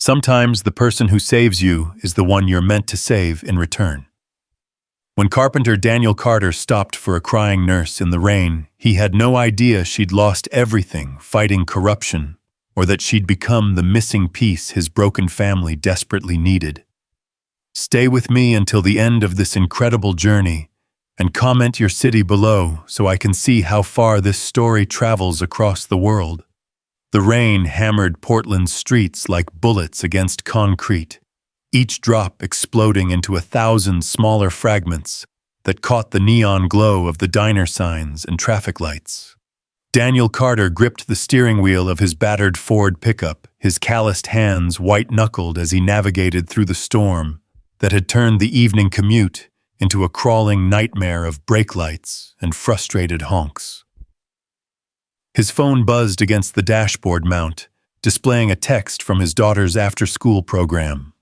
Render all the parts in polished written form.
Sometimes the person who saves you is the one you're meant to save in return. When carpenter Daniel Carter stopped for a crying nurse in the rain, he had no idea she'd lost everything fighting corruption, or that she'd become the missing piece his broken family desperately needed. Stay with me until the end of this incredible journey, and comment your city below so I can see how far this story travels across the world. The rain hammered Portland's streets like bullets against concrete, each drop exploding into 1,000 smaller fragments that caught the neon glow of the diner signs and traffic lights. Daniel Carter gripped the steering wheel of his battered Ford pickup, his calloused hands white-knuckled as he navigated through the storm that had turned the evening commute into a crawling nightmare of brake lights and frustrated honks. His phone buzzed against the dashboard mount, displaying a text from his daughter's after-school program.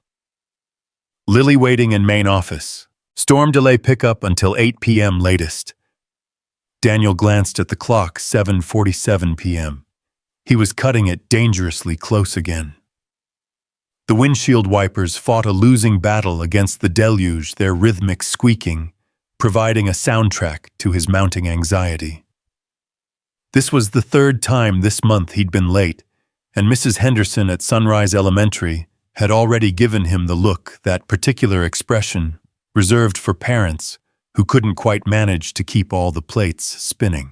Lily waiting in main office. Storm delay pickup until 8 p.m. latest. Daniel glanced at the clock, 7:47 p.m. He was cutting it dangerously close again. The windshield wipers fought a losing battle against the deluge, their rhythmic squeaking, providing a soundtrack to his mounting anxiety. This was the third time this month he'd been late, and Mrs. Henderson at Sunrise Elementary had already given him the look, that particular expression, reserved for parents who couldn't quite manage to keep all the plates spinning.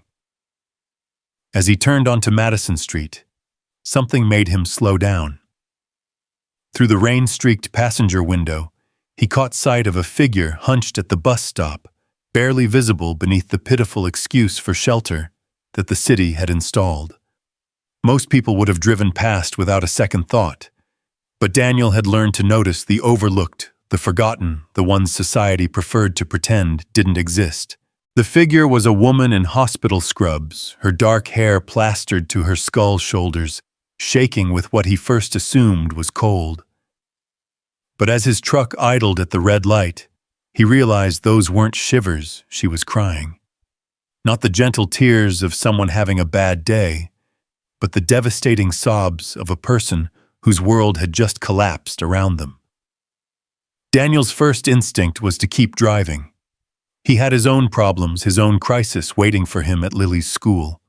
As he turned onto Madison Street, something made him slow down. Through the rain-streaked passenger window, he caught sight of a figure hunched at the bus stop, barely visible beneath the pitiful excuse for shelter that the city had installed. Most people would have driven past without a second thought, but Daniel had learned to notice the overlooked, the forgotten, the ones society preferred to pretend didn't exist. The figure was a woman in hospital scrubs, her dark hair plastered to her skull shoulders, shaking with what he first assumed was cold. But as his truck idled at the red light, he realized those weren't shivers she was crying. Not the gentle tears of someone having a bad day, but the devastating sobs of a person whose world had just collapsed around them. Daniel's first instinct was to keep driving. He had his own problems, his own crisis waiting for him at Lily's school.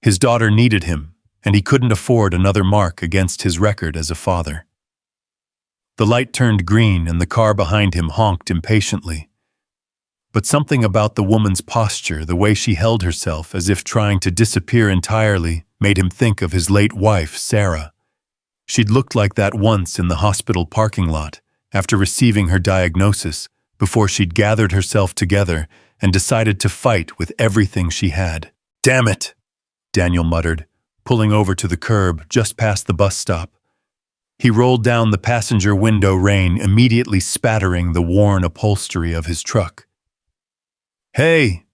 His daughter needed him, and he couldn't afford another mark against his record as a father. The light turned green and the car behind him honked impatiently. But something about the woman's posture, the way she held herself as if trying to disappear entirely, made him think of his late wife, Sarah. She'd looked like that once in the hospital parking lot, after receiving her diagnosis, before she'd gathered herself together and decided to fight with everything she had. "Damn it!" Daniel muttered, pulling over to the curb just past the bus stop. He rolled down the passenger window, rain immediately spattering the worn upholstery of his truck. "Hey!"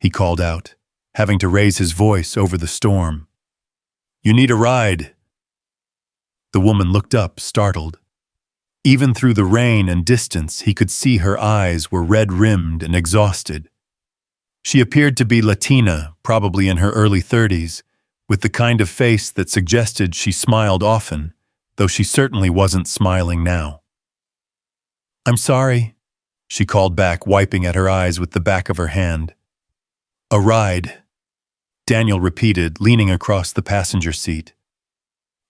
he called out, having to raise his voice over the storm. "You need a ride." The woman looked up, startled. Even through the rain and distance, he could see her eyes were red-rimmed and exhausted. She appeared to be Latina, probably in her early 30s, with the kind of face that suggested she smiled often, though she certainly wasn't smiling now. "I'm sorry," she called back, wiping at her eyes with the back of her hand. "A ride," Daniel repeated, leaning across the passenger seat.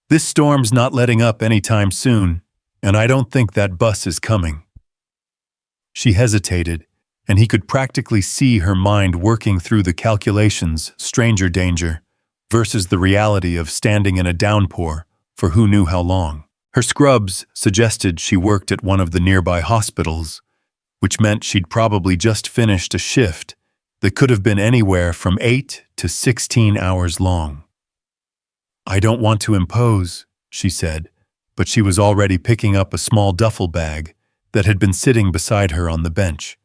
"This storm's not letting up anytime soon, and I don't think that bus is coming." She hesitated, and he could practically see her mind working through the calculations, stranger danger, versus the reality of standing in a downpour for who knew how long. Her scrubs suggested she worked at one of the nearby hospitals, which meant she'd probably just finished a shift that could have been anywhere from 8 to 16 hours long. "I don't want to impose," she said, but she was already picking up a small duffel bag that had been sitting beside her on the bench.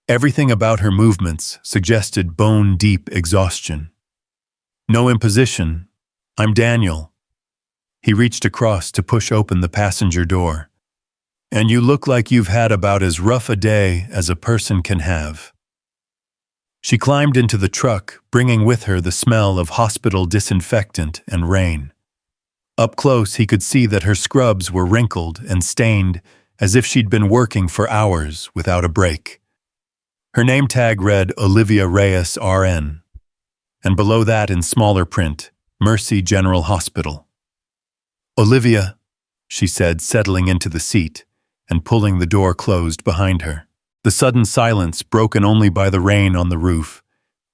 Everything about her movements suggested bone-deep exhaustion. "No imposition. I'm Daniel." He reached across to push open the passenger door. "And you look like you've had about as rough a day as a person can have." She climbed into the truck, bringing with her the smell of hospital disinfectant and rain. Up close, he could see that her scrubs were wrinkled and stained, as if she'd been working for hours without a break. Her name tag read Olivia Reyes, RN, and below that in smaller print, Mercy General Hospital. "Olivia," she said, settling into the seat and pulling the door closed behind her. The sudden silence, broken only by the rain on the roof,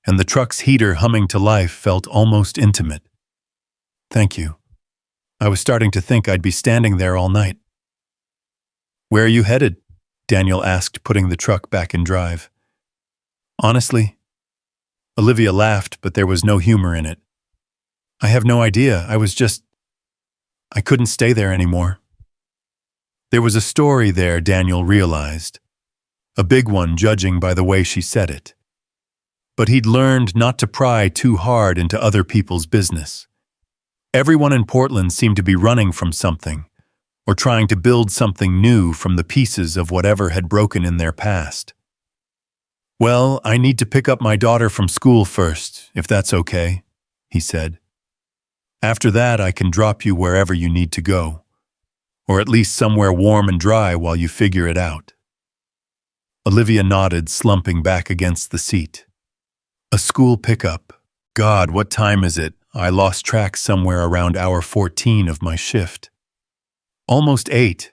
and the truck's heater humming to life, felt almost intimate. "Thank you. I was starting to think I'd be standing there all night." "Where are you headed?" Daniel asked, putting the truck back in drive. "Honestly," Olivia laughed, but there was no humor in it. "I have no idea. I couldn't stay there anymore." There was a story there, Daniel realized. A big one, judging by the way she said it. But he'd learned not to pry too hard into other people's business. Everyone in Portland seemed to be running from something, or trying to build something new from the pieces of whatever had broken in their past. "Well, I need to pick up my daughter from school first, if that's okay," he said. "After that, I can drop you wherever you need to go, or at least somewhere warm and dry while you figure it out." Olivia nodded, slumping back against the seat. "A school pickup. God, what time is it? I lost track somewhere around hour 14 of my shift. Almost 8.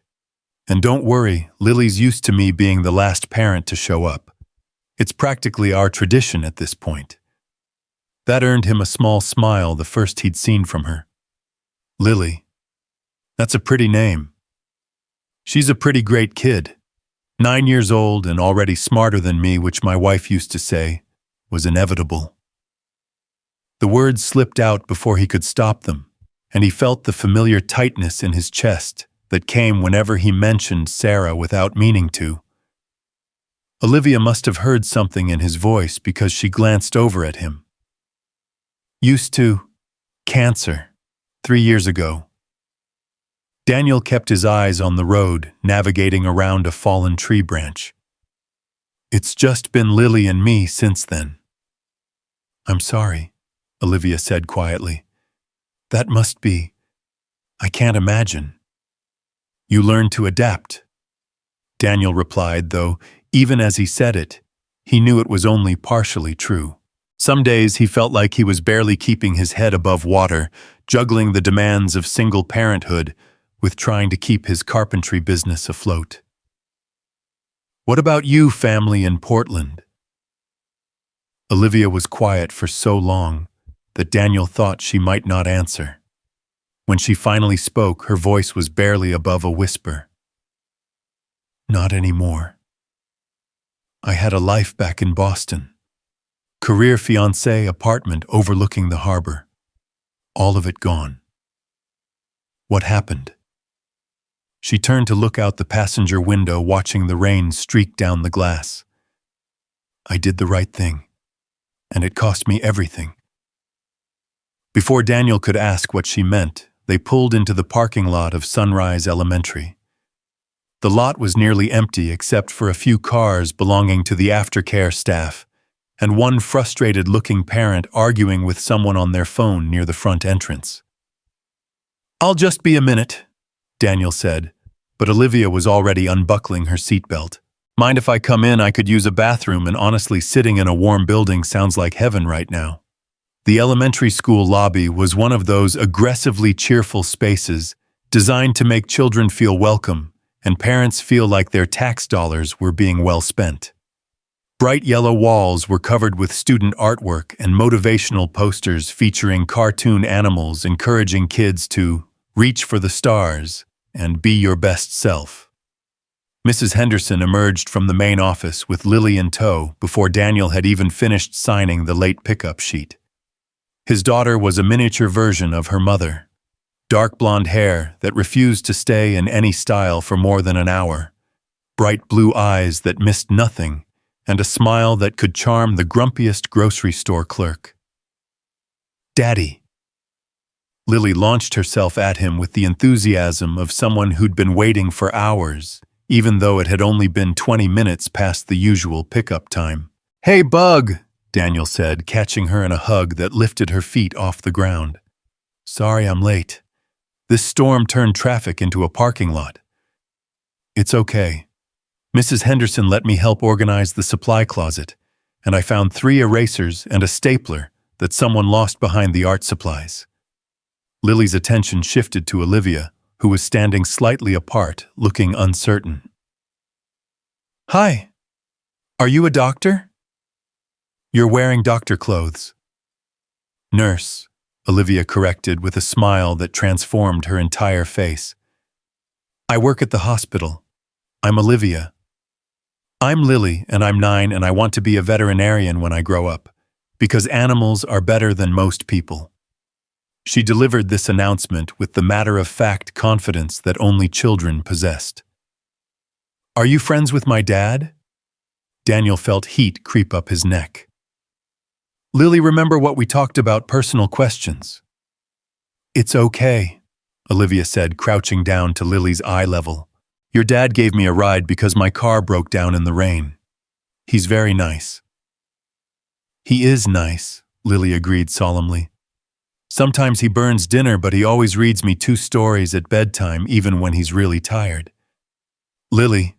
And don't worry, Lily's used to me being the last parent to show up. It's practically our tradition at this point." That earned him a small smile, the first he'd seen from her. Lily. That's a pretty name. She's a pretty great kid. 9 years old and already smarter than me, which my wife used to say was inevitable. The words slipped out before he could stop them, and he felt the familiar tightness in his chest that came whenever he mentioned Sarah without meaning to. Olivia must have heard something in his voice because she glanced over at him. "Used to cancer 3 years ago." Daniel kept his eyes on the road, navigating around a fallen tree branch. "It's just been Lily and me since then." "I'm sorry," Olivia said quietly. "That must be... I can't imagine." "You learn to adapt," Daniel replied, though, even as he said it, he knew it was only partially true. Some days he felt like he was barely keeping his head above water, juggling the demands of single parenthood with trying to keep his carpentry business afloat. "What about you, family in Portland?" Olivia was quiet for so long that Daniel thought she might not answer. When she finally spoke, her voice was barely above a whisper. "Not anymore. I had a life back in Boston. Career fiancé, apartment overlooking the harbor. All of it gone." "What happened?" She turned to look out the passenger window, watching the rain streak down the glass. "I did the right thing, and it cost me everything." Before Daniel could ask what she meant, they pulled into the parking lot of Sunrise Elementary. The lot was nearly empty except for a few cars belonging to the aftercare staff, and one frustrated-looking parent arguing with someone on their phone near the front entrance. "I'll just be a minute," Daniel said, but Olivia was already unbuckling her seatbelt. "Mind if I come in? I could use a bathroom, and honestly, sitting in a warm building sounds like heaven right now." The elementary school lobby was one of those aggressively cheerful spaces designed to make children feel welcome and parents feel like their tax dollars were being well spent. Bright yellow walls were covered with student artwork and motivational posters featuring cartoon animals encouraging kids to reach for the stars and be your best self. Mrs. Henderson emerged from the main office with Lily in tow before Daniel had even finished signing the late pickup sheet. His daughter was a miniature version of her mother. Dark blonde hair that refused to stay in any style for more than an hour, bright blue eyes that missed nothing, and a smile that could charm the grumpiest grocery store clerk. "Daddy." Lily launched herself at him with the enthusiasm of someone who'd been waiting for hours, even though it had only been 20 minutes past the usual pickup time. "Hey, Bug," Daniel said, catching her in a hug that lifted her feet off the ground. "Sorry I'm late. This storm turned traffic into a parking lot. It's okay. Mrs. Henderson let me help organize the supply closet, and I found 3 erasers and a stapler that someone lost behind the art supplies. Lily's attention shifted to Olivia, who was standing slightly apart, looking uncertain. Hi. Are you a doctor? You're wearing doctor clothes. Nurse, Olivia corrected with a smile that transformed her entire face. I work at the hospital. I'm Olivia. I'm Lily, and I'm 9, and I want to be a veterinarian when I grow up, because animals are better than most people. She delivered this announcement with the matter-of-fact confidence that only children possessed. Are you friends with my dad? Daniel felt heat creep up his neck. Lily, remember what we talked about, personal questions. It's okay, Olivia said, crouching down to Lily's eye level. Your dad gave me a ride because my car broke down in the rain. He's very nice. He is nice, Lily agreed solemnly. Sometimes he burns dinner, but he always reads me 2 stories at bedtime, even when he's really tired. Lily,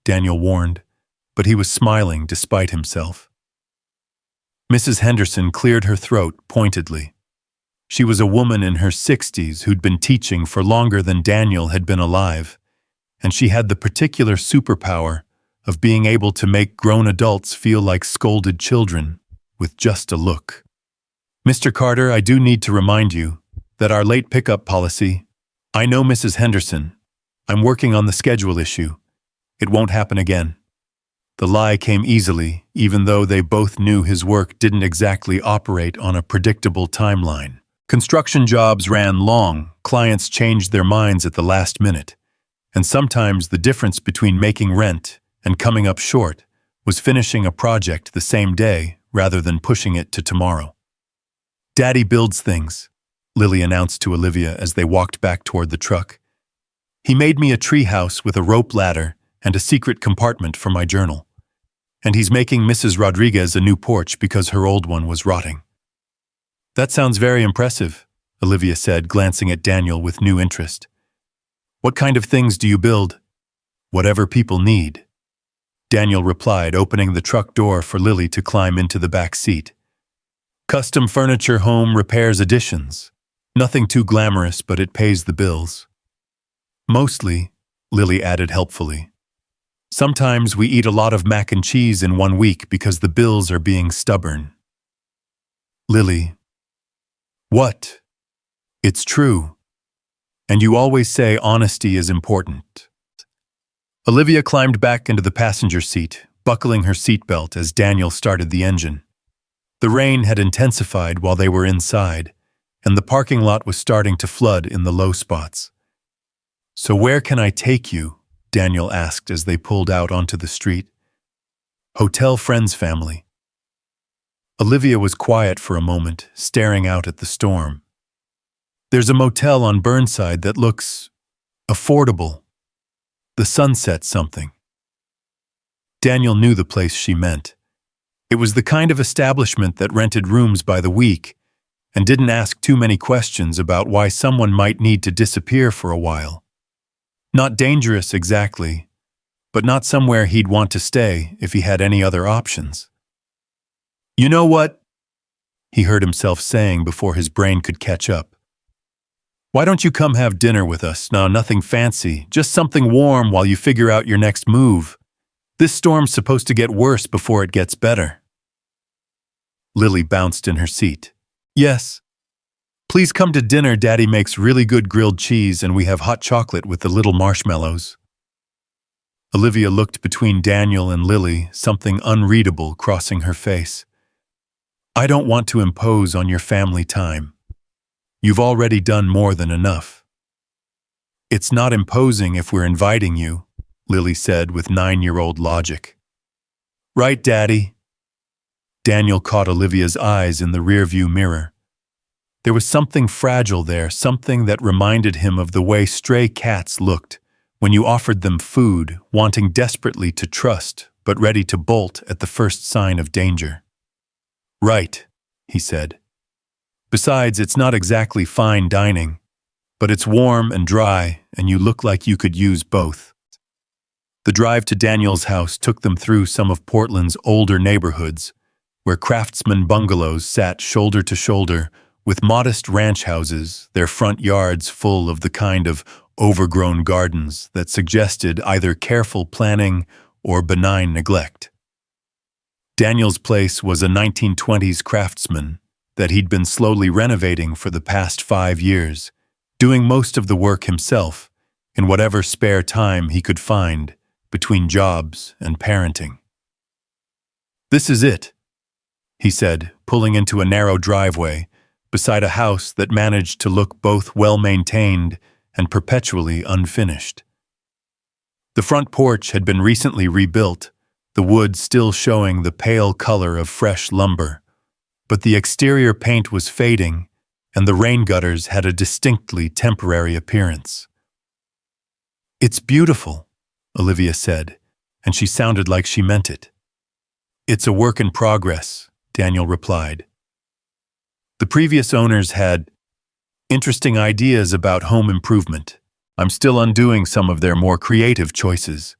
Daniel warned, but he was smiling despite himself. Mrs. Henderson cleared her throat pointedly. She was a woman in her 60s who'd been teaching for longer than Daniel had been alive, and she had the particular superpower of being able to make grown adults feel like scolded children with just a look. Mr. Carter, I do need to remind you that our late pickup policy— I know, Mrs. Henderson. I'm working on the schedule issue. It won't happen again. The lie came easily, even though they both knew his work didn't exactly operate on a predictable timeline. Construction jobs ran long, clients changed their minds at the last minute, and sometimes the difference between making rent and coming up short was finishing a project the same day rather than pushing it to tomorrow. Daddy builds things, Lily announced to Olivia as they walked back toward the truck. He made me a tree house with a rope ladder and a secret compartment for my journal. And he's making Mrs. Rodriguez a new porch because her old one was rotting. That sounds very impressive, Olivia said, glancing at Daniel with new interest. What kind of things do you build? Whatever people need. Daniel replied, opening the truck door for Lily to climb into the back seat. Custom furniture, home repairs, additions. Nothing too glamorous, but it pays the bills. Mostly, Lily added helpfully. Sometimes we eat a lot of mac and cheese in 1 week because the bills are being stubborn. Lily. What? It's true. And you always say honesty is important. Olivia climbed back into the passenger seat, buckling her seatbelt as Daniel started the engine. The rain had intensified while they were inside, and the parking lot was starting to flood in the low spots. So where can I take you? Daniel asked as they pulled out onto the street. Hotel friend's family. Olivia was quiet for a moment, staring out at the storm. There's a motel on Burnside that looks affordable. The Sunset something. Daniel knew the place she meant. It was the kind of establishment that rented rooms by the week and didn't ask too many questions about why someone might need to disappear for a while. Not dangerous exactly, but not somewhere he'd want to stay if he had any other options. You know what? He heard himself saying before his brain could catch up. Why don't you come have dinner with us? No, nothing fancy, just something warm while you figure out your next move. This storm's supposed to get worse before it gets better. Lily bounced in her seat. Yes. Please come to dinner. Daddy makes really good grilled cheese and we have hot chocolate with the little marshmallows. Olivia looked between Daniel and Lily, something unreadable crossing her face. I don't want to impose on your family time. You've already done more than enough. It's not imposing if we're inviting you, Lily said with 9-year-old logic. Right, Daddy? Daniel caught Olivia's eyes in the rearview mirror. There was something fragile there, something that reminded him of the way stray cats looked when you offered them food, wanting desperately to trust, but ready to bolt at the first sign of danger. Right, he said. Besides, it's not exactly fine dining. But it's warm and dry, and you look like you could use both. The drive to Daniel's house took them through some of Portland's older neighborhoods, where craftsman bungalows sat shoulder to shoulder with modest ranch houses, their front yards full of the kind of overgrown gardens that suggested either careful planning or benign neglect. Daniel's place was a 1920s craftsman that he'd been slowly renovating for the past 5 years, doing most of the work himself in whatever spare time he could find between jobs and parenting. "This is it," he said, pulling into a narrow driveway beside a house that managed to look both well-maintained and perpetually unfinished. The front porch had been recently rebuilt, the wood still showing the pale color of fresh lumber, but the exterior paint was fading and the rain gutters had a distinctly temporary appearance. "It's beautiful," Olivia said, and she sounded like she meant it. "It's a work in progress," Daniel replied. "The previous owners had interesting ideas about home improvement. I'm still undoing some of their more creative choices."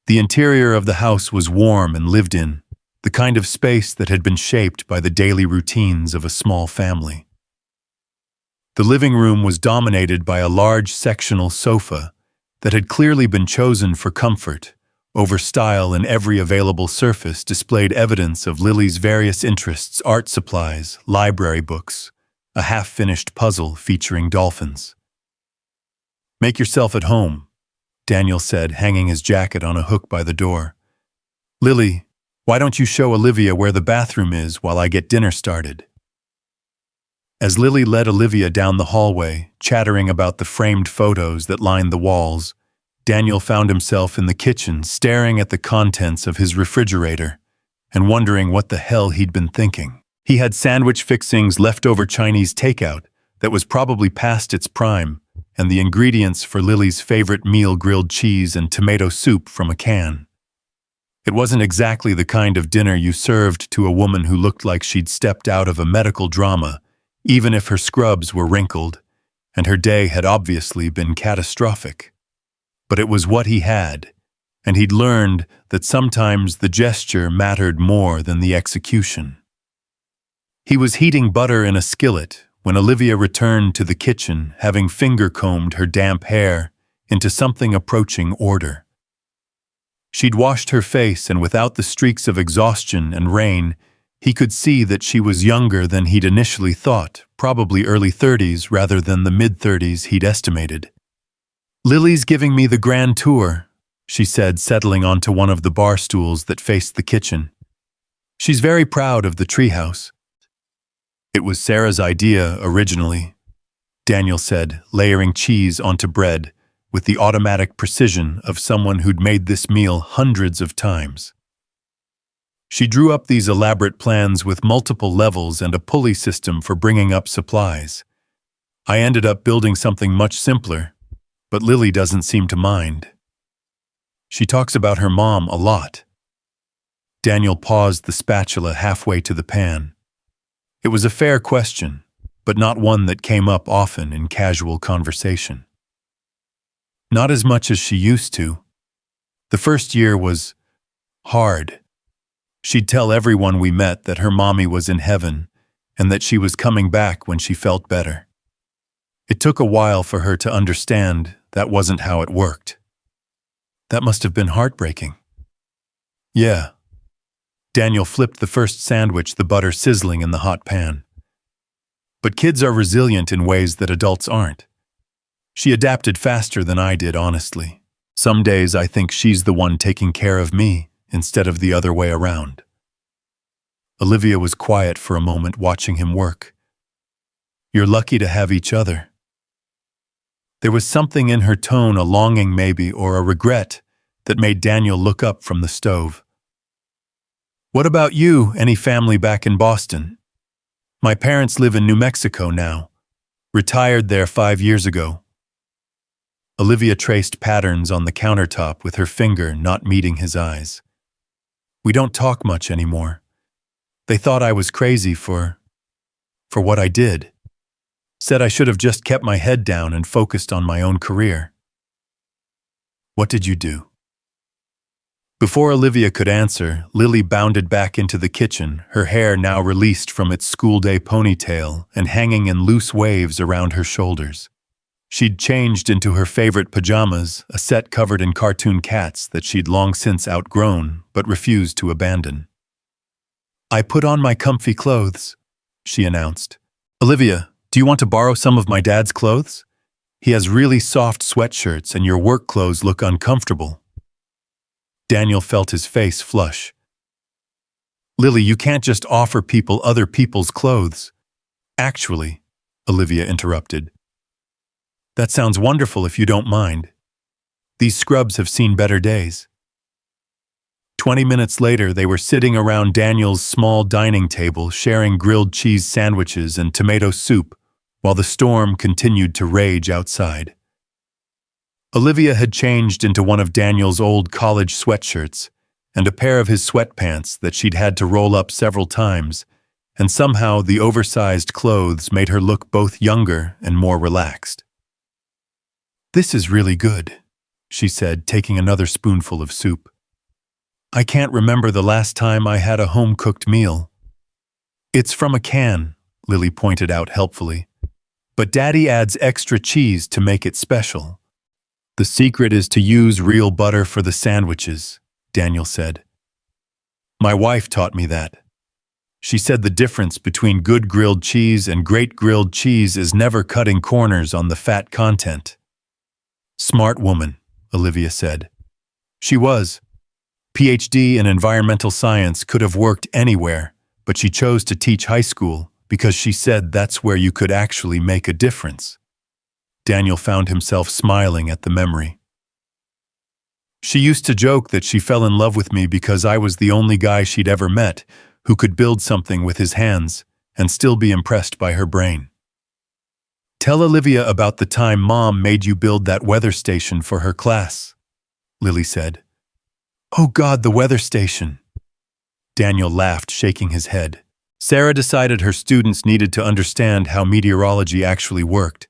The interior of the house was warm and lived in, the kind of space that had been shaped by the daily routines of a small family. The living room was dominated by a large sectional sofa that had clearly been chosen for comfort, over style, and every available surface displayed evidence of Lily's various interests: art supplies, library books, a half-finished puzzle featuring dolphins. "Make yourself at home," Daniel said, hanging his jacket on a hook by the door. "Lily, why don't you show Olivia where the bathroom is while I get dinner started?" As Lily led Olivia down the hallway, chattering about the framed photos that lined the walls, Daniel found himself in the kitchen staring at the contents of his refrigerator and wondering what the hell he'd been thinking. He had sandwich fixings, leftover Chinese takeout that was probably past its prime, and the ingredients for Lily's favorite meal: grilled cheese and tomato soup from a can. It wasn't exactly the kind of dinner you served to a woman who looked like she'd stepped out of a medical drama, even if her scrubs were wrinkled, and her day had obviously been catastrophic. But it was what he had, and he'd learned that sometimes the gesture mattered more than the execution. He was heating butter in a skillet when Olivia returned to the kitchen, having finger-combed her damp hair into something approaching order. She'd washed her face, and without the streaks of exhaustion and rain, he could see that she was younger than he'd initially thought, probably early 30s rather than the mid-30s he'd estimated. "Lily's giving me the grand tour," she said, settling onto one of the bar stools that faced the kitchen. "She's very proud of the treehouse." "It was Sarah's idea originally," Daniel said, layering cheese onto bread with the automatic precision of someone who'd made this meal hundreds of times. "She drew up these elaborate plans with multiple levels and a pulley system for bringing up supplies. I ended up building something much simpler, but Lily doesn't seem to mind. She talks about her mom a lot." Daniel paused the spatula halfway to the pan. It was a fair question, but not one that came up often in casual conversation. "Not as much as she used to. The first year was hard. She'd tell everyone we met that her mommy was in heaven and that she was coming back when she felt better. It took a while for her to understand that wasn't how it worked." "That must have been heartbreaking." "Yeah." Daniel flipped the first sandwich, the butter sizzling in the hot pan. "But kids are resilient in ways that adults aren't. She adapted faster than I did, honestly. Some days I think she's the one taking care of me instead of the other way around." Olivia was quiet for a moment, watching him work. "You're lucky to have each other." There was something in her tone, a longing maybe, or a regret, that made Daniel look up from the stove. "What about you? Any family back in Boston?" "My parents live in New Mexico now. Retired there 5 years ago." Olivia traced patterns on the countertop with her finger, not meeting his eyes. "We don't talk much anymore. They thought I was crazy for what I did." Said I should have just kept my head down and focused on my own career. What did you do? Before Olivia could answer, Lily bounded back into the kitchen, her hair now released from its school day ponytail and hanging in loose waves around her shoulders. She'd changed into her favorite pajamas, a set covered in cartoon cats that she'd long since outgrown but refused to abandon. I put on my comfy clothes, she announced. Olivia, do you want to borrow some of my dad's clothes? He has really soft sweatshirts and your work clothes look uncomfortable. Daniel felt his face flush. Lily, you can't just offer people other people's clothes. Actually, Olivia interrupted. That sounds wonderful if you don't mind. These scrubs have seen better days. 20 minutes later, they were sitting around Daniel's small dining table, sharing grilled cheese sandwiches and tomato soup, while the storm continued to rage outside. Olivia had changed into one of Daniel's old college sweatshirts and a pair of his sweatpants that she'd had to roll up several times, and somehow the oversized clothes made her look both younger and more relaxed. This is really good, she said, taking another spoonful of soup. I can't remember the last time I had a home-cooked meal. It's from a can, Lily pointed out helpfully, but Daddy adds extra cheese to make it special. The secret is to use real butter for the sandwiches, Daniel said. My wife taught me that. She said the difference between good grilled cheese and great grilled cheese is never cutting corners on the fat content. Smart woman, Olivia said. She was. PhD in environmental science could have worked anywhere, but she chose to teach high school because she said that's where you could actually make a difference. Daniel found himself smiling at the memory. She used to joke that she fell in love with me because I was the only guy she'd ever met who could build something with his hands and still be impressed by her brain. Tell Olivia about the time Mom made you build that weather station for her class, Lily said. Oh God, the weather station. Daniel laughed, shaking his head. Sarah decided her students needed to understand how meteorology actually worked,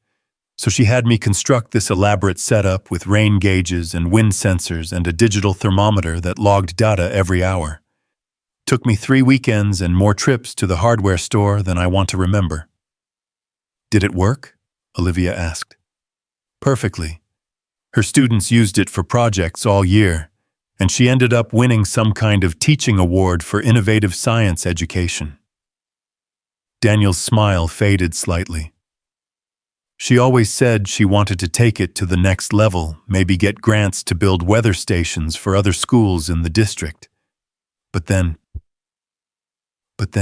so she had me construct this elaborate setup with rain gauges and wind sensors and a digital thermometer that logged data every hour. Took me 3 weekends and more trips to the hardware store than I want to remember. Did it work? Olivia asked. Perfectly. Her students used it for projects all year, and she ended up winning some kind of teaching award for innovative science education. Daniel's smile faded slightly. She always said she wanted to take it to the next level, maybe get grants to build weather stations for other schools in the district. But then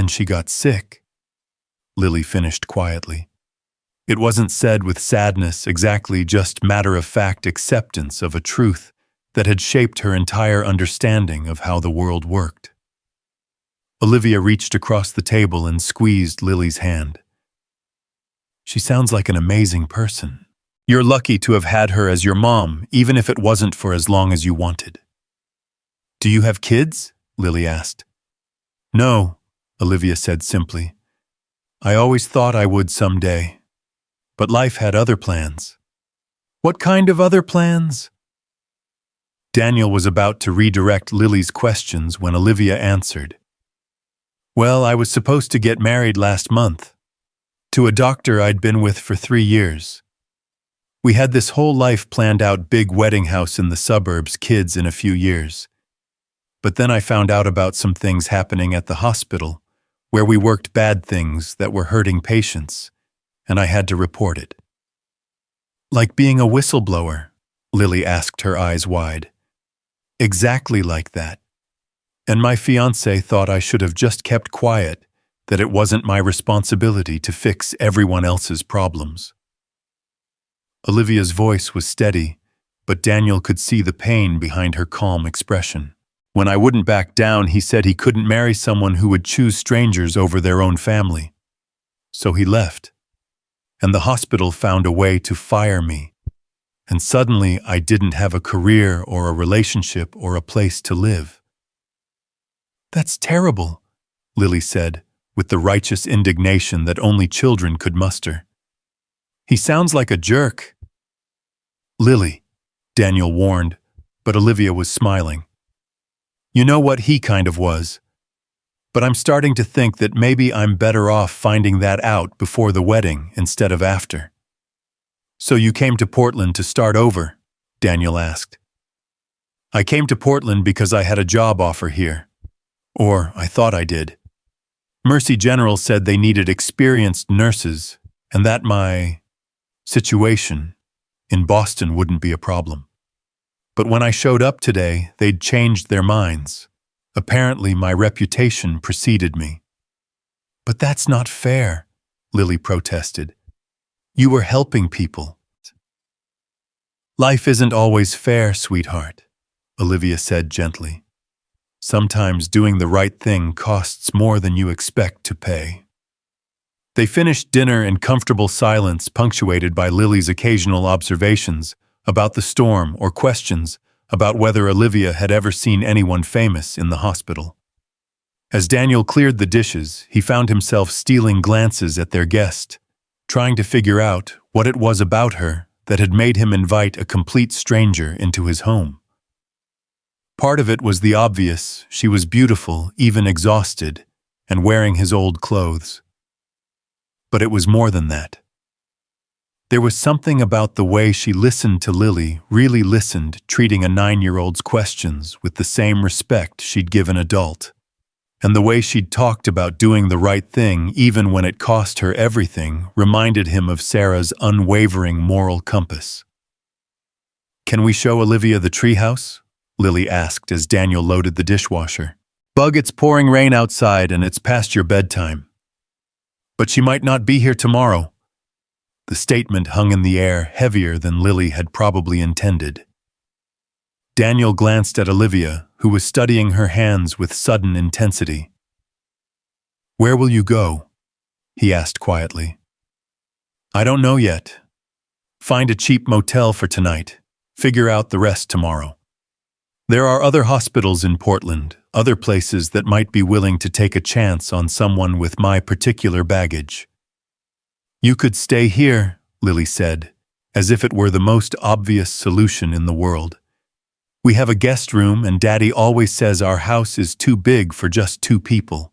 she got sick, Lily finished quietly. It wasn't said with sadness, exactly, just matter-of-fact acceptance of a truth that had shaped her entire understanding of how the world worked. Olivia reached across the table and squeezed Lily's hand. She sounds like an amazing person. You're lucky to have had her as your mom, even if it wasn't for as long as you wanted. Do you have kids? Lily asked. No, Olivia said simply. I always thought I would someday. But life had other plans. What kind of other plans? Daniel was about to redirect Lily's questions when Olivia answered. Well, I was supposed to get married last month. To a doctor I'd been with for 3 years. We had this whole life planned out, big wedding house in the suburbs, kids in a few years. But then I found out about some things happening at the hospital, where we worked bad things that were hurting patients, and I had to report it. Like being a whistleblower? Lily asked, her eyes wide. Exactly like that. And my fiancé thought I should have just kept quiet, that it wasn't my responsibility to fix everyone else's problems. Olivia's voice was steady, but Daniel could see the pain behind her calm expression. When I wouldn't back down, he said he couldn't marry someone who would choose strangers over their own family. So he left, and the hospital found a way to fire me. And suddenly I didn't have a career or a relationship or a place to live. That's terrible, Lily said, with the righteous indignation that only children could muster. He sounds like a jerk. Lily, Daniel warned, but Olivia was smiling. You know what he kind of was. But I'm starting to think that maybe I'm better off finding that out before the wedding instead of after. So you came to Portland to start over? Daniel asked. I came to Portland because I had a job offer here. Or I thought I did. Mercy General said they needed experienced nurses, and that my situation in Boston wouldn't be a problem. But when I showed up today, they'd changed their minds. Apparently, my reputation preceded me. But that's not fair, Lily protested. You were helping people. Life isn't always fair, sweetheart, Olivia said gently. Sometimes doing the right thing costs more than you expect to pay. They finished dinner in comfortable silence, punctuated by Lily's occasional observations about the storm or questions about whether Olivia had ever seen anyone famous in the hospital. As Daniel cleared the dishes, he found himself stealing glances at their guest, trying to figure out what it was about her that had made him invite a complete stranger into his home. Part of it was the obvious: she was beautiful, even exhausted, and wearing his old clothes. But it was more than that. There was something about the way she listened to Lily, really listened, treating a 9-year-old's questions with the same respect she'd give an adult. And the way she'd talked about doing the right thing, even when it cost her everything, reminded him of Sarah's unwavering moral compass. Can we show Olivia the treehouse? Lily asked as Daniel loaded the dishwasher. Bug, it's pouring rain outside and it's past your bedtime. But she might not be here tomorrow. The statement hung in the air, heavier than Lily had probably intended. Daniel glanced at Olivia, who was studying her hands with sudden intensity. Where will you go? He asked quietly. I don't know yet. Find a cheap motel for tonight. Figure out the rest tomorrow. There are other hospitals in Portland, other places that might be willing to take a chance on someone with my particular baggage. You could stay here, Lily said, as if it were the most obvious solution in the world. We have a guest room and Daddy always says our house is too big for just 2 people.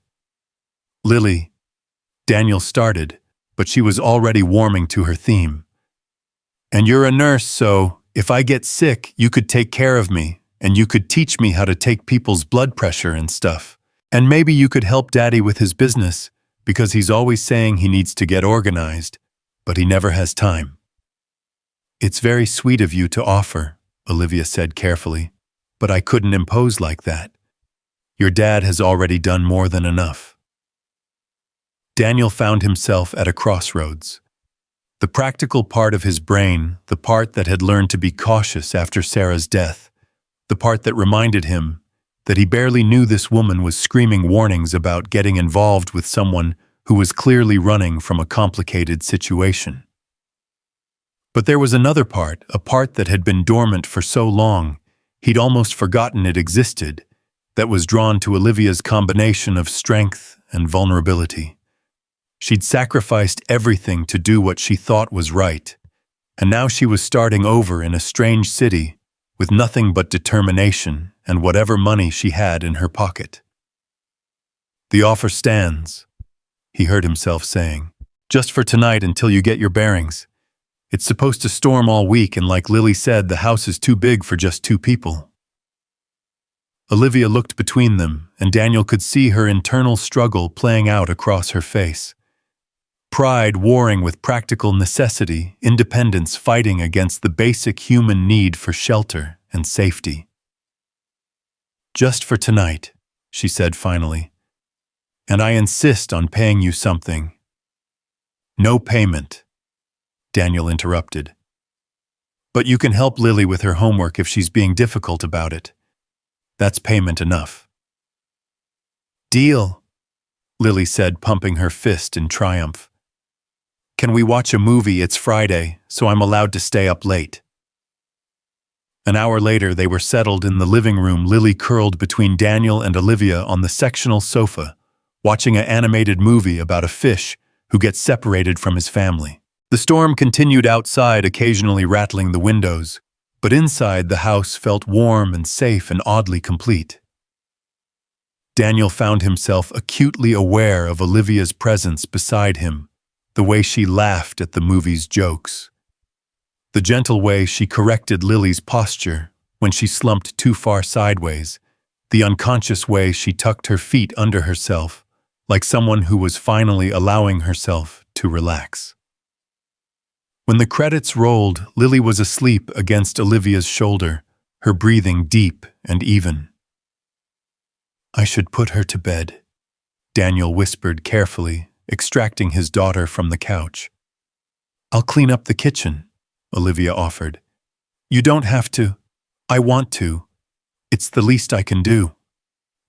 Lily, Daniel started, but she was already warming to her theme. And you're a nurse, so if I get sick, you could take care of me, and you could teach me how to take people's blood pressure and stuff. And maybe you could help Daddy with his business, because he's always saying he needs to get organized, but he never has time. It's very sweet of you to offer, Olivia said carefully, but I couldn't impose like that. Your dad has already done more than enough. Daniel found himself at a crossroads. The practical part of his brain, the part that had learned to be cautious after Sarah's death, the part that reminded him that he barely knew this woman was screaming warnings about getting involved with someone who was clearly running from a complicated situation. But there was another part, a part that had been dormant for so long, he'd almost forgotten it existed, that was drawn to Olivia's combination of strength and vulnerability. She'd sacrificed everything to do what she thought was right, and now she was starting over in a strange city with nothing but determination and whatever money she had in her pocket. The offer stands, he heard himself saying, just for tonight until you get your bearings. It's supposed to storm all week, and like Lily said, the house is too big for just 2 people. Olivia looked between them, and Daniel could see her internal struggle playing out across her face. Pride warring with practical necessity, independence fighting against the basic human need for shelter and safety. Just for tonight, she said finally. And I insist on paying you something. No payment, Daniel interrupted. But you can help Lily with her homework if she's being difficult about it. That's payment enough. Deal, Lily said, pumping her fist in triumph. Can we watch a movie? It's Friday, so I'm allowed to stay up late. An hour later, they were settled in the living room, Lily curled between Daniel and Olivia on the sectional sofa, watching an animated movie about a fish who gets separated from his family. The storm continued outside, occasionally rattling the windows, but inside the house felt warm and safe and oddly complete. Daniel found himself acutely aware of Olivia's presence beside him, the way she laughed at the movie's jokes, the gentle way she corrected Lily's posture when she slumped too far sideways, the unconscious way she tucked her feet under herself, like someone who was finally allowing herself to relax. When the credits rolled, Lily was asleep against Olivia's shoulder, her breathing deep and even. "I should put her to bed," Daniel whispered carefully, extracting his daughter from the couch. "I'll clean up the kitchen," Olivia offered. "You don't have to." "I want to. It's the least I can do."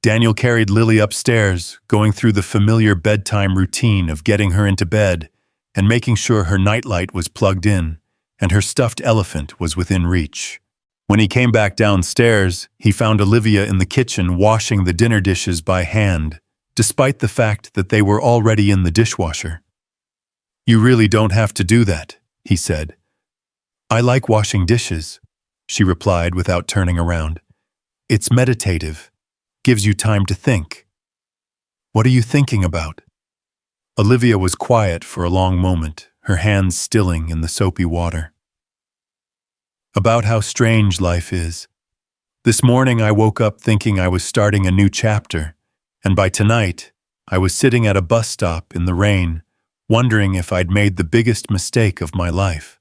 Daniel carried Lily upstairs, going through the familiar bedtime routine of getting her into bed and making sure her nightlight was plugged in and her stuffed elephant was within reach. When he came back downstairs, he found Olivia in the kitchen washing the dinner dishes by hand, despite the fact that they were already in the dishwasher. "You really don't have to do that," he said. "I like washing dishes," she replied without turning around. "It's meditative, gives you time to think." "What are you thinking about?" Olivia was quiet for a long moment, her hands stilling in the soapy water. "About how strange life is. This morning I woke up thinking I was starting a new chapter, and by tonight I was sitting at a bus stop in the rain, wondering if I'd made the biggest mistake of my life.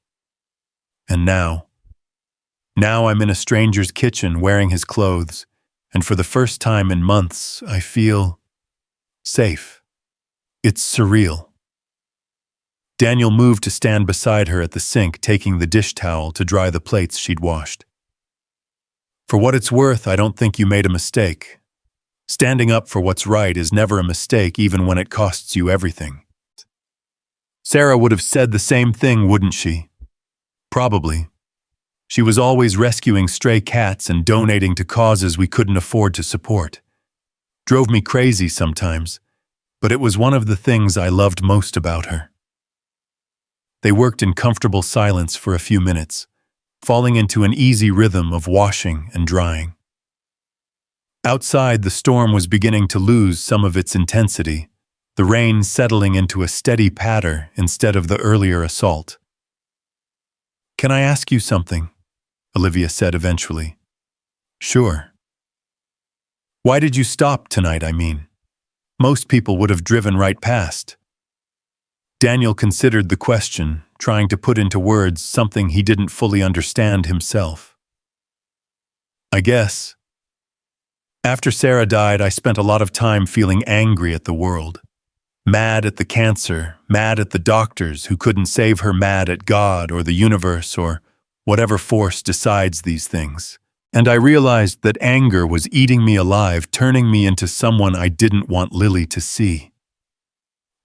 And now I'm in a stranger's kitchen wearing his clothes, and for the first time in months I feel safe. It's surreal." Daniel moved to stand beside her at the sink, taking the dish towel to dry the plates she'd washed. "For what it's worth, I don't think you made a mistake. Standing up for what's right is never a mistake, even when it costs you everything." Sarah would have said the same thing, wouldn't she? Probably. She was always rescuing stray cats and donating to causes we couldn't afford to support. Drove me crazy sometimes, but it was one of the things I loved most about her. They worked in comfortable silence for a few minutes, falling into an easy rhythm of washing and drying. Outside, the storm was beginning to lose some of its intensity, the rain settling into a steady patter instead of the earlier assault. "Can I ask you something?" Olivia said eventually. "Sure." "Why did you stop tonight, I mean? Most people would have driven right past." Daniel considered the question, trying to put into words something he didn't fully understand himself. "I guess. After Sarah died, I spent a lot of time feeling angry at the world. Mad at the cancer, mad at the doctors who couldn't save her, mad at God or the universe or whatever force decides these things. And I realized that anger was eating me alive, turning me into someone I didn't want Lily to see."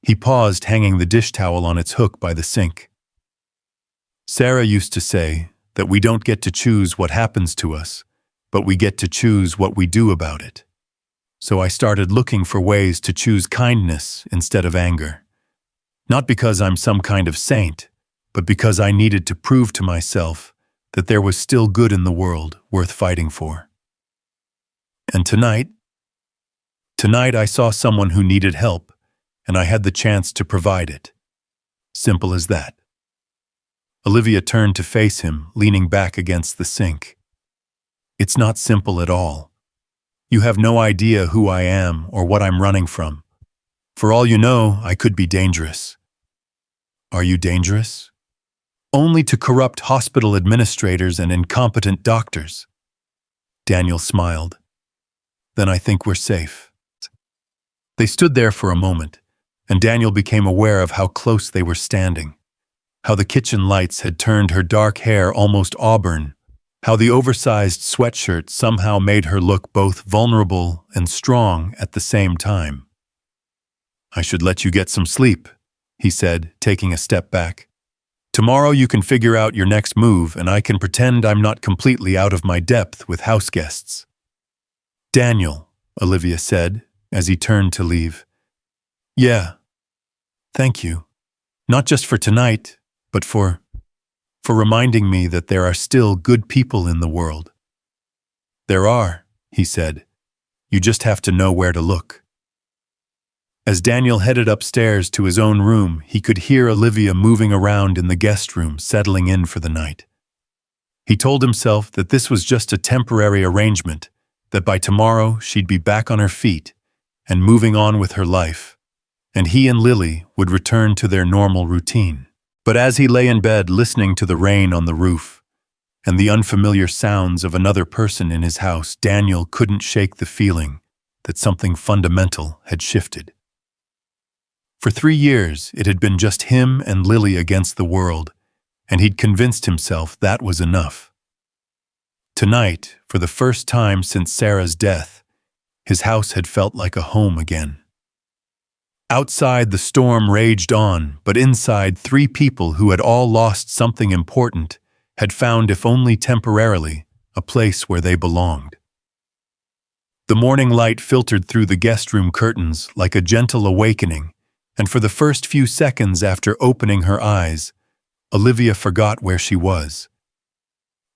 He paused, hanging the dish towel on its hook by the sink. "Sarah used to say that we don't get to choose what happens to us, but we get to choose what we do about it. So I started looking for ways to choose kindness instead of anger. Not because I'm some kind of saint, but because I needed to prove to myself that there was still good in the world worth fighting for. And tonight I saw someone who needed help, and I had the chance to provide it. Simple as that." Olivia turned to face him, leaning back against the sink. "It's not simple at all. You have no idea who I am or what I'm running from. For all you know, I could be dangerous." "Are you dangerous?" "Only to corrupt hospital administrators and incompetent doctors." Daniel smiled. "Then I think we're safe." They stood there for a moment, and Daniel became aware of how close they were standing, how the kitchen lights had turned her dark hair almost auburn, how the oversized sweatshirt somehow made her look both vulnerable and strong at the same time. "I should let you get some sleep," he said, taking a step back. "Tomorrow you can figure out your next move, and I can pretend I'm not completely out of my depth with house guests." "Daniel," Olivia said, as he turned to leave. "Yeah. Thank you. Not just for tonight, but for reminding me that there are still good people in the world. There are, he said. You just have to know where to look. As Daniel headed upstairs to his own room, he could hear Olivia moving around in the guest room, settling in for the night. He told himself that this was just a temporary arrangement, that by tomorrow she'd be back on her feet and moving on with her life, and he and Lily would return to their normal routine. But as he lay in bed listening to the rain on the roof and the unfamiliar sounds of another person in his house, Daniel couldn't shake the feeling that something fundamental had shifted. For 3 years, it had been just him and Lily against the world, and he'd convinced himself that was enough. Tonight, for the first time since Sarah's death, his house had felt like a home again. Outside, the storm raged on, but inside, 3 people who had all lost something important had found, if only temporarily, a place where they belonged. The morning light filtered through the guest room curtains like a gentle awakening, and for the first few seconds after opening her eyes, Olivia forgot where she was.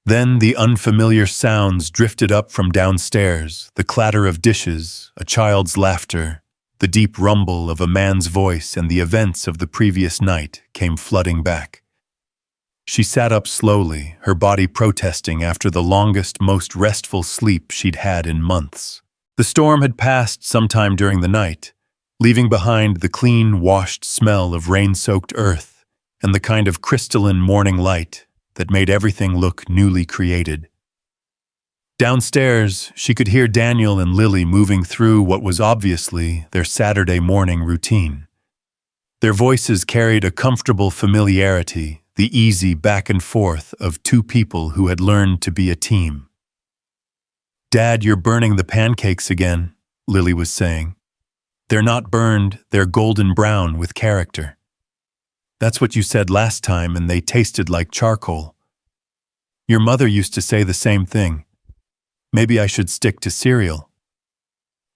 Then the unfamiliar sounds drifted up from downstairs, the clatter of dishes, a child's laughter, the deep rumble of a man's voice, and the events of the previous night came flooding back. She sat up slowly, her body protesting after the longest, most restful sleep she'd had in months. The storm had passed sometime during the night, leaving behind the clean, washed smell of rain-soaked earth and the kind of crystalline morning light that made everything look newly created. Downstairs, she could hear Daniel and Lily moving through what was obviously their Saturday morning routine. Their voices carried a comfortable familiarity, the easy back and forth of 2 people who had learned to be a team. "Dad, you're burning the pancakes again," Lily was saying. "They're not burned, they're golden brown with character. That's what you said last time, and they tasted like charcoal. Your mother used to say the same thing. Maybe I should stick to cereal."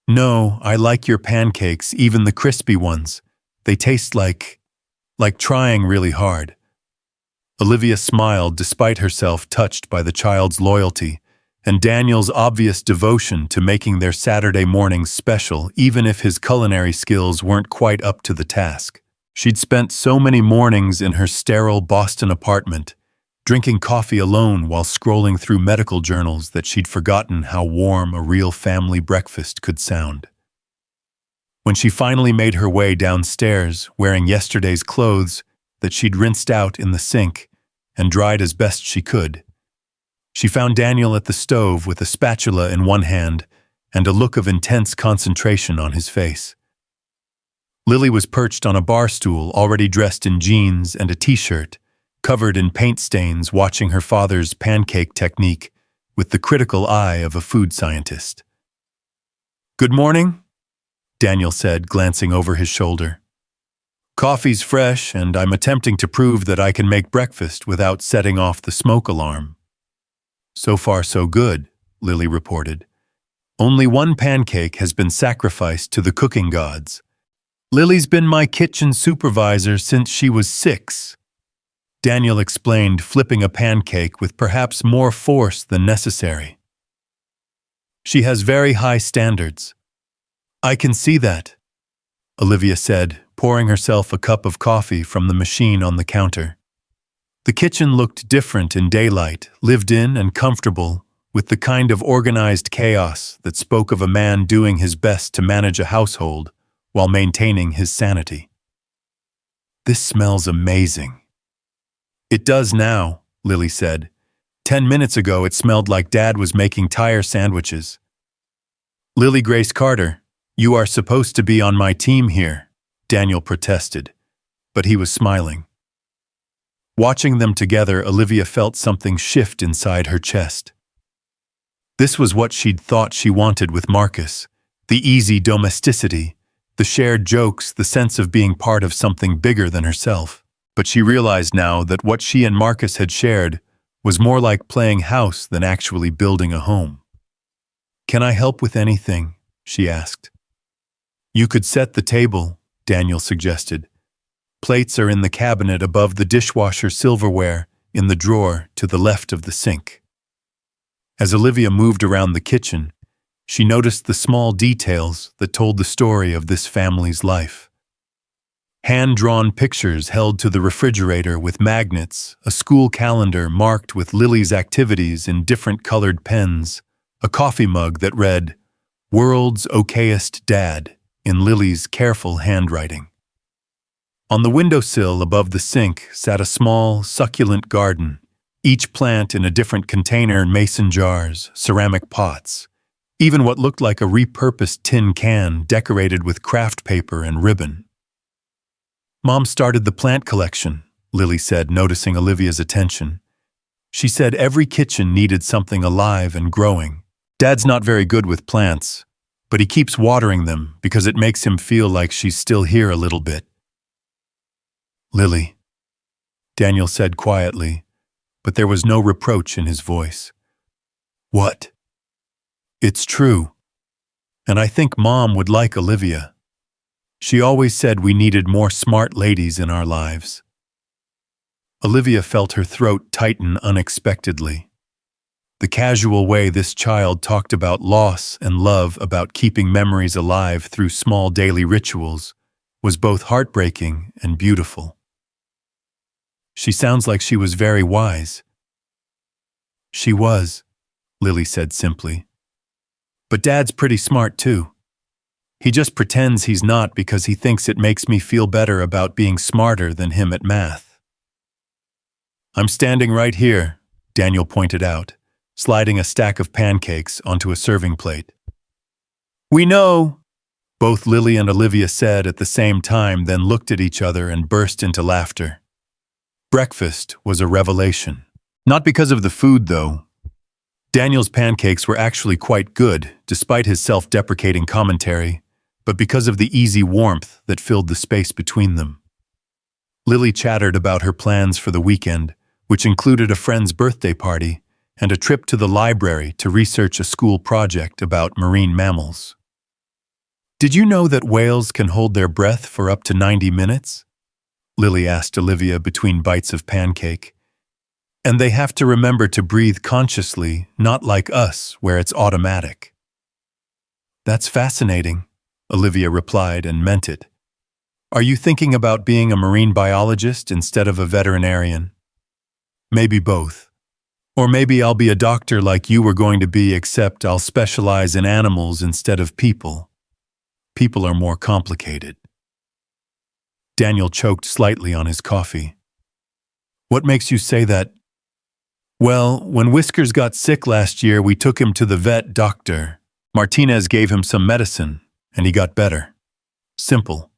"No, I like your pancakes, even the crispy ones. They taste like trying really hard." Olivia smiled despite herself touched by the child's loyalty and Daniel's obvious devotion to making their Saturday mornings special, even if his culinary skills weren't quite up to the task. She'd spent so many mornings in her sterile Boston apartment, drinking coffee alone while scrolling through medical journals, that she'd forgotten how warm a real family breakfast could sound. When she finally made her way downstairs, wearing yesterday's clothes that she'd rinsed out in the sink and dried as best she could, she found Daniel at the stove with a spatula in one hand and a look of intense concentration on his face. Lily was perched on a bar stool, already dressed in jeans and a t-shirt, covered in paint stains, watching her father's pancake technique with the critical eye of a food scientist. "Good morning," Daniel said, glancing over his shoulder. "Coffee's fresh, and I'm attempting to prove that I can make breakfast without setting off the smoke alarm." "So far so good," Lily reported. "Only 1 pancake has been sacrificed to the cooking gods. Lily's been my kitchen supervisor since she was 6. Daniel explained, flipping a pancake with perhaps more force than necessary. "She has very high standards." "I can see that," Olivia said, pouring herself a cup of coffee from the machine on the counter. The kitchen looked different in daylight, lived in and comfortable, with the kind of organized chaos that spoke of a man doing his best to manage a household while maintaining his sanity. "This smells amazing." "It does now," Lily said. 10 minutes ago it smelled like Dad was making tire sandwiches." "Lily Grace Carter, you are supposed to be on my team here," Daniel protested, but he was smiling. Watching them together, Olivia felt something shift inside her chest. This was what she'd thought she wanted with Marcus, the easy domesticity, the shared jokes, the sense of being part of something bigger than herself. But she realized now that what she and Marcus had shared was more like playing house than actually building a home. "Can I help with anything?" she asked. "You could set the table," Daniel suggested. Plates are in the cabinet above the dishwasher, silverware in the drawer to the left of the sink. As Olivia moved around the kitchen, she noticed the small details that told the story of this family's life. Hand-drawn pictures held to the refrigerator with magnets, a school calendar marked with Lily's activities in different colored pens, a coffee mug that read, "World's Okayest Dad," in Lily's careful handwriting. On the windowsill above the sink sat a small, succulent garden, each plant in a different container, mason jars, ceramic pots, even what looked like a repurposed tin can decorated with craft paper and ribbon. "Mom started the plant collection," Lily said, noticing Olivia's attention. "She said every kitchen needed something alive and growing. Dad's not very good with plants, but he keeps watering them because it makes him feel like she's still here a little bit." "Lily," Daniel said quietly, but there was no reproach in his voice. "What?" "It's true. And I think Mom would like Olivia. She always said we needed more smart ladies in our lives." Olivia felt her throat tighten unexpectedly. The casual way this child talked about loss and love, about keeping memories alive through small daily rituals, was both heartbreaking and beautiful. "She sounds like she was very wise." "She was," Lily said simply. "But Dad's pretty smart too. He just pretends he's not because he thinks it makes me feel better about being smarter than him at math." "I'm standing right here," Daniel pointed out, sliding a stack of pancakes onto a serving plate. "We know," both Lily and Olivia said at the same time, then looked at each other and burst into laughter. Breakfast was a revelation. Not because of the food, though. Daniel's pancakes were actually quite good, despite his self-deprecating commentary, but because of the easy warmth that filled the space between them. Lily chattered about her plans for the weekend, which included a friend's birthday party and a trip to the library to research a school project about marine mammals. "Did you know that whales can hold their breath for up to 90 minutes?" Lily asked Olivia between bites of pancake. "And they have to remember to breathe consciously, not like us, where it's automatic." "That's fascinating," Olivia replied, and meant it. "Are you thinking about being a marine biologist instead of a veterinarian?" "Maybe both. Or maybe I'll be a doctor like you were going to be, except I'll specialize in animals instead of people. People are more complicated." Daniel choked slightly on his coffee. "What makes you say that?" "Well, when Whiskers got sick last year, we took him to the vet doctor. Martinez gave him some medicine, and he got better. Simple.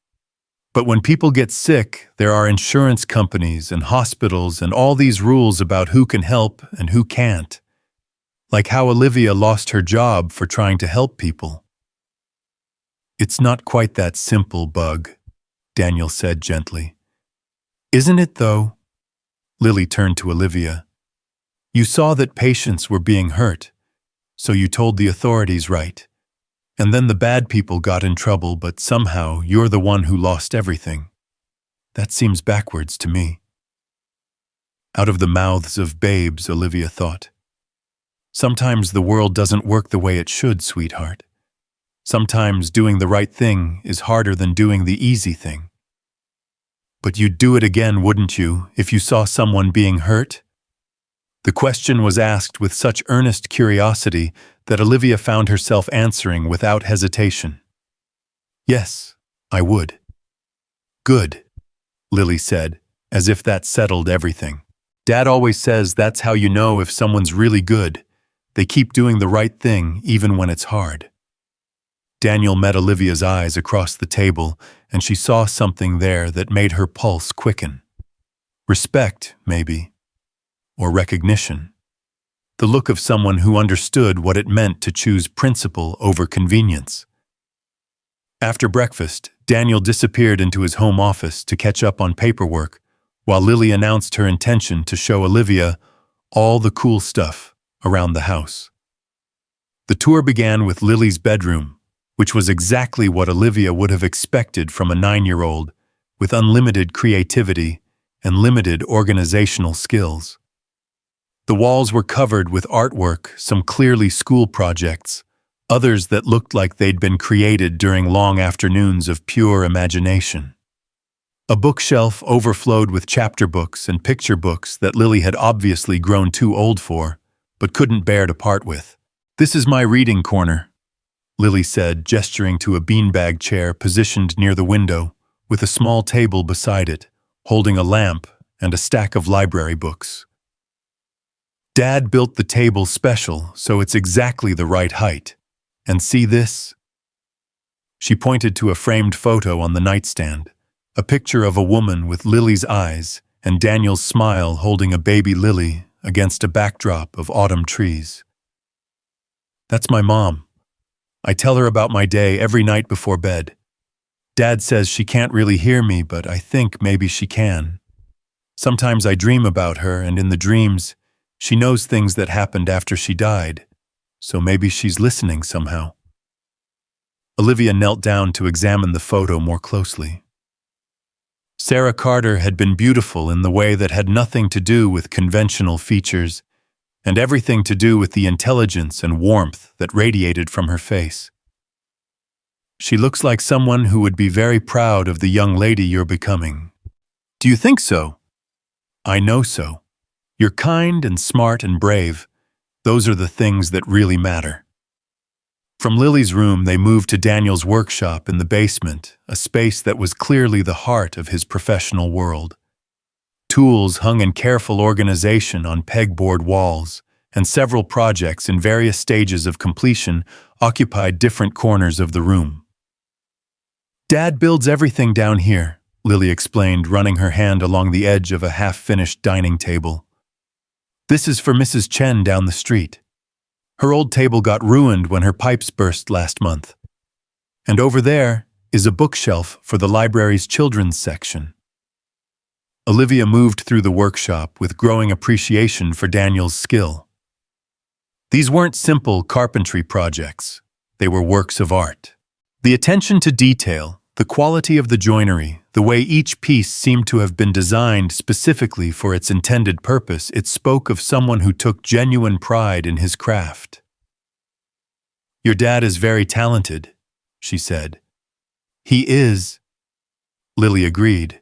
But when people get sick, there are insurance companies and hospitals and all these rules about who can help and who can't. Like how Olivia lost her job for trying to help people." "It's not quite that simple, Bug," Daniel said gently. "Isn't it, though?" Lily turned to Olivia. "You saw that patients were being hurt, so you told the authorities, right? And then the bad people got in trouble, but somehow you're the one who lost everything. That seems backwards to me." Out of the mouths of babes, Olivia thought. "Sometimes the world doesn't work the way it should, sweetheart. Sometimes doing the right thing is harder than doing the easy thing." "But you'd do it again, wouldn't you, if you saw someone being hurt?" The question was asked with such earnest curiosity that Olivia found herself answering without hesitation. "Yes, I would." "Good," Lily said, as if that settled everything. "Dad always says that's how you know if someone's really good. They keep doing the right thing even when it's hard." Daniel met Olivia's eyes across the table, and she saw something there that made her pulse quicken. Respect, maybe. Or recognition. The look of someone who understood what it meant to choose principle over convenience. After breakfast, Daniel disappeared into his home office to catch up on paperwork, while Lily announced her intention to show Olivia all the cool stuff around the house. The tour began with Lily's bedroom, which was exactly what Olivia would have expected from a 9-year-old, with unlimited creativity and limited organizational skills. The walls were covered with artwork, some clearly school projects, others that looked like they'd been created during long afternoons of pure imagination. A bookshelf overflowed with chapter books and picture books that Lily had obviously grown too old for, but couldn't bear to part with. "This is my reading corner," Lily said, gesturing to a beanbag chair positioned near the window, with a small table beside it, holding a lamp and a stack of library books. "Dad built the table special, so it's exactly the right height. And see this?" She pointed to a framed photo on the nightstand, a picture of a woman with Lily's eyes and Daniel's smile holding a baby Lily against a backdrop of autumn trees. "That's my mom. I tell her about my day every night before bed. Dad says she can't really hear me, but I think maybe she can. Sometimes I dream about her, and in the dreams, she knows things that happened after she died, so maybe she's listening somehow." Olivia knelt down to examine the photo more closely. Sarah Carter had been beautiful in the way that had nothing to do with conventional features, and everything to do with the intelligence and warmth that radiated from her face. "She looks like someone who would be very proud of the young lady you're becoming." "Do you think so?" "I know so. You're kind and smart and brave. Those are the things that really matter." From Lily's room, they moved to Daniel's workshop in the basement, a space that was clearly the heart of his professional world. Tools hung in careful organization on pegboard walls, and several projects in various stages of completion occupied different corners of the room. "Dad builds everything down here," Lily explained, running her hand along the edge of a half-finished dining table. "This is for Mrs. Chen down the street. Her old table got ruined when her pipes burst last month. And over there is a bookshelf for the library's children's section." Olivia moved through the workshop with growing appreciation for Daniel's skill. These weren't simple carpentry projects. They were works of art. The attention to detail, the quality of the joinery, the way each piece seemed to have been designed specifically for its intended purpose, it spoke of someone who took genuine pride in his craft. "Your dad is very talented," she said. "He is," Lily agreed.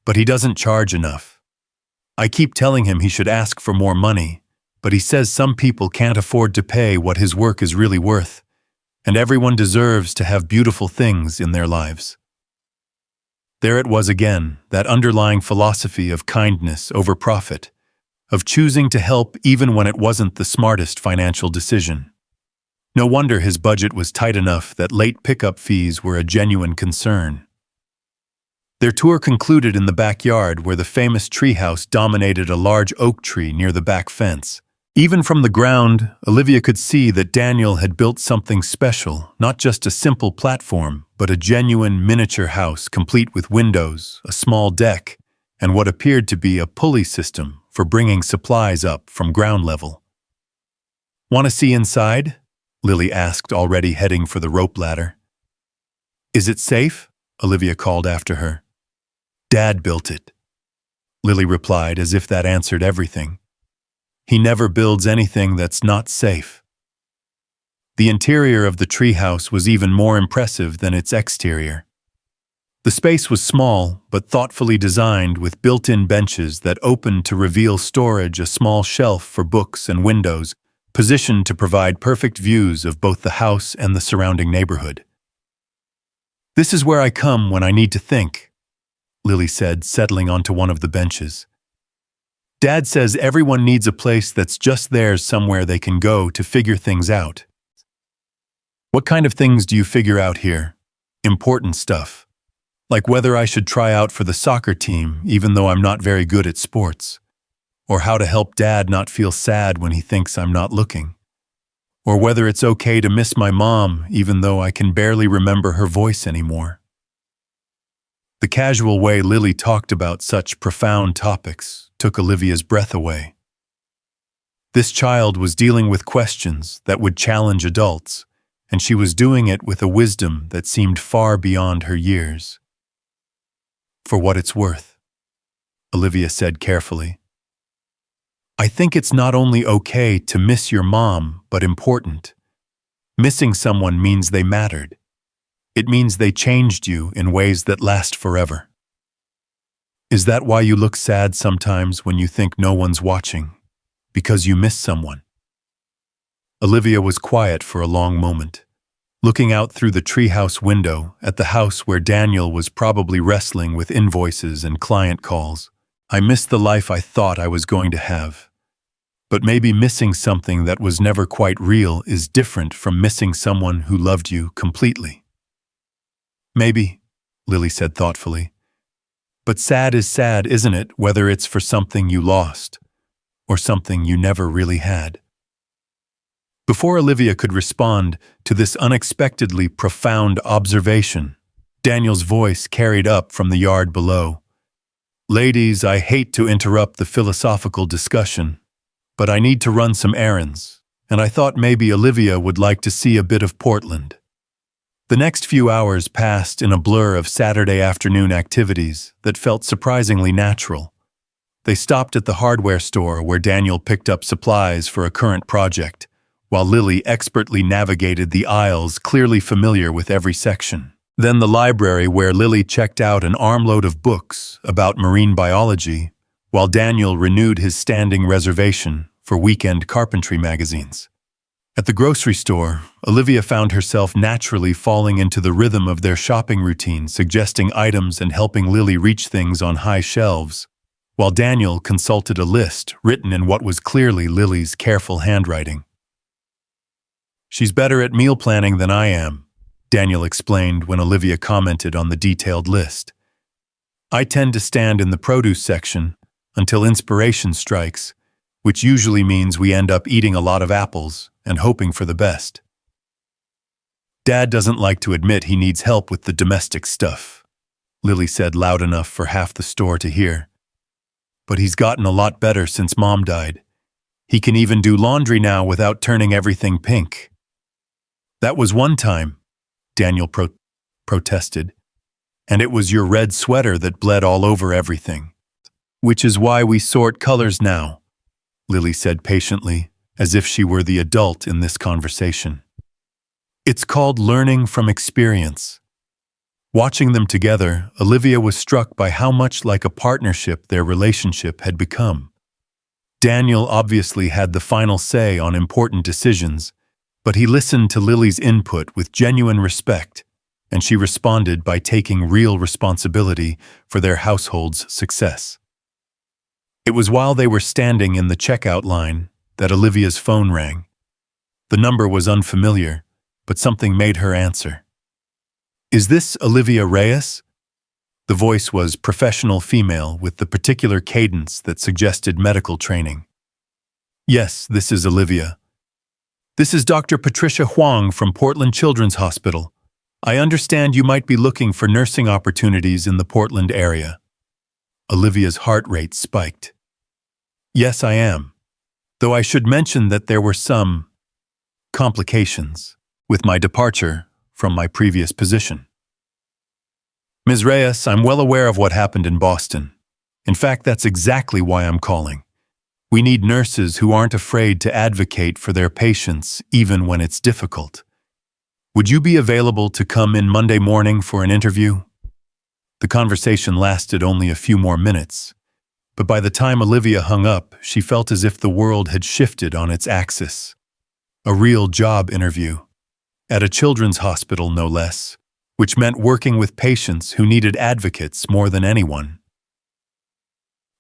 "But he doesn't charge enough. I keep telling him he should ask for more money, but he says some people can't afford to pay what his work is really worth, and everyone deserves to have beautiful things in their lives." There it was again, that underlying philosophy of kindness over profit, of choosing to help even when it wasn't the smartest financial decision. No wonder his budget was tight enough that late pickup fees were a genuine concern. Their tour concluded in the backyard where the famous treehouse dominated a large oak tree near the back fence. Even from the ground, Olivia could see that Daniel had built something special, not just a simple platform, but a genuine miniature house complete with windows, a small deck, and what appeared to be a pulley system for bringing supplies up from ground level. "Want to see inside?" Lily asked, already heading for the rope ladder. "Is it safe?" Olivia called after her. "Dad built it," Lily replied, as if that answered everything. "He never builds anything that's not safe." The interior of the treehouse was even more impressive than its exterior. The space was small, but thoughtfully designed with built-in benches that opened to reveal storage, a small shelf for books and windows, positioned to provide perfect views of both the house and the surrounding neighborhood. "This is where I come when I need to think," Lily said, settling onto one of the benches. "Dad says everyone needs a place that's just theirs, somewhere they can go to figure things out." "What kind of things do you figure out here?" "Important stuff. Like whether I should try out for the soccer team even though I'm not very good at sports. Or how to help Dad not feel sad when he thinks I'm not looking. Or whether it's okay to miss my mom even though I can barely remember her voice anymore." The casual way Lily talked about such profound topics took Olivia's breath away. This child was dealing with questions that would challenge adults, and she was doing it with a wisdom that seemed far beyond her years. For what it's worth, Olivia said carefully. I think it's not only okay to miss your mom, but important. Missing someone means they mattered. It means they changed you in ways that last forever. Is that why you look sad sometimes when you think no one's watching? Because you miss someone? Olivia was quiet for a long moment, looking out through the treehouse window at the house where Daniel was probably wrestling with invoices and client calls. I missed the life I thought I was going to have. But maybe missing something that was never quite real is different from missing someone who loved you completely. Maybe, Lily said thoughtfully. But sad is sad, isn't it, whether it's for something you lost or something you never really had? Before Olivia could respond to this unexpectedly profound observation, Daniel's voice carried up from the yard below. Ladies, I hate to interrupt the philosophical discussion, but I need to run some errands, and I thought maybe Olivia would like to see a bit of Portland. The next few hours passed in a blur of Saturday afternoon activities that felt surprisingly natural. They stopped at the hardware store where Daniel picked up supplies for a current project, while Lily expertly navigated the aisles, clearly familiar with every section. Then the library where Lily checked out an armload of books about marine biology, while Daniel renewed his standing reservation for weekend carpentry magazines. At the grocery store, Olivia found herself naturally falling into the rhythm of their shopping routine, suggesting items and helping Lily reach things on high shelves, while Daniel consulted a list written in what was clearly Lily's careful handwriting. She's better at meal planning than I am, Daniel explained when Olivia commented on the detailed list. I tend to stand in the produce section until inspiration strikes, which usually means we end up eating a lot of apples and hoping for the best. Dad doesn't like to admit he needs help with the domestic stuff, Lily said loud enough for half the store to hear. But he's gotten a lot better since Mom died. He can even do laundry now without turning everything pink. That was one time, Daniel protested, and it was your red sweater that bled all over everything. Which is why we sort colors now, Lily said patiently, as if she were the adult in this conversation. It's called learning from experience. Watching them together, Olivia was struck by how much like a partnership their relationship had become. Daniel obviously had the final say on important decisions, but he listened to Lily's input with genuine respect, and she responded by taking real responsibility for their household's success. It was while they were standing in the checkout line that Olivia's phone rang. The number was unfamiliar, but something made her answer. Is this Olivia Reyes? The voice was professional female with the particular cadence that suggested medical training. Yes, this is Olivia. This is Dr. Patricia Huang from Portland Children's Hospital. I understand you might be looking for nursing opportunities in the Portland area. Olivia's heart rate spiked. Yes, I am. Though I should mention that there were some complications with my departure from my previous position. Ms. Reyes, I'm well aware of what happened in Boston. In fact, that's exactly why I'm calling. We need nurses who aren't afraid to advocate for their patients even when it's difficult. Would you be available to come in Monday morning for an interview? The conversation lasted only a few more minutes, but by the time Olivia hung up, she felt as if the world had shifted on its axis. A real job interview. At a children's hospital, no less, which meant working with patients who needed advocates more than anyone.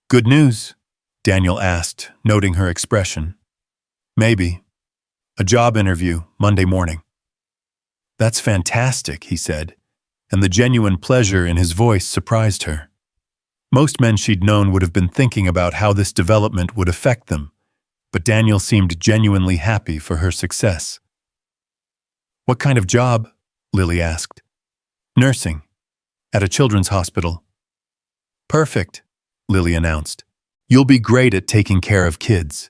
Good news? Daniel asked, noting her expression. Maybe. A job interview, Monday morning. That's fantastic, he said, and the genuine pleasure in his voice surprised her. Most men she'd known would have been thinking about how this development would affect them, but Daniel seemed genuinely happy for her success. What kind of job? Lily asked. Nursing. At a children's hospital. Perfect, Lily announced. You'll be great at taking care of kids.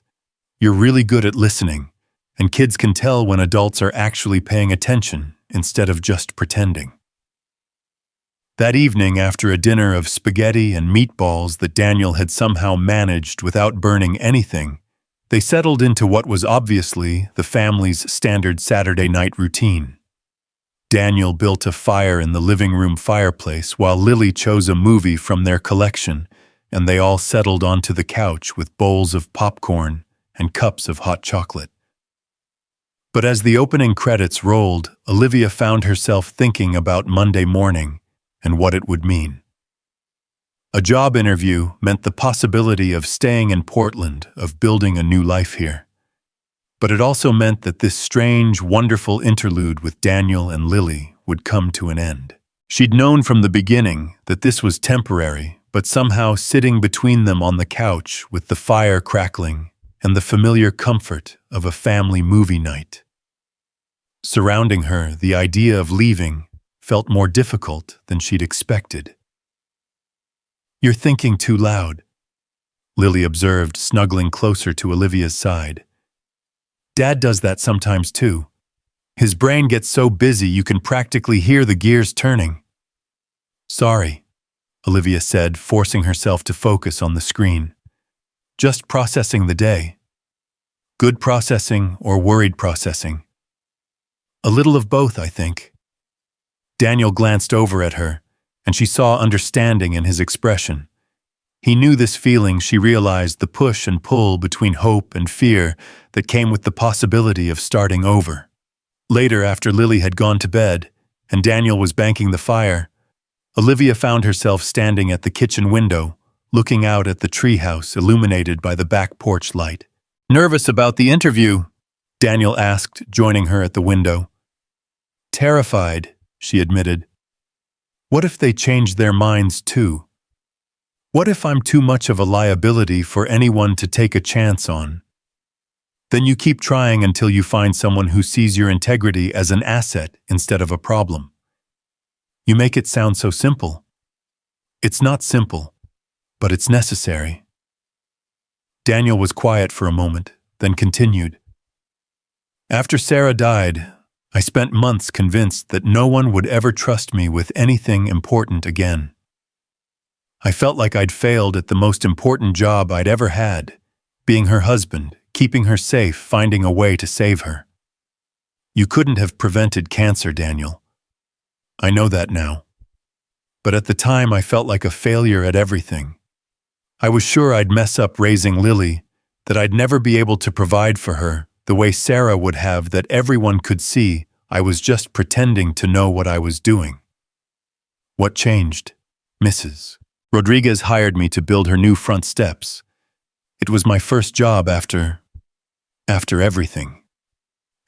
You're really good at listening, and kids can tell when adults are actually paying attention instead of just pretending. That evening, after a dinner of spaghetti and meatballs that Daniel had somehow managed without burning anything, they settled into what was obviously the family's standard Saturday night routine. Daniel built a fire in the living room fireplace while Lily chose a movie from their collection, and they all settled onto the couch with bowls of popcorn and cups of hot chocolate. But as the opening credits rolled, Olivia found herself thinking about Monday morning and what it would mean. A job interview meant the possibility of staying in Portland, of building a new life here. But it also meant that this strange, wonderful interlude with Daniel and Lily would come to an end. She'd known from the beginning that this was temporary, but somehow sitting between them on the couch with the fire crackling and the familiar comfort of a family movie night. Surrounding her, the idea of leaving felt more difficult than she'd expected. "You're thinking too loud," Lily observed, snuggling closer to Olivia's side. "Dad does that sometimes too. His brain gets so busy you can practically hear the gears turning." "Sorry," Olivia said, forcing herself to focus on the screen. "Just processing the day." "Good processing or worried processing?" "A little of both, I think." Daniel glanced over at her, and she saw understanding in his expression. He knew this feeling. She realized the push and pull between hope and fear that came with the possibility of starting over. Later, after Lily had gone to bed and Daniel was banking the fire, Olivia found herself standing at the kitchen window, looking out at the treehouse illuminated by the back porch light. "Nervous about the interview?" Daniel asked, joining her at the window. "Terrified," she admitted. "What if they change their minds too? What if I'm too much of a liability for anyone to take a chance on? Then you keep trying until you find someone who sees your integrity as an asset instead of a problem. You make it sound so simple." "It's not simple, but it's necessary." Daniel was quiet for a moment, then continued. "After Sarah died, I spent months convinced that no one would ever trust me with anything important again. I felt like I'd failed at the most important job I'd ever had, being her husband, keeping her safe, finding a way to save her. You couldn't have prevented cancer, Daniel. I know that now. But at the time I felt like a failure at everything. I was sure I'd mess up raising Lily, that I'd never be able to provide for her the way Sarah would have, that everyone could see I was just pretending to know what I was doing. What changed? Mrs. Rodriguez hired me to build her new front steps. It was my first job after everything.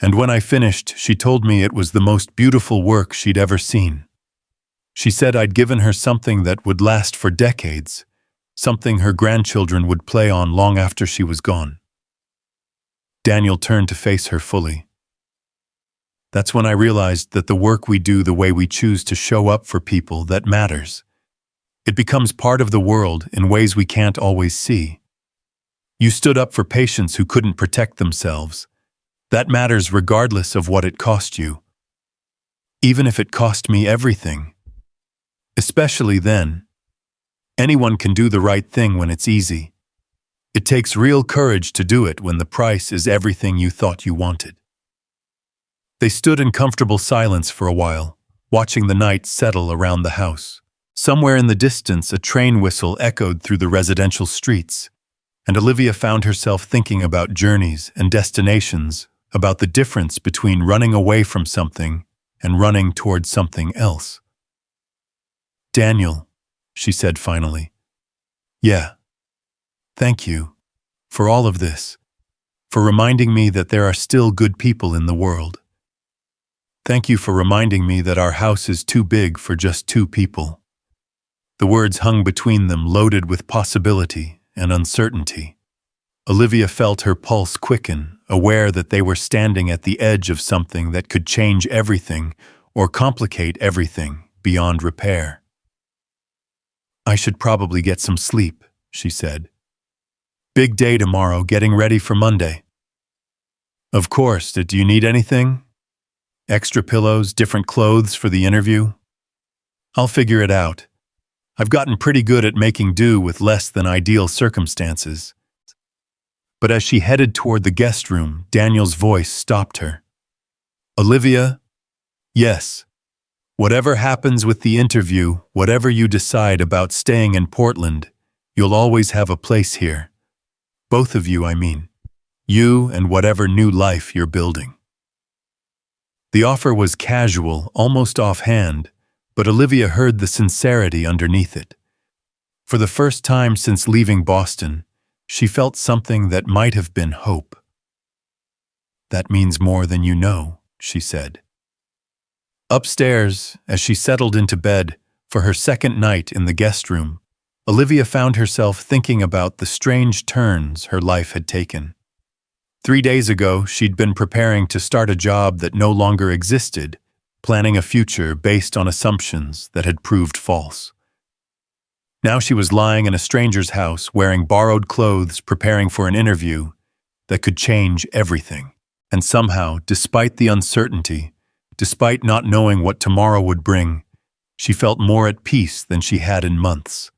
And when I finished, she told me it was the most beautiful work she'd ever seen. She said I'd given her something that would last for decades, something her grandchildren would play on long after she was gone. Daniel turned to face her fully. That's when I realized that the work we do, the way we choose to show up for people, that matters. It becomes part of the world in ways we can't always see. You stood up for patients who couldn't protect themselves. That matters regardless of what it cost you. Even if it cost me everything. Especially then. Anyone can do the right thing when it's easy. It takes real courage to do it when the price is everything you thought you wanted. They stood in comfortable silence for a while, watching the night settle around the house. Somewhere in the distance, a train whistle echoed through the residential streets, and Olivia found herself thinking about journeys and destinations, about the difference between running away from something and running towards something else. "Daniel," she said finally. "Yeah. Thank you for all of this, for reminding me that there are still good people in the world. Thank you for reminding me that our house is too big for just two people." The words hung between them, loaded with possibility and uncertainty. Olivia felt her pulse quicken, aware that they were standing at the edge of something that could change everything or complicate everything beyond repair. "I should probably get some sleep," she said. "Big day tomorrow, getting ready for Monday." "Of course. Do you need anything? Extra pillows, different clothes for the interview?" I'll figure it out. I've gotten pretty good at making do with less than ideal circumstances. But as she headed toward the guest room, Daniel's voice stopped her. Olivia? Yes. Whatever happens with the interview, whatever you decide about staying in Portland, you'll always have a place here. Both of you, I mean. You and whatever new life you're building. The offer was casual, almost offhand, but Olivia heard the sincerity underneath it. For the first time since leaving Boston, she felt something that might have been hope. That means more than you know, she said. Upstairs, as she settled into bed for her second night in the guest room, Olivia found herself thinking about the strange turns her life had taken. 3 days ago, she'd been preparing to start a job that no longer existed, planning a future based on assumptions that had proved false. Now she was lying in a stranger's house, wearing borrowed clothes, preparing for an interview that could change everything. And somehow, despite the uncertainty, despite not knowing what tomorrow would bring, she felt more at peace than she had in months.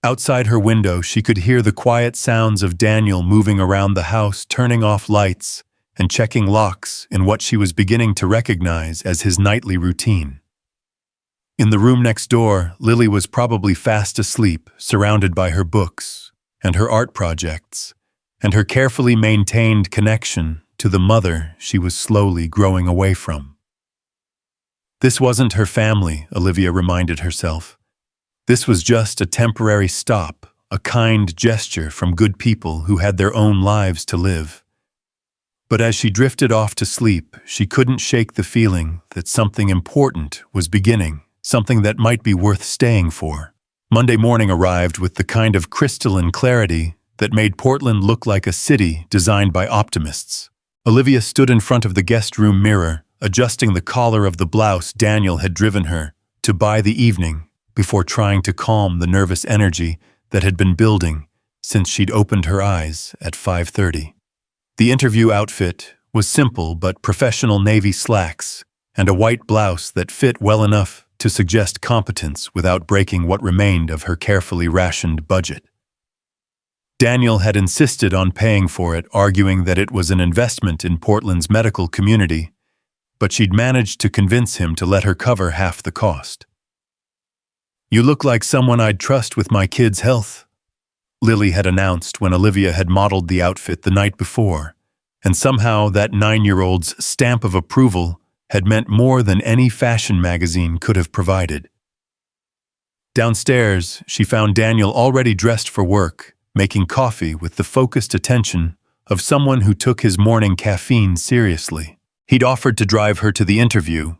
Outside her window, she could hear the quiet sounds of Daniel moving around the house, turning off lights and checking locks in what she was beginning to recognize as his nightly routine. In the room next door, Lily was probably fast asleep, surrounded by her books and her art projects, and her carefully maintained connection to the mother she was slowly growing away from. This wasn't her family, Olivia reminded herself. This was just a temporary stop, a kind gesture from good people who had their own lives to live. But as she drifted off to sleep, she couldn't shake the feeling that something important was beginning, something that might be worth staying for. Monday morning arrived with the kind of crystalline clarity that made Portland look like a city designed by optimists. Olivia stood in front of the guest room mirror, adjusting the collar of the blouse Daniel had driven her to buy the evening, before trying to calm the nervous energy that had been building since she'd opened her eyes at 5:30. The interview outfit was simple but professional navy slacks and a white blouse that fit well enough to suggest competence without breaking what remained of her carefully rationed budget. Daniel had insisted on paying for it, arguing that it was an investment in Portland's medical community, but she'd managed to convince him to let her cover half the cost. "You look like someone I'd trust with my kids' health," Lily had announced when Olivia had modeled the outfit the night before, and somehow that 9-year-old's stamp of approval had meant more than any fashion magazine could have provided. Downstairs, she found Daniel already dressed for work, making coffee with the focused attention of someone who took his morning caffeine seriously. He'd offered to drive her to the interview,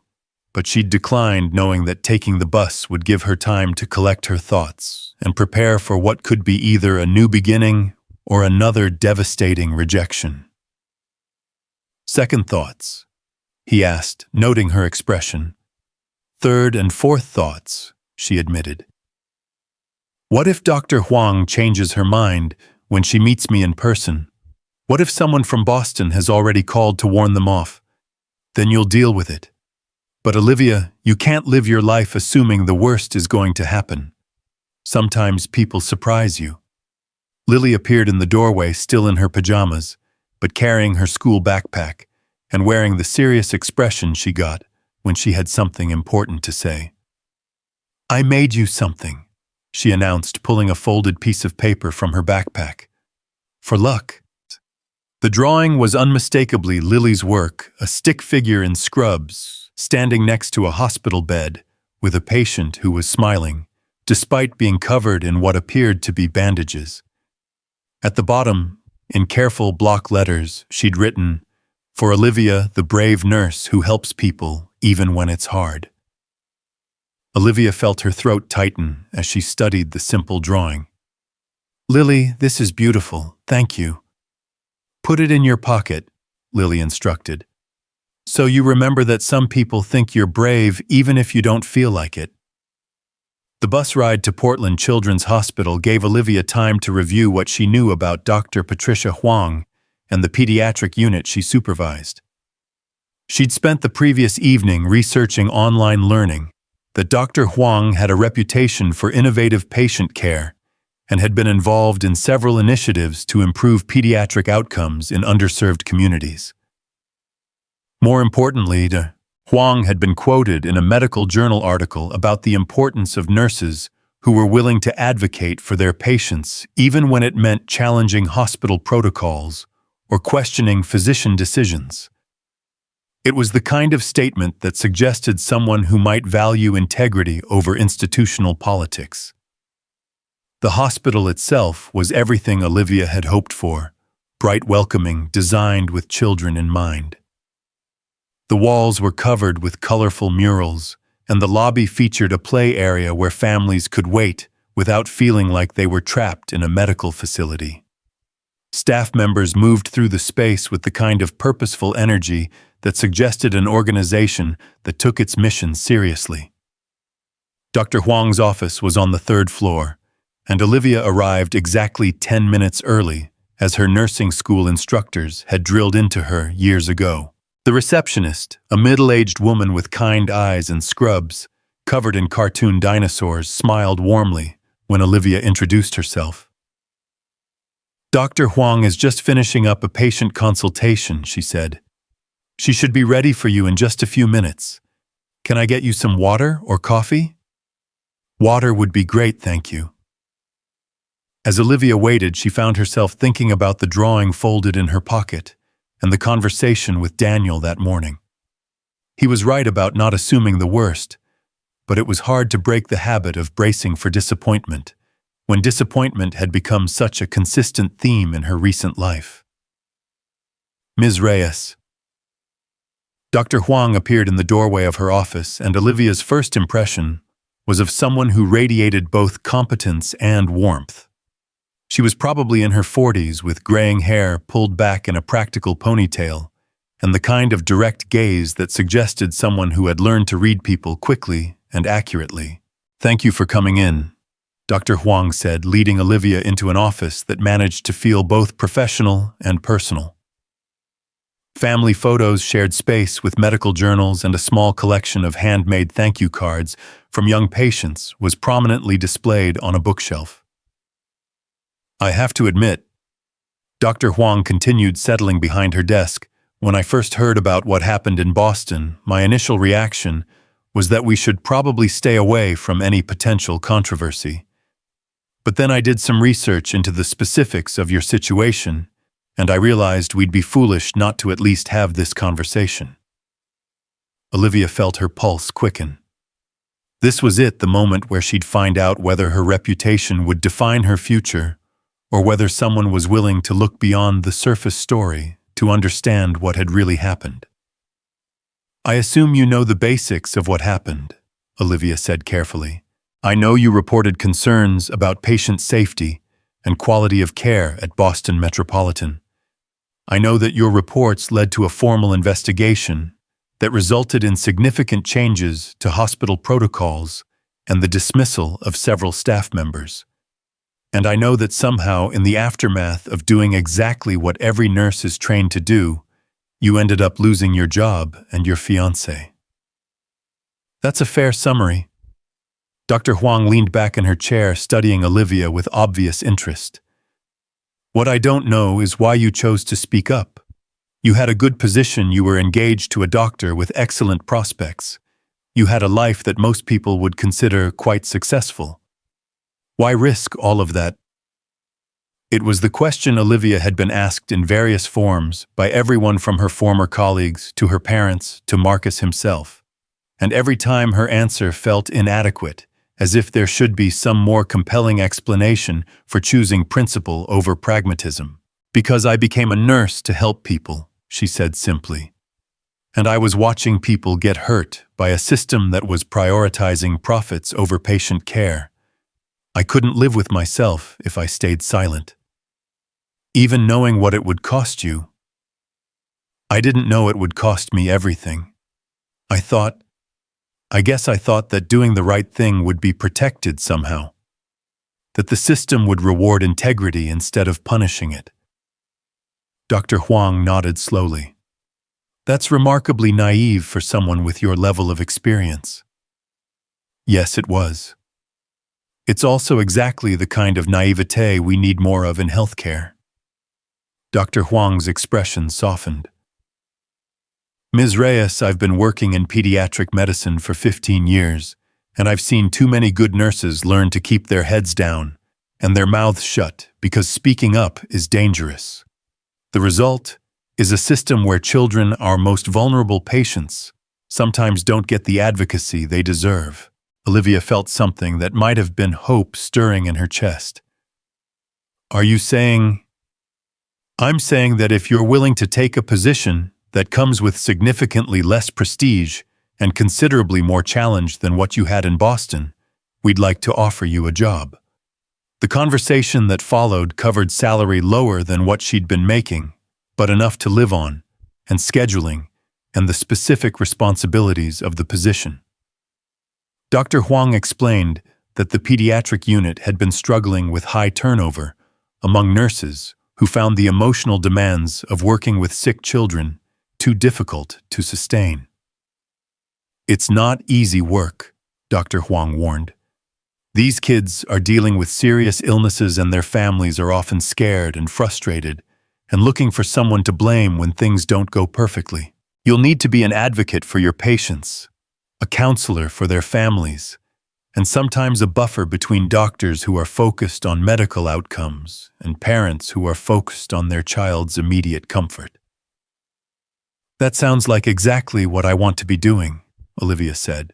but she'd declined, knowing that taking the bus would give her time to collect her thoughts and prepare for what could be either a new beginning or another devastating rejection. "Second thoughts?" he asked, noting her expression. "Third and fourth thoughts," she admitted. "What if Dr. Huang changes her mind when she meets me in person? What if someone from Boston has already called to warn them off? Then you'll deal with it. But Olivia, you can't live your life assuming the worst is going to happen. Sometimes people surprise you." Lily appeared in the doorway, still in her pajamas, but carrying her school backpack and wearing the serious expression she got when she had something important to say. "I made you something," she announced, pulling a folded piece of paper from her backpack. "For luck." The drawing was unmistakably Lily's work, a stick figure in scrubs, standing next to a hospital bed with a patient who was smiling, despite being covered in what appeared to be bandages. At the bottom, in careful block letters, she'd written, "For Olivia, the brave nurse who helps people even when it's hard." Olivia felt her throat tighten as she studied the simple drawing. "Lily, this is beautiful, thank you." "Put it in your pocket," Lily instructed, "so you remember that some people think you're brave even if you don't feel like it." The bus ride to Portland Children's Hospital gave Olivia time to review what she knew about Dr. Patricia Huang and the pediatric unit she supervised. She'd spent the previous evening researching online learning, that Dr. Huang had a reputation for innovative patient care and had been involved in several initiatives to improve pediatric outcomes in underserved communities. More importantly, Huang had been quoted in a medical journal article about the importance of nurses who were willing to advocate for their patients even when it meant challenging hospital protocols or questioning physician decisions. It was the kind of statement that suggested someone who might value integrity over institutional politics. The hospital itself was everything Olivia had hoped for, bright, welcoming, designed with children in mind. The walls were covered with colorful murals, and the lobby featured a play area where families could wait without feeling like they were trapped in a medical facility. Staff members moved through the space with the kind of purposeful energy that suggested an organization that took its mission seriously. Dr. Huang's office was on the 3rd floor, and Olivia arrived exactly 10 minutes early, as her nursing school instructors had drilled into her years ago. The receptionist, a middle-aged woman with kind eyes and scrubs, covered in cartoon dinosaurs, smiled warmly when Olivia introduced herself. "Dr. Huang is just finishing up a patient consultation," she said. "She should be ready for you in just a few minutes. Can I get you some water or coffee?" "Water would be great, thank you." As Olivia waited, she found herself thinking about the drawing folded in her pocket and the conversation with Daniel that morning. He was right about not assuming the worst, but it was hard to break the habit of bracing for disappointment, when disappointment had become such a consistent theme in her recent life. "Ms. Reyes." Dr. Huang appeared in the doorway of her office, and Olivia's first impression was of someone who radiated both competence and warmth. She was probably in her 40s with graying hair pulled back in a practical ponytail, and the kind of direct gaze that suggested someone who had learned to read people quickly and accurately. "Thank you for coming in," Dr. Huang said, leading Olivia into an office that managed to feel both professional and personal. Family photos shared space with medical journals, and a small collection of handmade thank you cards from young patients was prominently displayed on a bookshelf. "I have to admit," Dr. Huang continued, settling behind her desk, "when I first heard about what happened in Boston, my initial reaction was that we should probably stay away from any potential controversy. But then I did some research into the specifics of your situation, and I realized we'd be foolish not to at least have this conversation." Olivia felt her pulse quicken. This was it, the moment where she'd find out whether her reputation would define her future, or whether someone was willing to look beyond the surface story to understand what had really happened. "I assume you know the basics of what happened," Olivia said carefully. "I know you reported concerns about patient safety and quality of care at Boston Metropolitan. I know that your reports led to a formal investigation that resulted in significant changes to hospital protocols and the dismissal of several staff members. And I know that somehow, in the aftermath of doing exactly what every nurse is trained to do, you ended up losing your job and your fiancé." "That's a fair summary." Dr. Huang leaned back in her chair, studying Olivia with obvious interest. "What I don't know is why you chose to speak up. You had a good position, you were engaged to a doctor with excellent prospects. You had a life that most people would consider quite successful. Why risk all of that?" It was the question Olivia had been asked in various forms by everyone from her former colleagues to her parents to Marcus himself, and every time her answer felt inadequate, as if there should be some more compelling explanation for choosing principle over pragmatism. "Because I became a nurse to help people," she said simply. "And I was watching people get hurt by a system that was prioritizing profits over patient care. I couldn't live with myself if I stayed silent. Even knowing what it would cost you, I didn't know it would cost me everything. I guess I thought that doing the right thing would be protected somehow, that the system would reward integrity instead of punishing it." Dr. Huang nodded slowly. "That's remarkably naive for someone with your level of experience." Yes, it was. It's also exactly the kind of naivete we need more of in healthcare. Dr. Huang's expression softened. Ms. Reyes, I've been working in pediatric medicine for 15 years, and I've seen too many good nurses learn to keep their heads down and their mouths shut because speaking up is dangerous. The result is a system where children, our most vulnerable patients, sometimes don't get the advocacy they deserve. Olivia felt something that might have been hope stirring in her chest. Are you saying... I'm saying that if you're willing to take a position that comes with significantly less prestige and considerably more challenge than what you had in Boston, we'd like to offer you a job. The conversation that followed covered salary lower than what she'd been making, but enough to live on, and scheduling, and the specific responsibilities of the position. Dr. Huang explained that the pediatric unit had been struggling with high turnover among nurses who found the emotional demands of working with sick children too difficult to sustain. It's not easy work, Dr. Huang warned. These kids are dealing with serious illnesses and their families are often scared and frustrated and looking for someone to blame when things don't go perfectly. You'll need to be an advocate for your patients, a counselor for their families, and sometimes a buffer between doctors who are focused on medical outcomes and parents who are focused on their child's immediate comfort. That sounds like exactly what I want to be doing, Olivia said.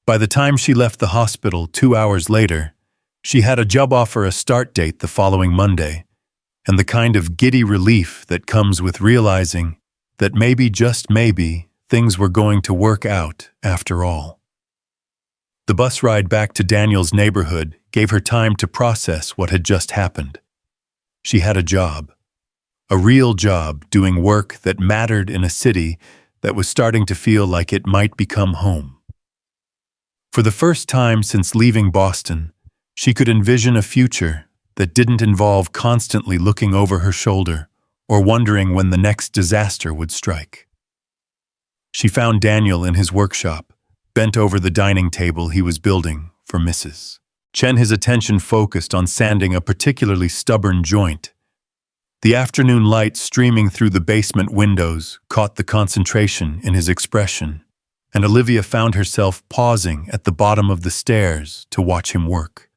By the time she left the hospital 2 hours later, she had a job offer, a start date the following Monday, and the kind of giddy relief that comes with realizing that maybe, just maybe, things were going to work out after all. The bus ride back to Daniel's neighborhood gave her time to process what had just happened. She had a job. A real job doing work that mattered in a city that was starting to feel like it might become home. For the first time since leaving Boston, she could envision a future that didn't involve constantly looking over her shoulder or wondering when the next disaster would strike. She found Daniel in his workshop, bent over the dining table he was building for Mrs. Chen, his attention focused on sanding a particularly stubborn joint. The afternoon light streaming through the basement windows caught the concentration in his expression, and Olivia found herself pausing at the bottom of the stairs to watch him work.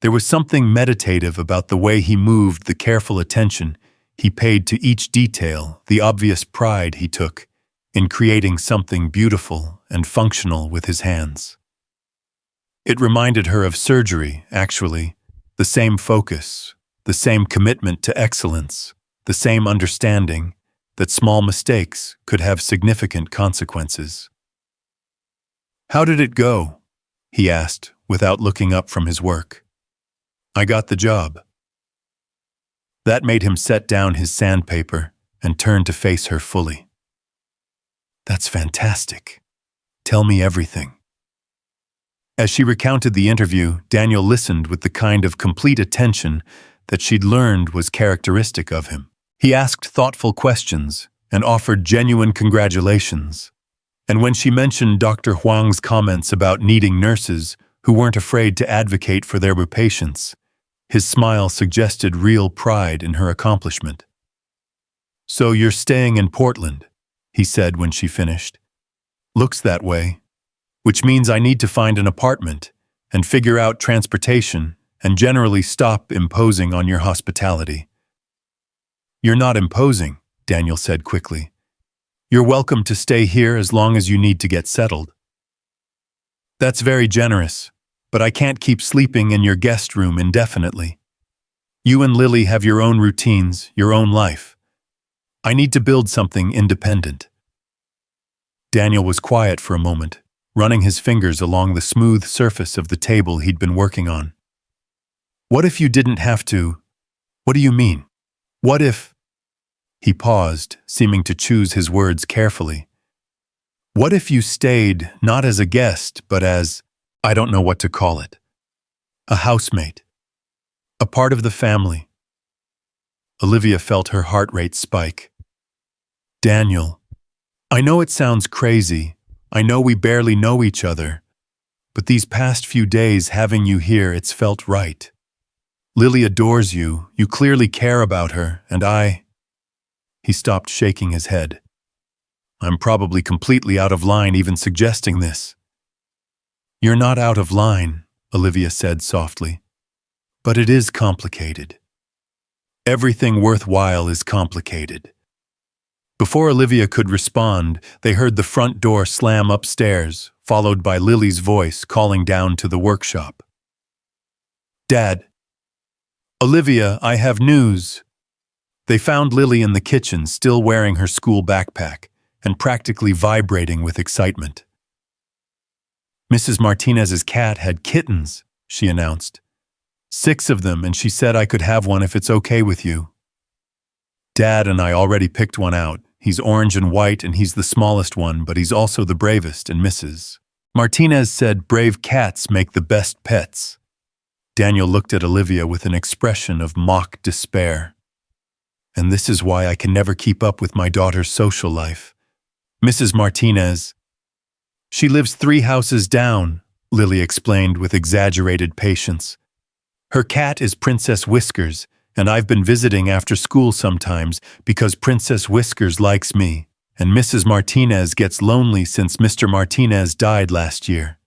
There was something meditative about the way he moved, the careful attention he paid to each detail, the obvious pride he took in creating something beautiful and functional with his hands. It reminded her of surgery, actually, the same focus, the same commitment to excellence, the same understanding that small mistakes could have significant consequences. "How did it go?" he asked without looking up from his work. "I got the job." That made him set down his sandpaper and turn to face her fully. "That's fantastic. Tell me everything." As she recounted the interview, Daniel listened with the kind of complete attention that she'd learned was characteristic of him. He asked thoughtful questions and offered genuine congratulations. And when she mentioned Dr. Huang's comments about needing nurses who weren't afraid to advocate for their patients, his smile suggested real pride in her accomplishment. "So you're staying in Portland," he said when she finished. "Looks that way, which means I need to find an apartment and figure out transportation and generally stop imposing on your hospitality." "You're not imposing," Daniel said quickly. "You're welcome to stay here as long as you need to get settled." "That's very generous, but I can't keep sleeping in your guest room indefinitely. You and Lily have your own routines, your own life. I need to build something independent." Daniel was quiet for a moment, running his fingers along the smooth surface of the table he'd been working on. "What if you didn't have to? What do you mean? What if—" He paused, seeming to choose his words carefully. "What if you stayed not as a guest, but as, I don't know what to call it, a housemate, a part of the family?" Olivia felt her heart rate spike. "Daniel, I know it sounds crazy, I know we barely know each other, but these past few days having you here, it's felt right. Lily adores you, you clearly care about her, and I—" He stopped, shaking his head. "I'm probably completely out of line even suggesting this." "You're not out of line," Olivia said softly. "But it is complicated. Everything worthwhile is complicated." Before Olivia could respond, they heard the front door slam upstairs, followed by Lily's voice calling down to the workshop. "Dad." "Olivia, I have news." They found Lily in the kitchen, still wearing her school backpack and practically vibrating with excitement. "Mrs. Martinez's cat had kittens," she announced. "6 of them, and she said I could have one if it's okay with you." "Dad and I already picked one out. He's orange and white, and he's the smallest one, but he's also the bravest, and Mrs. Martinez said brave cats make the best pets." Daniel looked at Olivia with an expression of mock despair. "And this is why I can never keep up with my daughter's social life. Mrs. Martinez—" "She lives 3 houses down," Lily explained with exaggerated patience. "Her cat is Princess Whiskers, and I've been visiting after school sometimes because Princess Whiskers likes me, and Mrs. Martinez gets lonely since Mr. Martinez died last year.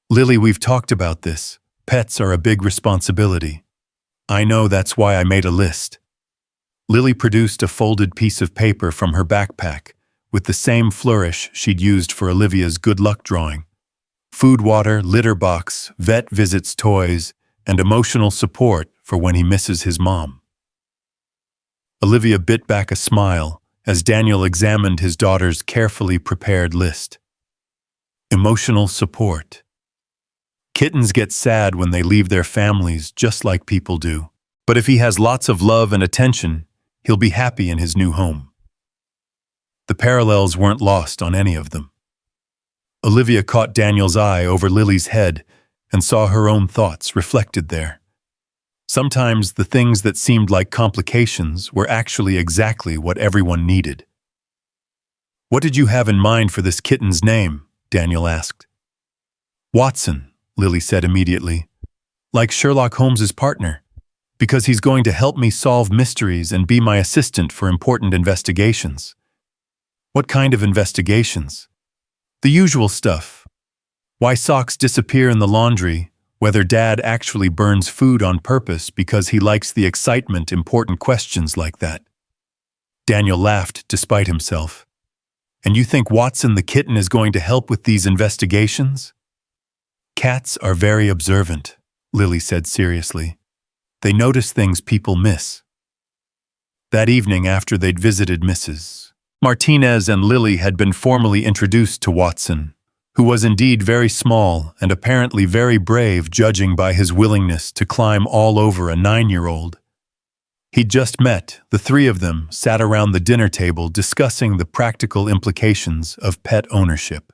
Lily, we've talked about this. Pets are a big responsibility. I know, that's why I made a list." Lily produced a folded piece of paper from her backpack, with the same flourish she'd used for Olivia's good luck drawing. Food, water, litter box, vet visits, toys, and emotional support for when he misses his mom. Olivia bit back a smile as Daniel examined his daughter's carefully prepared list. Emotional support. Kittens get sad when they leave their families, just like people do. But if he has lots of love and attention, he'll be happy in his new home. The parallels weren't lost on any of them. Olivia caught Daniel's eye over Lily's head and saw her own thoughts reflected there. Sometimes the things that seemed like complications were actually exactly what everyone needed. "What did you have in mind for this kitten's name?" Daniel asked. "Watson," Lily said immediately. "Like Sherlock Holmes's partner, because he's going to help me solve mysteries and be my assistant for important investigations." "What kind of investigations?" "The usual stuff. Why socks disappear in the laundry, whether Dad actually burns food on purpose because he likes the excitement, important questions like that." Daniel laughed despite himself. "And you think Watson the kitten is going to help with these investigations?" "Cats are very observant," Lily said seriously. "They notice things people miss." That evening, after they'd visited Mrs. Martinez and Lily had been formally introduced to Watson, who was indeed very small and apparently very brave, judging by his willingness to climb all over a 9-year-old. He'd just met. The 3 of them sat around the dinner table discussing the practical implications of pet ownership.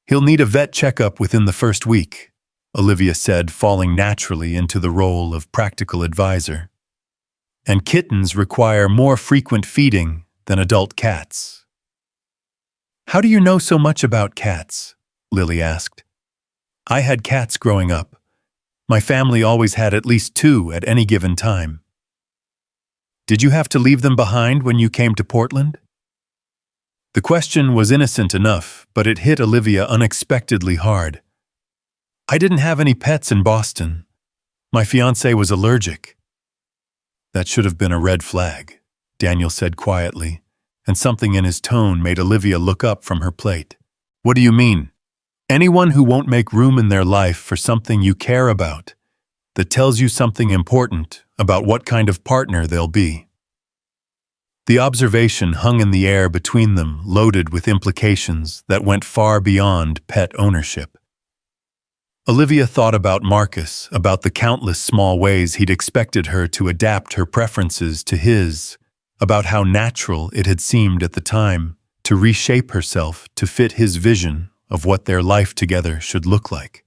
"He'll need a vet checkup within the first week," Olivia said, falling naturally into the role of practical advisor. "And kittens require more frequent feeding than adult cats." "How do you know so much about cats?" Lily asked. "I had cats growing up. My family always had at least 2 at any given time." "Did you have to leave them behind when you came to Portland?" The question was innocent enough, but it hit Olivia unexpectedly hard. "I didn't have any pets in Boston. My fiancé was allergic." "That should have been a red flag," Daniel said quietly, and something in his tone made Olivia look up from her plate. "What do you mean?" "Anyone who won't make room in their life for something you care about, that tells you something important about what kind of partner they'll be." The observation hung in the air between them, loaded with implications that went far beyond pet ownership. Olivia thought about Marcus, about the countless small ways he'd expected her to adapt her preferences to his, about how natural it had seemed at the time to reshape herself to fit his vision of what their life together should look like.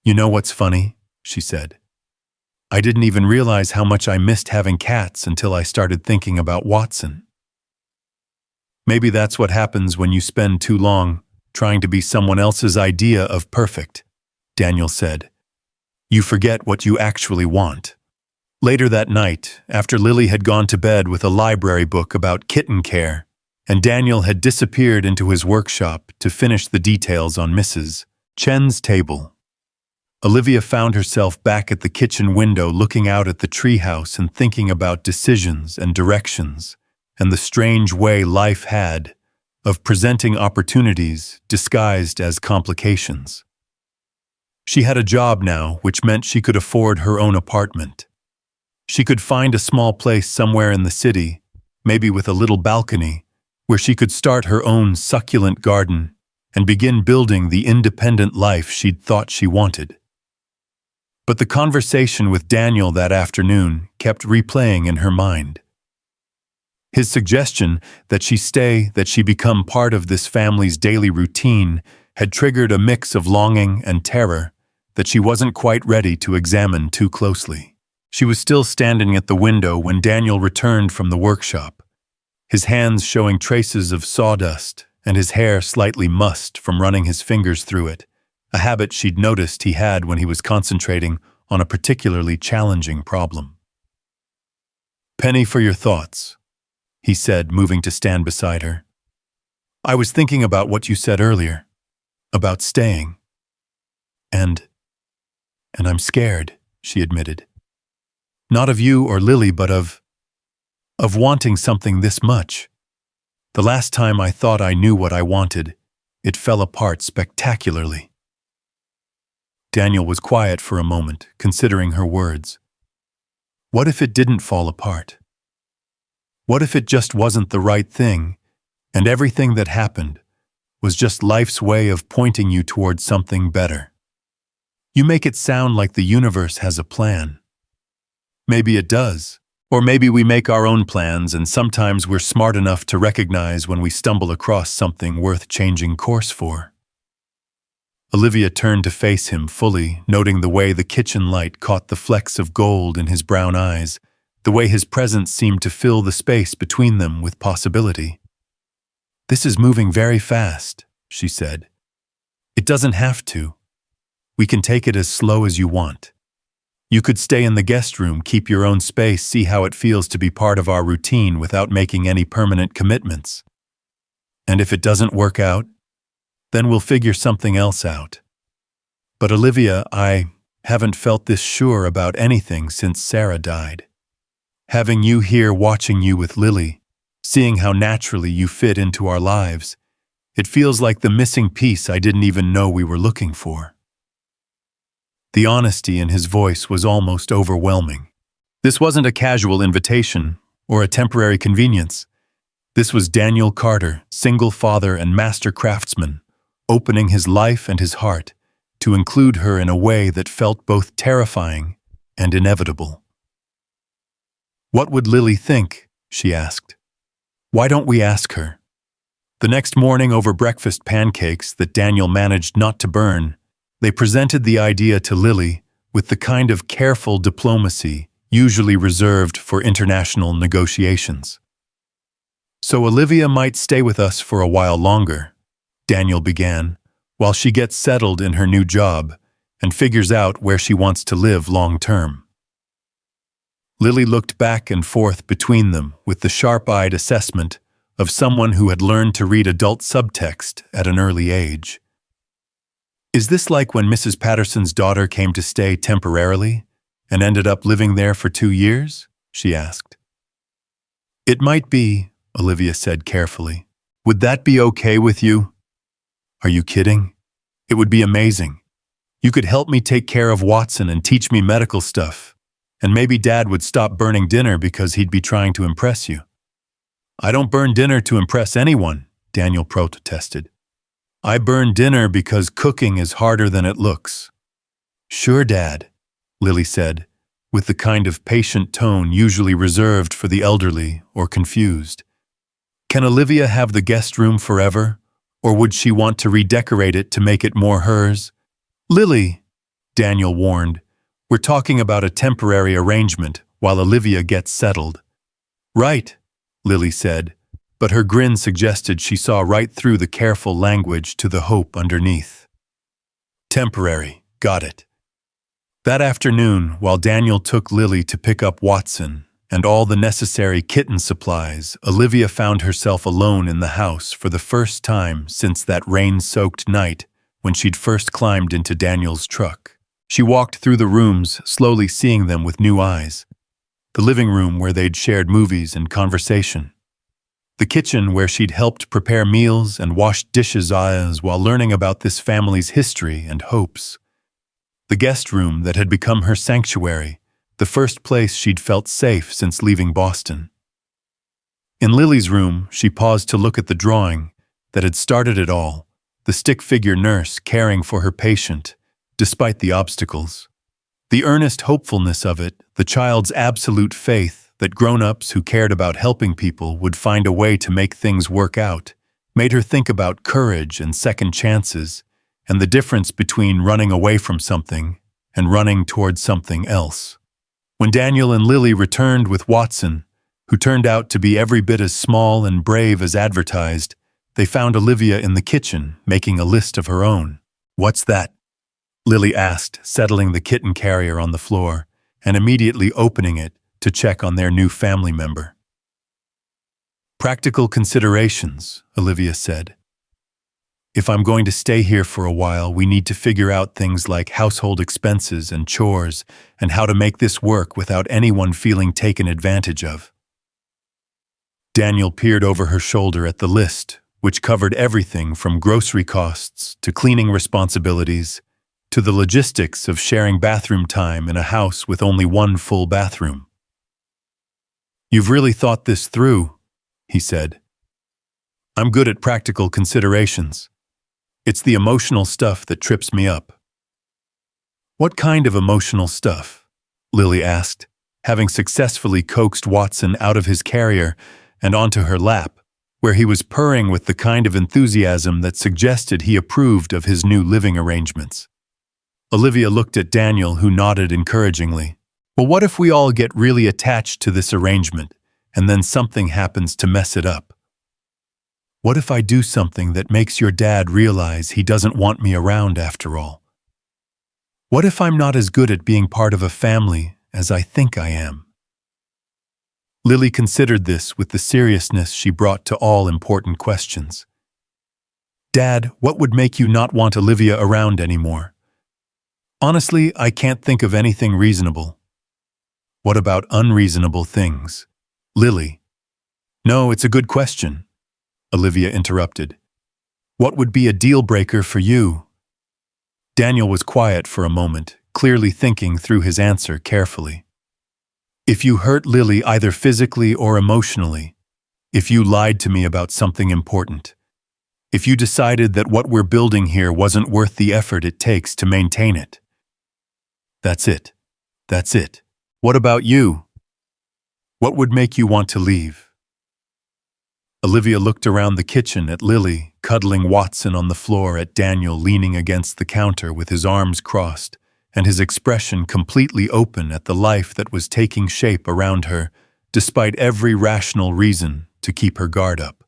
"You know what's funny?" she said. "I didn't even realize how much I missed having cats until I started thinking about Watson." Maybe that's what happens when you spend too long trying to be someone else's idea of perfect, Daniel said. You forget what you actually want. Later that night, after Lily had gone to bed with a library book about kitten care, and Daniel had disappeared into his workshop to finish the details on Mrs. Chen's table, Olivia found herself back at the kitchen window looking out at the treehouse and thinking about decisions and directions and the strange way life had of presenting opportunities disguised as complications. She had a job now, which meant she could afford her own apartment. She could find a small place somewhere in the city, maybe with a little balcony, where she could start her own succulent garden and begin building the independent life she'd thought she wanted. But the conversation with Daniel that afternoon kept replaying in her mind. His suggestion that she become part of this family's daily routine had triggered a mix of longing and terror that she wasn't quite ready to examine too closely. She was still standing at the window when Daniel returned from the workshop, his hands showing traces of sawdust and his hair slightly mussed from running his fingers through it, a habit she'd noticed he had when he was concentrating on a particularly challenging problem. "Penny for your thoughts," he said, moving to stand beside her. "I was thinking about what you said earlier, about staying. And I'm scared," she admitted. "Not of you or Lily, but of wanting something this much. The last time I thought I knew what I wanted, it fell apart spectacularly." Daniel was quiet for a moment, considering her words. What if it didn't fall apart? What if it just wasn't the right thing, and everything that happened was just life's way of pointing you towards something better? You make it sound like the universe has a plan. Maybe it does. Or maybe we make our own plans, and sometimes we're smart enough to recognize when we stumble across something worth changing course for. Olivia turned to face him fully, noting the way the kitchen light caught the flecks of gold in his brown eyes, the way his presence seemed to fill the space between them with possibility. "This is moving very fast," she said. "It doesn't have to. We can take it as slow as you want. You could stay in the guest room, keep your own space, see how it feels to be part of our routine without making any permanent commitments. And if it doesn't work out, then we'll figure something else out. But Olivia, I haven't felt this sure about anything since Sarah died. Having you here watching you with Lily, seeing how naturally you fit into our lives, it feels like the missing piece I didn't even know we were looking for." The honesty in his voice was almost overwhelming. This wasn't a casual invitation or a temporary convenience. This was Daniel Carter, single father and master craftsman, opening his life and his heart to include her in a way that felt both terrifying and inevitable. "What would Lily think?" she asked. "Why don't we ask her?" The next morning, over breakfast pancakes that Daniel managed not to burn, they presented the idea to Lily with the kind of careful diplomacy usually reserved for international negotiations. "So Olivia might stay with us for a while longer," Daniel began, "while she gets settled in her new job and figures out where she wants to live long-term." Lily looked back and forth between them with the sharp-eyed assessment of someone who had learned to read adult subtext at an early age. "Is this like when Mrs. Patterson's daughter came to stay temporarily and ended up living there for 2 years?" she asked. "It might be," Olivia said carefully. "Would that be okay with you?" "Are you kidding? It would be amazing. You could help me take care of Watson and teach me medical stuff, and maybe Dad would stop burning dinner because he'd be trying to impress you." "I don't burn dinner to impress anyone," Daniel protested. "I burn dinner because cooking is harder than it looks." "Sure, Dad," Lily said, with the kind of patient tone usually reserved for the elderly or confused. "Can Olivia have the guest room forever? Or would she want to redecorate it to make it more hers?" "Lily," Daniel warned, "we're talking about a temporary arrangement while Olivia gets settled." "Right," Lily said, but her grin suggested she saw right through the careful language to the hope underneath. Temporary, got it. That afternoon, while Daniel took Lily to pick up Watson and all the necessary kitten supplies, Olivia found herself alone in the house for the first time since that rain-soaked night when she'd first climbed into Daniel's truck. She walked through the rooms, slowly seeing them with new eyes. The living room where they'd shared movies and conversation. The kitchen where she'd helped prepare meals and washed dishes while learning about this family's history and hopes. The guest room that had become her sanctuary, the first place she'd felt safe since leaving Boston. In Lily's room, she paused to look at the drawing that had started it all, the stick-figure nurse caring for her patient, despite the obstacles. The earnest hopefulness of it, the child's absolute faith that grown-ups who cared about helping people would find a way to make things work out, made her think about courage and second chances, and the difference between running away from something and running towards something else. When Daniel and Lily returned with Watson, who turned out to be every bit as small and brave as advertised, they found Olivia in the kitchen making a list of her own. "What's that?" Lily asked, settling the kitten carrier on the floor and immediately opening it to check on their new family member. "Practical considerations," Olivia said. "If I'm going to stay here for a while, we need to figure out things like household expenses and chores and how to make this work without anyone feeling taken advantage of." Daniel peered over her shoulder at the list, which covered everything from grocery costs to cleaning responsibilities to the logistics of sharing bathroom time in a house with only one full bathroom. "You've really thought this through," he said. "I'm good at practical considerations. It's the emotional stuff that trips me up." "What kind of emotional stuff?" Lily asked, having successfully coaxed Watson out of his carrier and onto her lap, where he was purring with the kind of enthusiasm that suggested he approved of his new living arrangements. Olivia looked at Daniel, who nodded encouragingly. "Well, what if we all get really attached to this arrangement, and then something happens to mess it up? What if I do something that makes your dad realize he doesn't want me around after all? What if I'm not as good at being part of a family as I think I am?" Lily considered this with the seriousness she brought to all important questions. "Dad, what would make you not want Olivia around anymore?" "Honestly, I can't think of anything reasonable." "What about unreasonable things?" "Lily." "No, it's a good question," Olivia interrupted. "What would be a deal-breaker for you?" Daniel was quiet for a moment, clearly thinking through his answer carefully. "If you hurt Lily either physically or emotionally, if you lied to me about something important, if you decided that what we're building here wasn't worth the effort it takes to maintain it. That's it. That's it. What about you? What would make you want to leave?" Olivia looked around the kitchen at Lily, cuddling Watson on the floor, at Daniel leaning against the counter with his arms crossed and his expression completely open at the life that was taking shape around her, despite every rational reason to keep her guard up.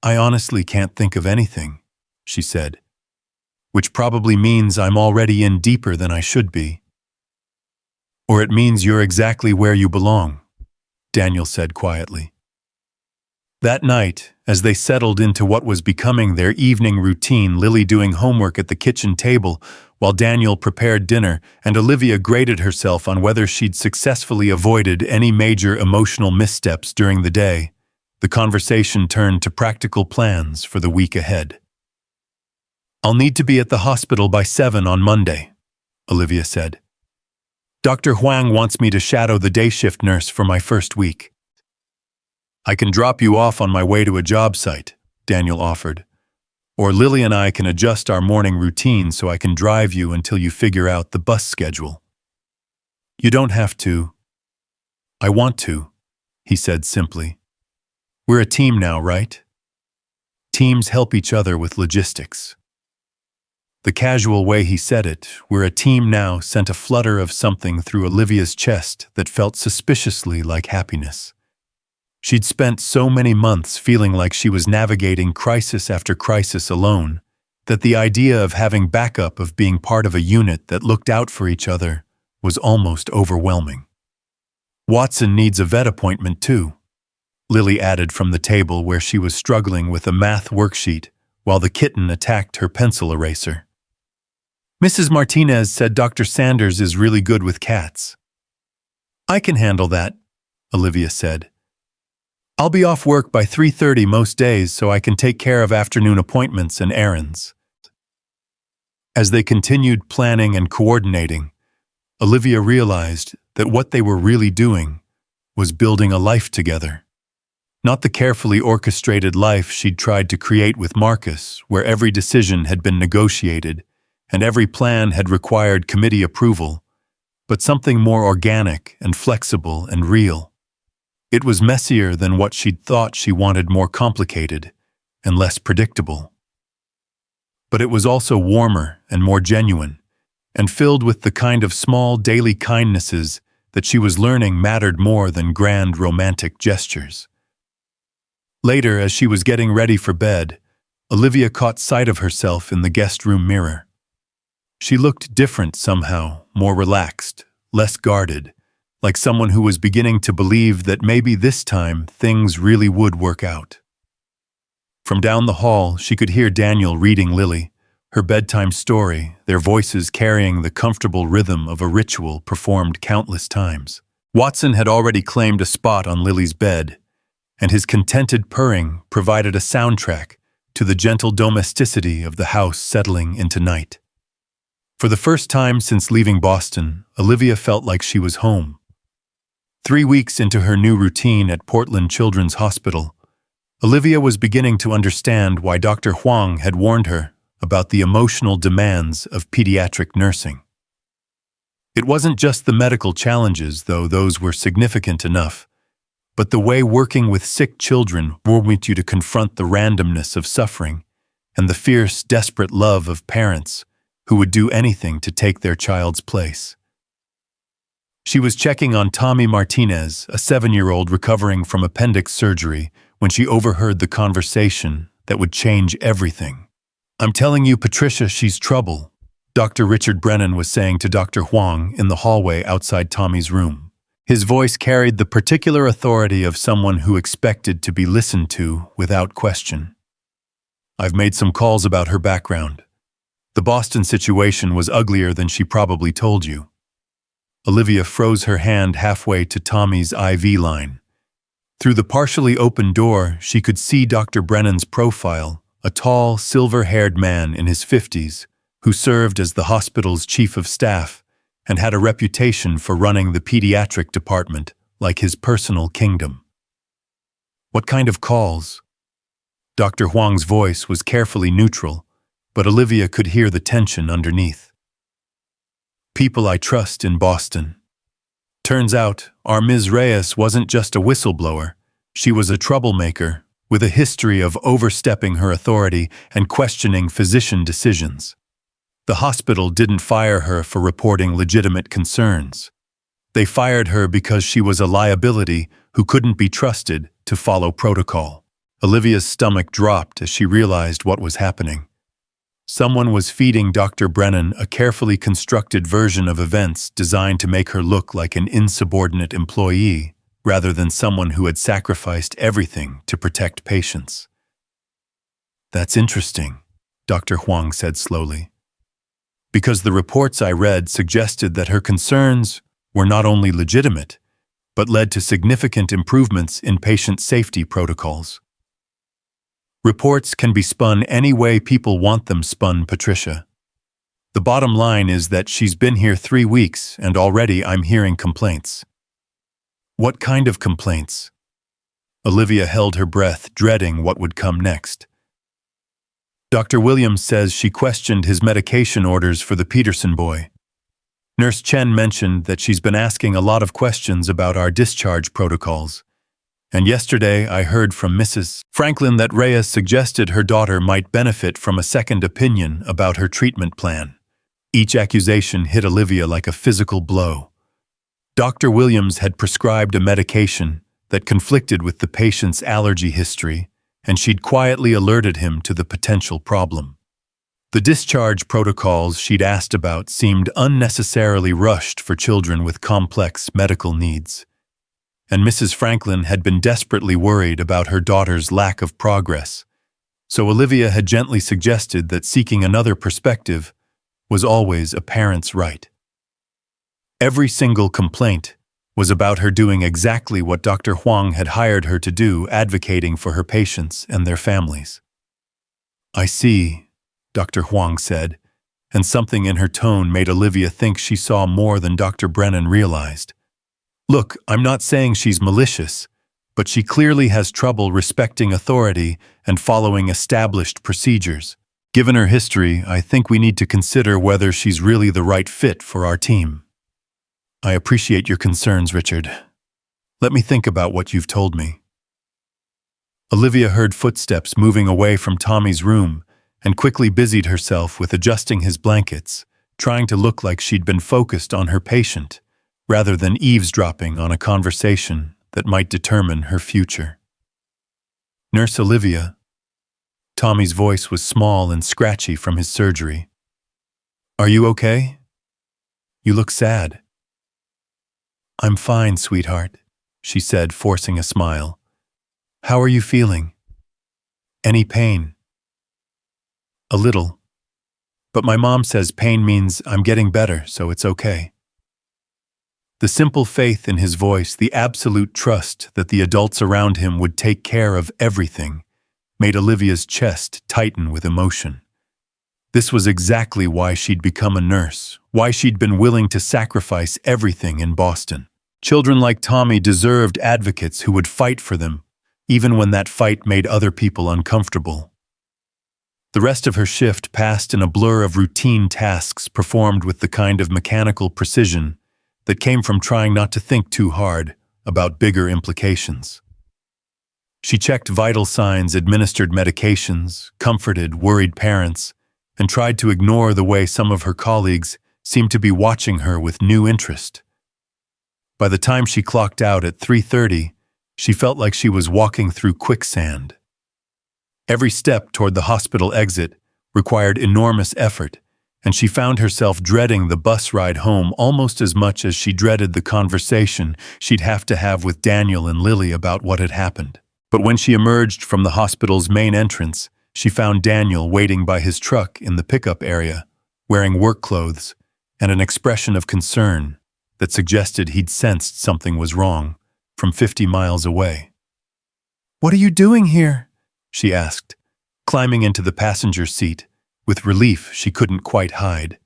"I honestly can't think of anything," she said, "which probably means I'm already in deeper than I should be." "Or it means you're exactly where you belong," Daniel said quietly. That night, as they settled into what was becoming their evening routine, Lily doing homework at the kitchen table while Daniel prepared dinner, and Olivia graded herself on whether she'd successfully avoided any major emotional missteps during the day, the conversation turned to practical plans for the week ahead. "I'll need to be at the hospital by 7 on Monday," Olivia said. "Dr. Huang wants me to shadow the day shift nurse for my first week." "I can drop you off on my way to a job site," Daniel offered. "Or Lily and I can adjust our morning routine so I can drive you until you figure out the bus schedule." "You don't have to." "I want to," he said simply. "We're a team now, right? Teams help each other with logistics." The casual way he said it, "we're a team now," sent a flutter of something through Olivia's chest that felt suspiciously like happiness. She'd spent so many months feeling like she was navigating crisis after crisis alone, that the idea of having backup, of being part of a unit that looked out for each other, was almost overwhelming. "Watson needs a vet appointment too," Lily added from the table where she was struggling with a math worksheet while the kitten attacked her pencil eraser. "Mrs. Martinez said Dr. Sanders is really good with cats." "I can handle that," Olivia said. "I'll be off work by 3:30 most days so I can take care of afternoon appointments and errands." As they continued planning and coordinating, Olivia realized that what they were really doing was building a life together. Not the carefully orchestrated life she'd tried to create with Marcus, where every decision had been negotiated and every plan had required committee approval, but something more organic and flexible and real. It was messier than what she'd thought. She wanted more complicated and less predictable. But it was also warmer and more genuine, and filled with the kind of small daily kindnesses that she was learning mattered more than grand romantic gestures. Later, as she was getting ready for bed, Olivia caught sight of herself in the guest room mirror. She looked different somehow, more relaxed, less guarded, like someone who was beginning to believe that maybe this time things really would work out. From down the hall, she could hear Daniel reading Lily, her bedtime story, their voices carrying the comfortable rhythm of a ritual performed countless times. Watson had already claimed a spot on Lily's bed, and his contented purring provided a soundtrack to the gentle domesticity of the house settling into night. For the first time since leaving Boston, Olivia felt like she was home. 3 weeks into her new routine at Portland Children's Hospital, Olivia was beginning to understand why Dr. Huang had warned her about the emotional demands of pediatric nursing. It wasn't just the medical challenges, though those were significant enough, but the way working with sick children warmed you to confront the randomness of suffering and the fierce, desperate love of parents who would do anything to take their child's place. She was checking on Tommy Martinez, a 7-year-old recovering from appendix surgery, when she overheard the conversation that would change everything. "I'm telling you, Patricia, she's trouble," Dr. Richard Brennan was saying to Dr. Huang in the hallway outside Tommy's room. His voice carried the particular authority of someone who expected to be listened to without question. "I've made some calls about her background. The Boston situation was uglier than she probably told you." Olivia froze her hand halfway to Tommy's IV line. Through the partially open door, she could see Dr. Brennan's profile, a tall, silver-haired man in his 50s, who served as the hospital's chief of staff and had a reputation for running the pediatric department like his personal kingdom. "What kind of calls?" Dr. Huang's voice was carefully neutral, but Olivia could hear the tension underneath. "People I trust in Boston. Turns out, our Ms. Reyes wasn't just a whistleblower. She was a troublemaker with a history of overstepping her authority and questioning physician decisions. The hospital didn't fire her for reporting legitimate concerns. They fired her because she was a liability who couldn't be trusted to follow protocol." Olivia's stomach dropped as she realized what was happening. Someone was feeding Dr. Brennan a carefully constructed version of events designed to make her look like an insubordinate employee rather than someone who had sacrificed everything to protect patients. "That's interesting," Dr. Huang said slowly, "because the reports I read suggested that her concerns were not only legitimate, but led to significant improvements in patient safety protocols. Reports can be spun any way people want them spun, Patricia. The bottom line is that she's been here 3 weeks and already I'm hearing complaints." "What kind of complaints?" Olivia held her breath, dreading what would come next. "Dr. Williams says she questioned his medication orders for the Peterson boy. Nurse Chen mentioned that she's been asking a lot of questions about our discharge protocols. And yesterday I heard from Mrs. Franklin that Reyes suggested her daughter might benefit from a second opinion about her treatment plan." Each accusation hit Olivia like a physical blow. Dr. Williams had prescribed a medication that conflicted with the patient's allergy history, and she'd quietly alerted him to the potential problem. The discharge protocols she'd asked about seemed unnecessarily rushed for children with complex medical needs, and Mrs. Franklin had been desperately worried about her daughter's lack of progress, so Olivia had gently suggested that seeking another perspective was always a parent's right. Every single complaint was about her doing exactly what Dr. Huang had hired her to do, advocating for her patients and their families. "I see," Dr. Huang said, and something in her tone made Olivia think she saw more than Dr. Brennan realized. "Look, I'm not saying she's malicious, but she clearly has trouble respecting authority and following established procedures. Given her history, I think we need to consider whether she's really the right fit for our team." "I appreciate your concerns, Richard. Let me think about what you've told me." Olivia heard footsteps moving away from Tommy's room and quickly busied herself with adjusting his blankets, trying to look like she'd been focused on her patient, rather than eavesdropping on a conversation that might determine her future. "Nurse Olivia." Tommy's voice was small and scratchy from his surgery. "Are you okay? You look sad." "I'm fine, sweetheart," she said, forcing a smile. "How are you feeling? Any pain?" "A little. But my mom says pain means I'm getting better, so it's okay." The simple faith in his voice, the absolute trust that the adults around him would take care of everything, made Olivia's chest tighten with emotion. This was exactly why she'd become a nurse, why she'd been willing to sacrifice everything in Boston. Children like Tommy deserved advocates who would fight for them, even when that fight made other people uncomfortable. The rest of her shift passed in a blur of routine tasks performed with the kind of mechanical precision that came from trying not to think too hard about bigger implications. She checked vital signs, administered medications, comforted worried parents, and tried to ignore the way some of her colleagues seemed to be watching her with new interest. By the time she clocked out at 3:30, she felt like she was walking through quicksand. Every step toward the hospital exit required enormous effort, and she found herself dreading the bus ride home almost as much as she dreaded the conversation she'd have to have with Daniel and Lily about what had happened. But when she emerged from the hospital's main entrance, she found Daniel waiting by his truck in the pickup area, wearing work clothes and an expression of concern that suggested he'd sensed something was wrong from 50 miles away. "What are you doing here?" she asked, climbing into the passenger seat, with relief she couldn't quite hide.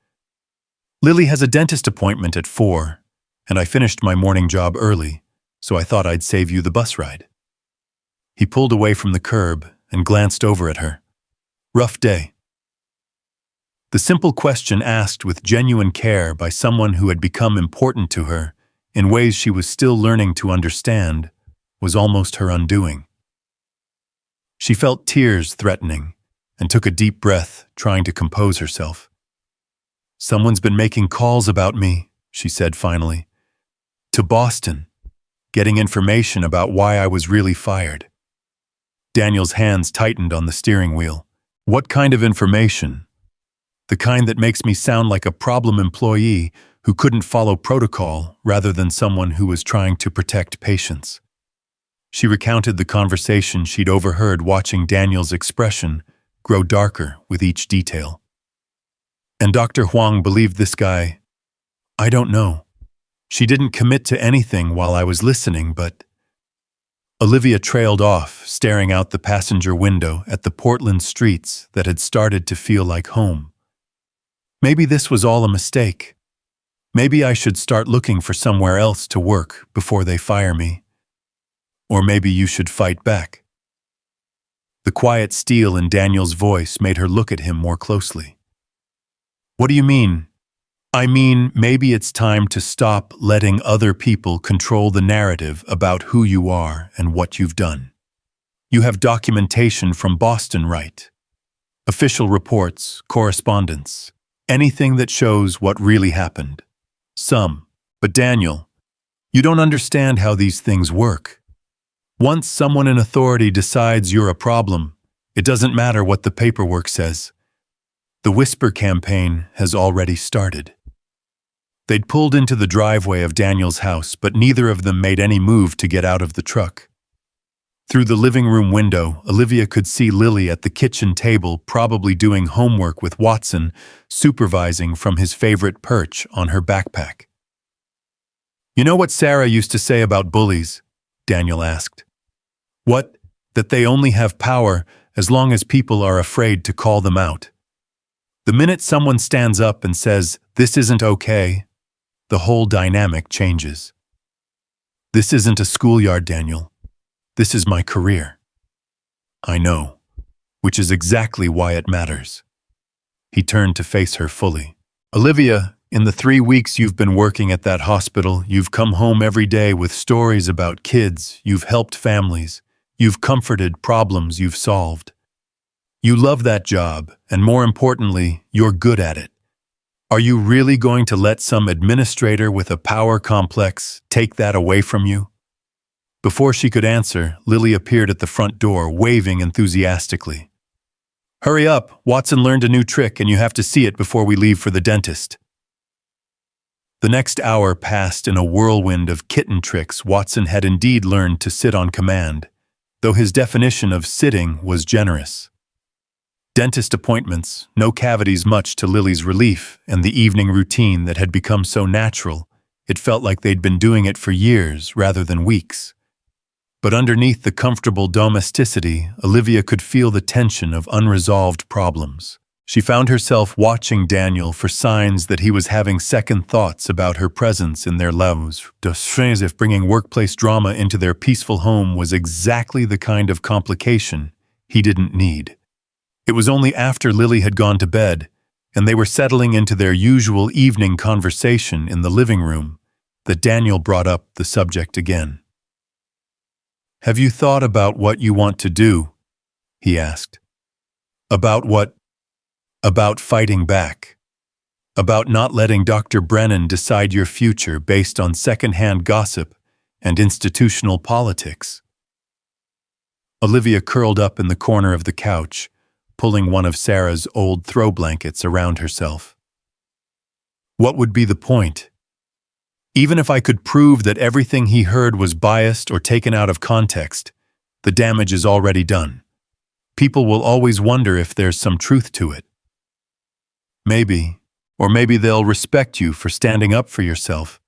"Lily has a dentist appointment at 4, and I finished my morning job early, so I thought I'd save you the bus ride." He pulled away from the curb and glanced over at her. "Rough day." The simple question, asked with genuine care by someone who had become important to her in ways she was still learning to understand, was almost her undoing. She felt tears threatening and took a deep breath, trying to compose herself. "Someone's been making calls about me," she said finally. "To Boston, getting information about why I was really fired." Daniel's hands tightened on the steering wheel. "What kind of information?" "The kind that makes me sound like a problem employee who couldn't follow protocol rather than someone who was trying to protect patients." She recounted the conversation she'd overheard, watching Daniel's expression grow darker with each detail. "And Dr. Huang believed this guy?" "I don't know. She didn't commit to anything while I was listening, but—" Olivia trailed off, staring out the passenger window at the Portland streets that had started to feel like home. Maybe this was all a mistake. Maybe I should start looking for somewhere else to work before they fire me. Or maybe you should fight back. The quiet steel in Daniel's voice made her look at him more closely. "What do you mean?" "I mean, maybe it's time to stop letting other people control the narrative about who you are and what you've done. You have documentation from Boston, right? Official reports, correspondence, anything that shows what really happened. Some. But Daniel, you don't understand how these things work. Once someone in authority decides you're a problem, it doesn't matter what the paperwork says. The whisper campaign has already started. They'd pulled into the driveway of Daniel's house, but neither of them made any move to get out of the truck. Through the living room window, Olivia could see Lily at the kitchen table, probably doing homework with Watson, supervising from his favorite perch on her backpack. "You know what Sarah used to say about bullies?" Daniel asked. "What? That they only have power as long as people are afraid to call them out. The minute someone stands up and says, 'This isn't okay,' the whole dynamic changes." "This isn't a schoolyard, Daniel. This is my career." "I know, which is exactly why it matters." He turned to face her fully. "Olivia, in the 3 weeks you've been working at that hospital, you've come home every day with stories about kids, you've helped families, you've comforted problems you've solved. You love that job, and more importantly, you're good at it. Are you really going to let some administrator with a power complex take that away from you?" Before she could answer, Lily appeared at the front door, waving enthusiastically. "Hurry up, Watson learned a new trick and you have to see it before we leave for the dentist." The next hour passed in a whirlwind of kitten tricks. Watson had indeed learned to sit on command, though his definition of sitting was generous. Dentist appointments, no cavities, much to Lily's relief, and the evening routine that had become so natural, it felt like they'd been doing it for years rather than weeks. But underneath the comfortable domesticity, Olivia could feel the tension of unresolved problems. She found herself watching Daniel for signs that he was having second thoughts about her presence in their lives, as if bringing workplace drama into their peaceful home was exactly the kind of complication he didn't need. It was only after Lily had gone to bed, and they were settling into their usual evening conversation in the living room, that Daniel brought up the subject again. "Have you thought about what you want to do?" he asked. "About what?" "About fighting back. About not letting Dr. Brennan decide your future based on second-hand gossip and institutional politics." Olivia curled up in the corner of the couch, pulling one of Sarah's old throw blankets around herself. "What would be the point? Even if I could prove that everything he heard was biased or taken out of context, the damage is already done. People will always wonder if there's some truth to it. Maybe, or maybe they'll respect you for standing up for yourself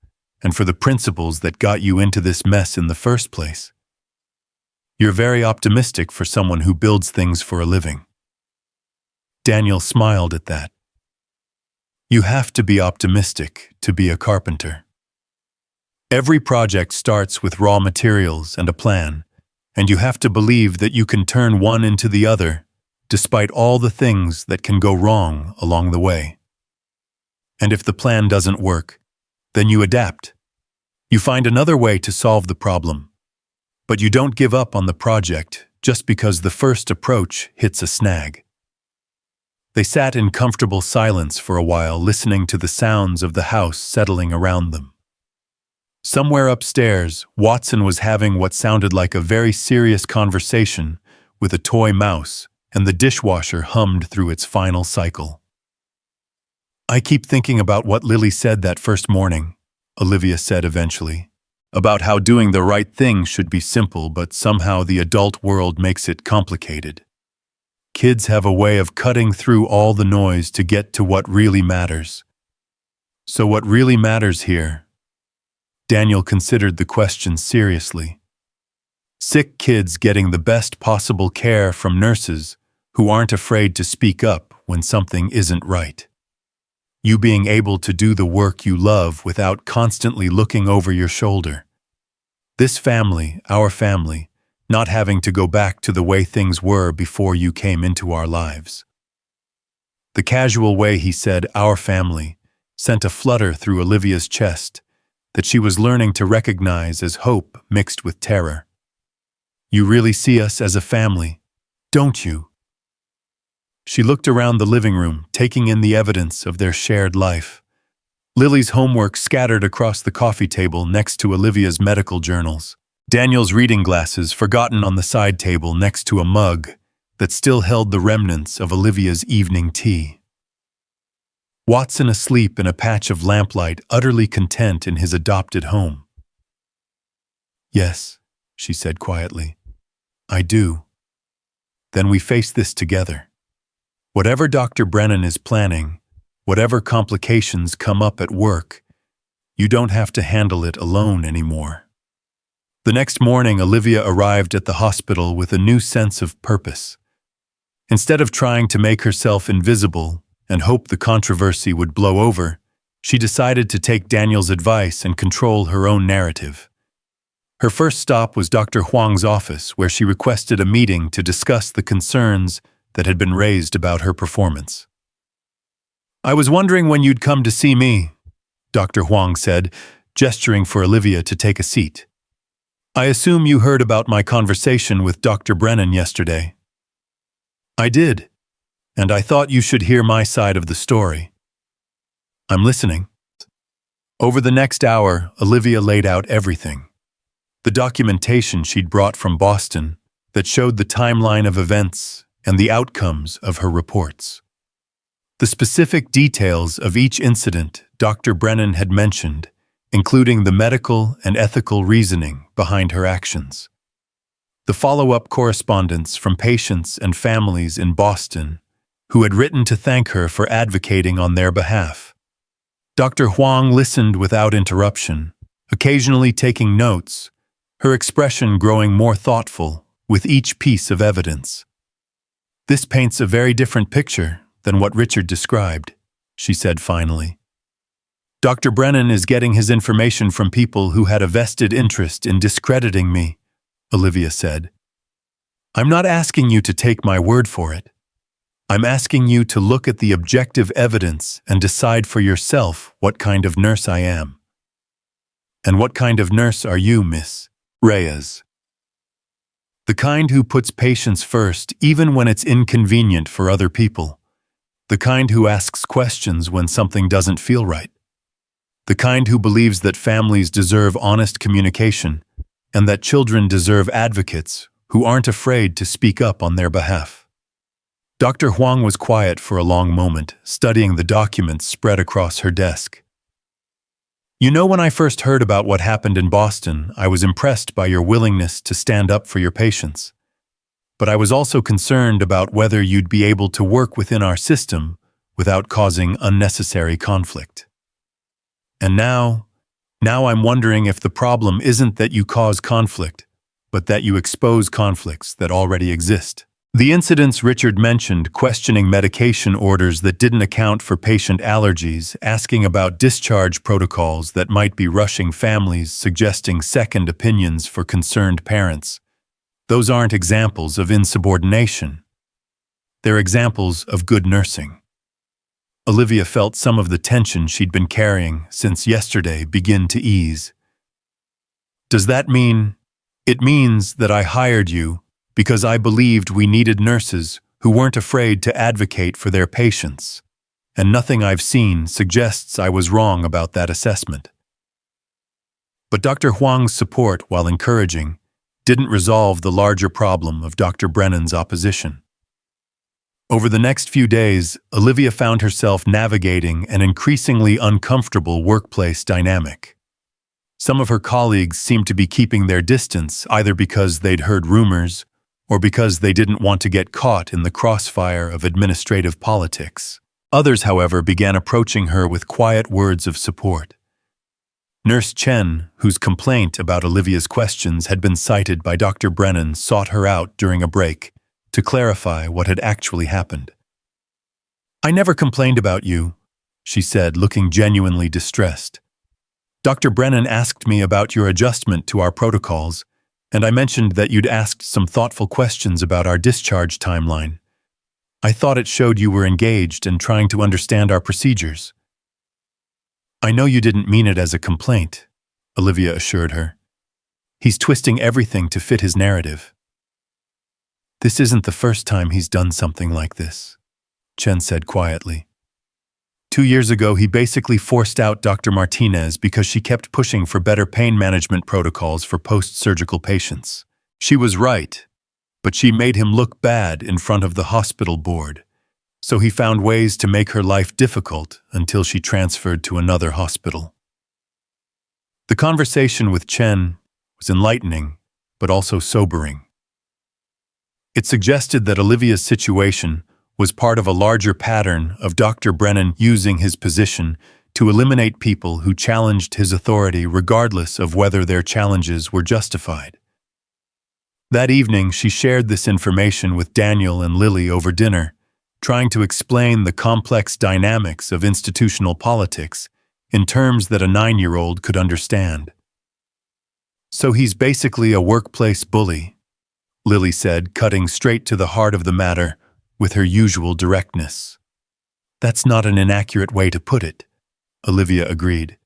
and for the principles that got you into this mess in the first place. You're very optimistic for someone who builds things for a living." Daniel smiled at that. "You have to be optimistic to be a carpenter. Every project starts with raw materials and a plan, and you have to believe that you can turn one into the other, despite all the things that can go wrong along the way. And if the plan doesn't work, then you adapt. You find another way to solve the problem, but you don't give up on the project just because the first approach hits a snag." They sat in comfortable silence for a while, listening to the sounds of the house settling around them. Somewhere upstairs, Watson was having what sounded like a very serious conversation with a toy mouse, and the dishwasher hummed through its final cycle. "I keep thinking about what Lily said that first morning," Olivia said eventually, "about how doing the right thing should be simple, but somehow the adult world makes it complicated. Kids have a way of cutting through all the noise to get to what really matters. So what really matters here?" Daniel considered the question seriously. "Sick kids getting the best possible care from nurses who aren't afraid to speak up when something isn't right. You being able to do the work you love without constantly looking over your shoulder. This family, our family, not having to go back to the way things were before you came into our lives." The casual way he said "our family" sent a flutter through Olivia's chest that she was learning to recognize as hope mixed with terror. "You really see us as a family, don't you?" She looked around the living room, taking in the evidence of their shared life. Lily's homework scattered across the coffee table next to Olivia's medical journals. Daniel's reading glasses forgotten on the side table next to a mug that still held the remnants of Olivia's evening tea. Watson asleep in a patch of lamplight, utterly content in his adopted home. "Yes," she said quietly. "I do. Then we face this together. Whatever Dr. Brennan is planning, whatever complications come up at work, you don't have to handle it alone anymore." The next morning, Olivia arrived at the hospital with a new sense of purpose. Instead of trying to make herself invisible and hope the controversy would blow over, she decided to take Daniel's advice and control her own narrative. Her first stop was Dr. Huang's office, where she requested a meeting to discuss the concerns that had been raised about her performance. "I was wondering when you'd come to see me," Dr. Huang said, gesturing for Olivia to take a seat. "I assume you heard about my conversation with Dr. Brennan yesterday." "I did, and I thought you should hear my side of the story." "I'm listening." Over the next hour, Olivia laid out everything. The documentation she'd brought from Boston that showed the timeline of events and the outcomes of her reports. The specific details of each incident Dr. Brennan had mentioned, including the medical and ethical reasoning behind her actions. The follow-up correspondence from patients and families in Boston who had written to thank her for advocating on their behalf. Dr. Huang listened without interruption, occasionally taking notes, her expression growing more thoughtful with each piece of evidence. "This paints a very different picture than what Richard described," she said finally. "Dr. Brennan is getting his information from people who had a vested interest in discrediting me," Olivia said. "I'm not asking you to take my word for it. I'm asking you to look at the objective evidence and decide for yourself what kind of nurse I am." "And what kind of nurse are you, Miss Reyes?" "The kind who puts patients first even when it's inconvenient for other people. The kind who asks questions when something doesn't feel right. The kind who believes that families deserve honest communication and that children deserve advocates who aren't afraid to speak up on their behalf." Dr. Huang was quiet for a long moment, studying the documents spread across her desk. "You know, when I first heard about what happened in Boston, I was impressed by your willingness to stand up for your patients. But I was also concerned about whether you'd be able to work within our system without causing unnecessary conflict. And now I'm wondering if the problem isn't that you cause conflict, but that you expose conflicts that already exist." The incidents Richard mentioned, questioning medication orders that didn't account for patient allergies, asking about discharge protocols that might be rushing families, suggesting second opinions for concerned parents, those aren't examples of insubordination. They're examples of good nursing. Olivia felt some of the tension she'd been carrying since yesterday begin to ease. "Does that mean—" "It means that I hired you because I believed we needed nurses who weren't afraid to advocate for their patients, and nothing I've seen suggests I was wrong about that assessment." But Dr. Huang's support, while encouraging, didn't resolve the larger problem of Dr. Brennan's opposition. Over the next few days, Olivia found herself navigating an increasingly uncomfortable workplace dynamic. Some of her colleagues seemed to be keeping their distance, either because they'd heard rumors or because they didn't want to get caught in the crossfire of administrative politics. Others, however, began approaching her with quiet words of support. Nurse Chen, whose complaint about Olivia's questions had been cited by Dr. Brennan, sought her out during a break to clarify what had actually happened. "I never complained about you," she said, looking genuinely distressed. "Dr. Brennan asked me about your adjustment to our protocols, and I mentioned that you'd asked some thoughtful questions about our discharge timeline. I thought it showed you were engaged and trying to understand our procedures." "I know you didn't mean it as a complaint," Olivia assured her. "He's twisting everything to fit his narrative." "This isn't the first time he's done something like this," Chen said quietly. 2 years ago, he basically forced out Dr. Martinez because she kept pushing for better pain management protocols for post-surgical patients. She was right, but she made him look bad in front of the hospital board, so he found ways to make her life difficult until she transferred to another hospital. The conversation with Chen was enlightening, but also sobering. It suggested that Olivia's situation was part of a larger pattern of Dr. Brennan using his position to eliminate people who challenged his authority regardless of whether their challenges were justified. That evening, she shared this information with Daniel and Lily over dinner, trying to explain the complex dynamics of institutional politics in terms that a 9-year-old could understand. "So he's basically a workplace bully," Lily said, cutting straight to the heart of the matter with her usual directness. "That's not an inaccurate way to put it," Olivia agreed.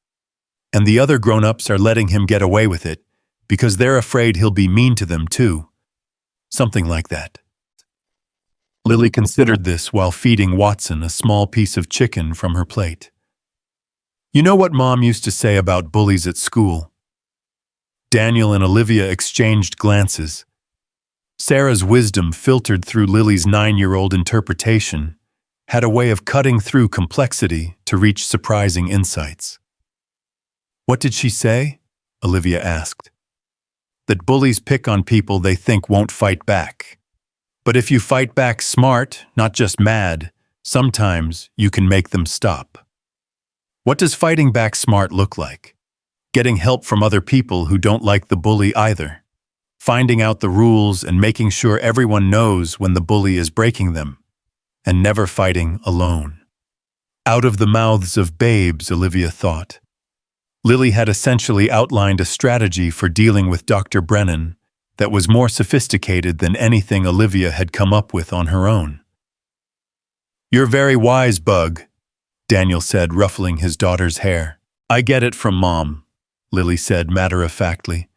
"And the other grown-ups are letting him get away with it because they're afraid he'll be mean to them too. Something like that." Lily considered this while feeding Watson a small piece of chicken from her plate. "You know what Mom used to say about bullies at school?" Daniel and Olivia exchanged glances. Sarah's wisdom, filtered through Lily's 9-year-old interpretation, had a way of cutting through complexity to reach surprising insights. "What did she say?" Olivia asked. "That bullies pick on people they think won't fight back. But if you fight back smart, not just mad, sometimes you can make them stop." "What does fighting back smart look like?" "Getting help from other people who don't like the bully either. Finding out the rules and making sure everyone knows when the bully is breaking them. And never fighting alone." Out of the mouths of babes, Olivia thought. Lily had essentially outlined a strategy for dealing with Dr. Brennan that was more sophisticated than anything Olivia had come up with on her own. "You're very wise, Bug," Daniel said, ruffling his daughter's hair. "I get it from Mom," Lily said matter-of-factly,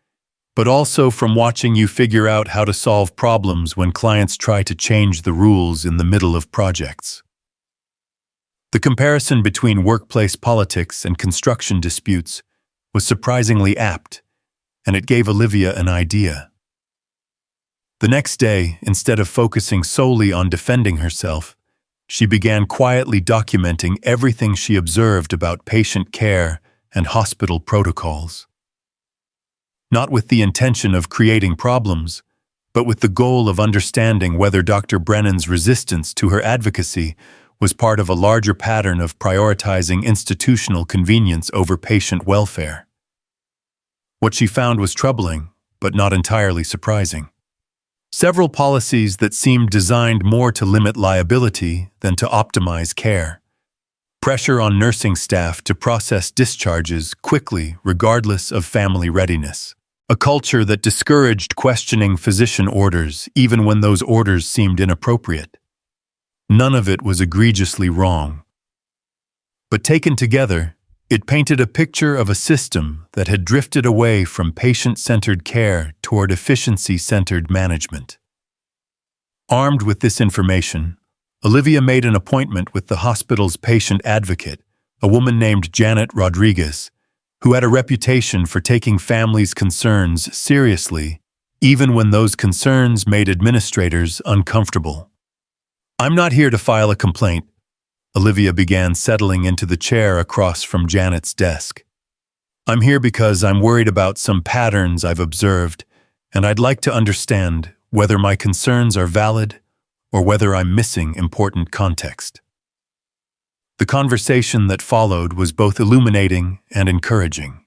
"but also from watching you figure out how to solve problems when clients try to change the rules in the middle of projects." The comparison between workplace politics and construction disputes was surprisingly apt, and it gave Olivia an idea. The next day, instead of focusing solely on defending herself, she began quietly documenting everything she observed about patient care and hospital protocols. Not with the intention of creating problems, but with the goal of understanding whether Dr. Brennan's resistance to her advocacy was part of a larger pattern of prioritizing institutional convenience over patient welfare. What she found was troubling, but not entirely surprising. Several policies that seemed designed more to limit liability than to optimize care. Pressure on nursing staff to process discharges quickly regardless of family readiness. A culture that discouraged questioning physician orders even when those orders seemed inappropriate. None of it was egregiously wrong. But taken together, it painted a picture of a system that had drifted away from patient-centered care toward efficiency-centered management. Armed with this information, Olivia made an appointment with the hospital's patient advocate, a woman named Janet Rodriguez, who had a reputation for taking families' concerns seriously, even when those concerns made administrators uncomfortable. "I'm not here to file a complaint," Olivia began, settling into the chair across from Janet's desk. "I'm here because I'm worried about some patterns I've observed, and I'd like to understand whether my concerns are valid or whether I'm missing important context." The conversation that followed was both illuminating and encouraging.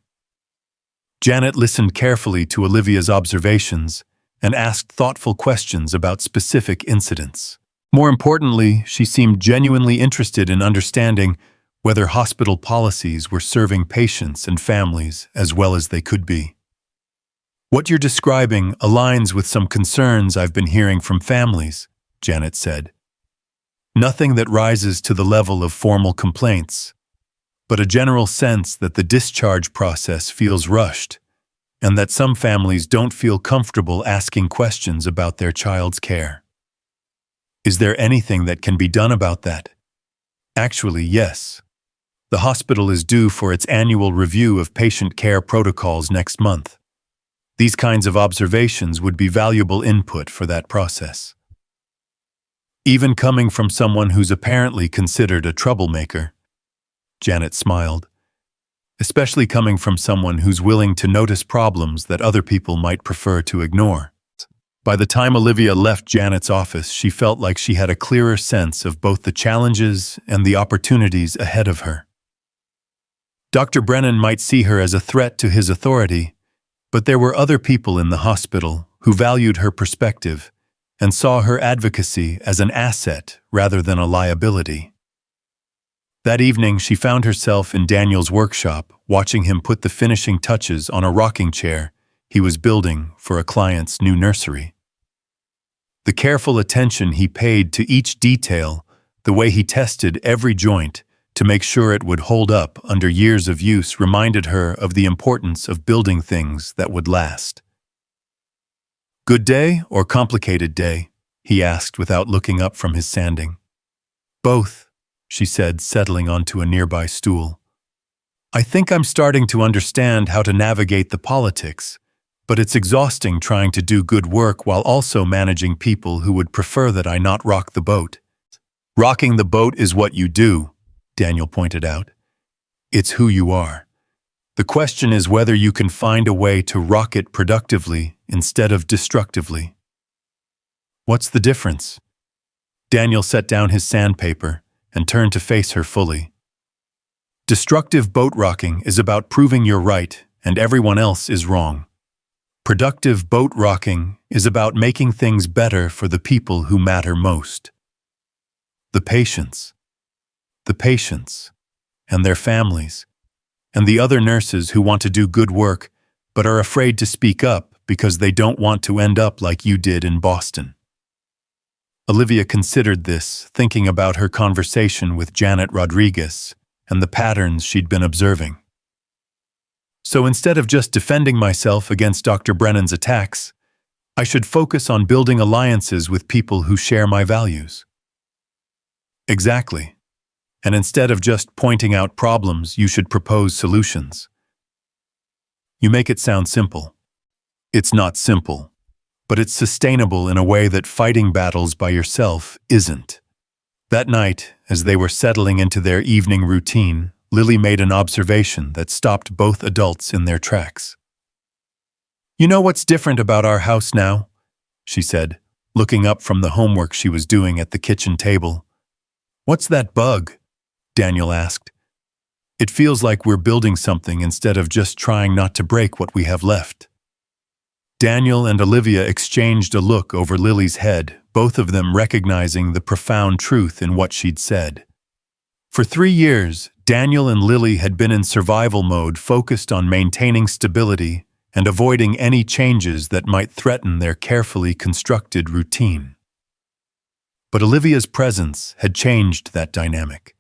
Janet listened carefully to Olivia's observations and asked thoughtful questions about specific incidents. More importantly, she seemed genuinely interested in understanding whether hospital policies were serving patients and families as well as they could be. "What you're describing aligns with some concerns I've been hearing from families," Janet said. "Nothing that rises to the level of formal complaints, but a general sense that the discharge process feels rushed and that some families don't feel comfortable asking questions about their child's care. Is there anything that can be done about that?" "Actually, yes," The hospital is due for its annual review of patient care protocols next month. These kinds of observations would be valuable input for that process. Even coming from someone who's apparently considered a troublemaker, Janet smiled. Especially coming from someone who's willing to notice problems that other people might prefer to ignore. By the time Olivia left Janet's office, she felt like she had a clearer sense of both the challenges and the opportunities ahead of her. Dr. Brennan might see her as a threat to his authority, but there were other people in the hospital who valued her perspective and saw her advocacy as an asset rather than a liability. That evening, she found herself in Daniel's workshop, watching him put the finishing touches on a rocking chair he was building for a client's new nursery. The careful attention he paid to each detail, the way he tested every joint to make sure it would hold up under years of use, reminded her of the importance of building things that would last. "Good day or complicated day?" he asked without looking up from his sanding. "Both," she said, settling onto a nearby stool. "I think I'm starting to understand how to navigate the politics, but it's exhausting trying to do good work while also managing people who would prefer that I not rock the boat." "Rocking the boat is what you do," Daniel pointed out. "It's who you are. The question is whether you can find a way to rock it productively instead of destructively." "What's the difference?" Daniel set down his sandpaper and turned to face her fully. "Destructive boat rocking is about proving you're right and everyone else is wrong. Productive boat rocking is about making things better for the people who matter most. The patients, and their families, and the other nurses who want to do good work but are afraid to speak up because they don't want to end up like you did in Boston." Olivia considered this, thinking about her conversation with Janet Rodriguez and the patterns she'd been observing. "So instead of just defending myself against Dr. Brennan's attacks, I should focus on building alliances with people who share my values." "Exactly. And instead of just pointing out problems, you should propose solutions." "You make it sound simple." "It's not simple, but it's sustainable in a way that fighting battles by yourself isn't." That night, as they were settling into their evening routine, Lily made an observation that stopped both adults in their tracks. "You know what's different about our house now?" she said, looking up from the homework she was doing at the kitchen table. "What's that bug?" Daniel asked. "It feels like we're building something instead of just trying not to break what we have left." Daniel and Olivia exchanged a look over Lily's head, both of them recognizing the profound truth in what she'd said. For 3 years, Daniel and Lily had been in survival mode, focused on maintaining stability and avoiding any changes that might threaten their carefully constructed routine. But Olivia's presence had changed that dynamic.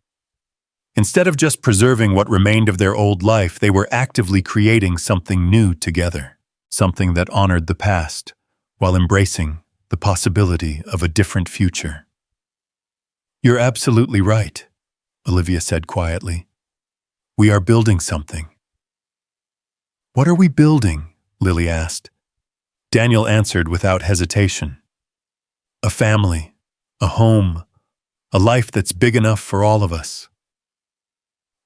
Instead of just preserving what remained of their old life, they were actively creating something new together, something that honored the past while embracing the possibility of a different future. "You're absolutely right," Olivia said quietly. "We are building something." "What are we building?" Lily asked. Daniel answered without hesitation. "A family, a home, a life that's big enough for all of us."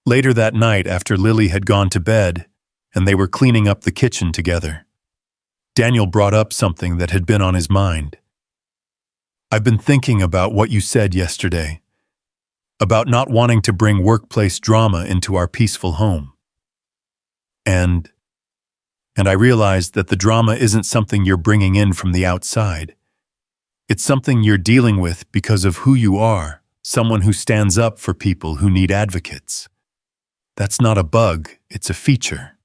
Later that night, after Lily had gone to bed and they were cleaning up the kitchen together, Daniel brought up something that had been on his mind. "I've been thinking about what you said yesterday, about not wanting to bring workplace drama into our peaceful home. And I realized that the drama isn't something you're bringing in from the outside. It's something you're dealing with because of who you are, someone who stands up for people who need advocates. That's not a bug, it's a feature."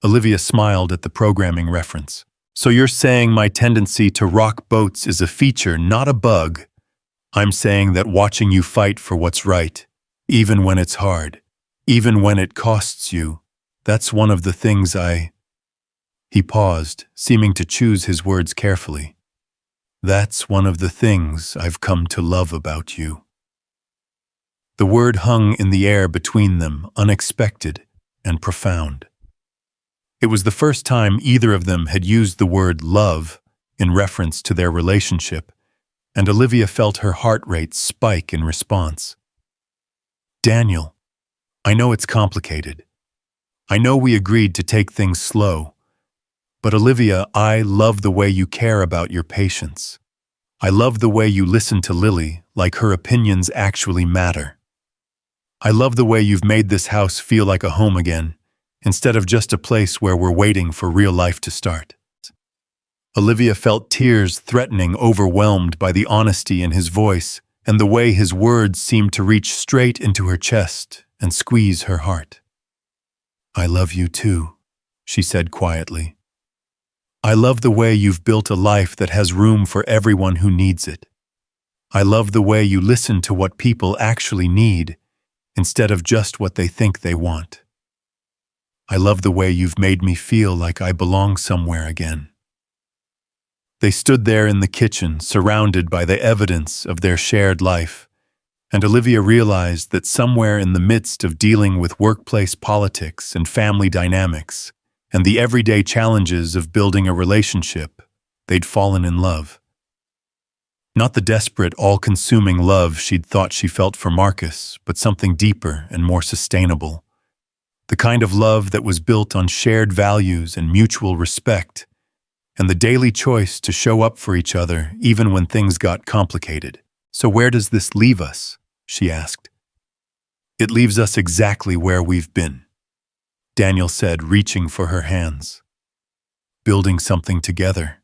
Olivia smiled at the programming reference. "So you're saying my tendency to rock boats is a feature, not a bug? I'm saying that watching you fight for what's right, even when it's hard, even when it costs you, that's one of the things He paused, seeming to choose his words carefully. "That's one of the things I've come to love about you." The word hung in the air between them, unexpected and profound. It was the first time either of them had used the word love in reference to their relationship, and Olivia felt her heart rate spike in response. Daniel, I know it's complicated. I know we agreed to take things slow. But Olivia, I love the way you care about your patients. I love the way you listen to Lily like her opinions actually matter. I love the way you've made this house feel like a home again, instead of just a place where we're waiting for real life to start. Olivia felt tears threatening, overwhelmed by the honesty in his voice and the way his words seemed to reach straight into her chest and squeeze her heart. I love you too, she said quietly. I love the way you've built a life that has room for everyone who needs it. I love the way you listen to what people actually need instead of just what they think they want. I love the way you've made me feel like I belong somewhere again. They stood there in the kitchen, surrounded by the evidence of their shared life, and Olivia realized that somewhere in the midst of dealing with workplace politics and family dynamics, and the everyday challenges of building a relationship, they'd fallen in love. Not the desperate, all-consuming love she'd thought she felt for Marcus, but something deeper and more sustainable. The kind of love that was built on shared values and mutual respect, and the daily choice to show up for each other even when things got complicated. So where does this leave us? She asked. It leaves us exactly where we've been, Daniel said, reaching for her hands. Building something together.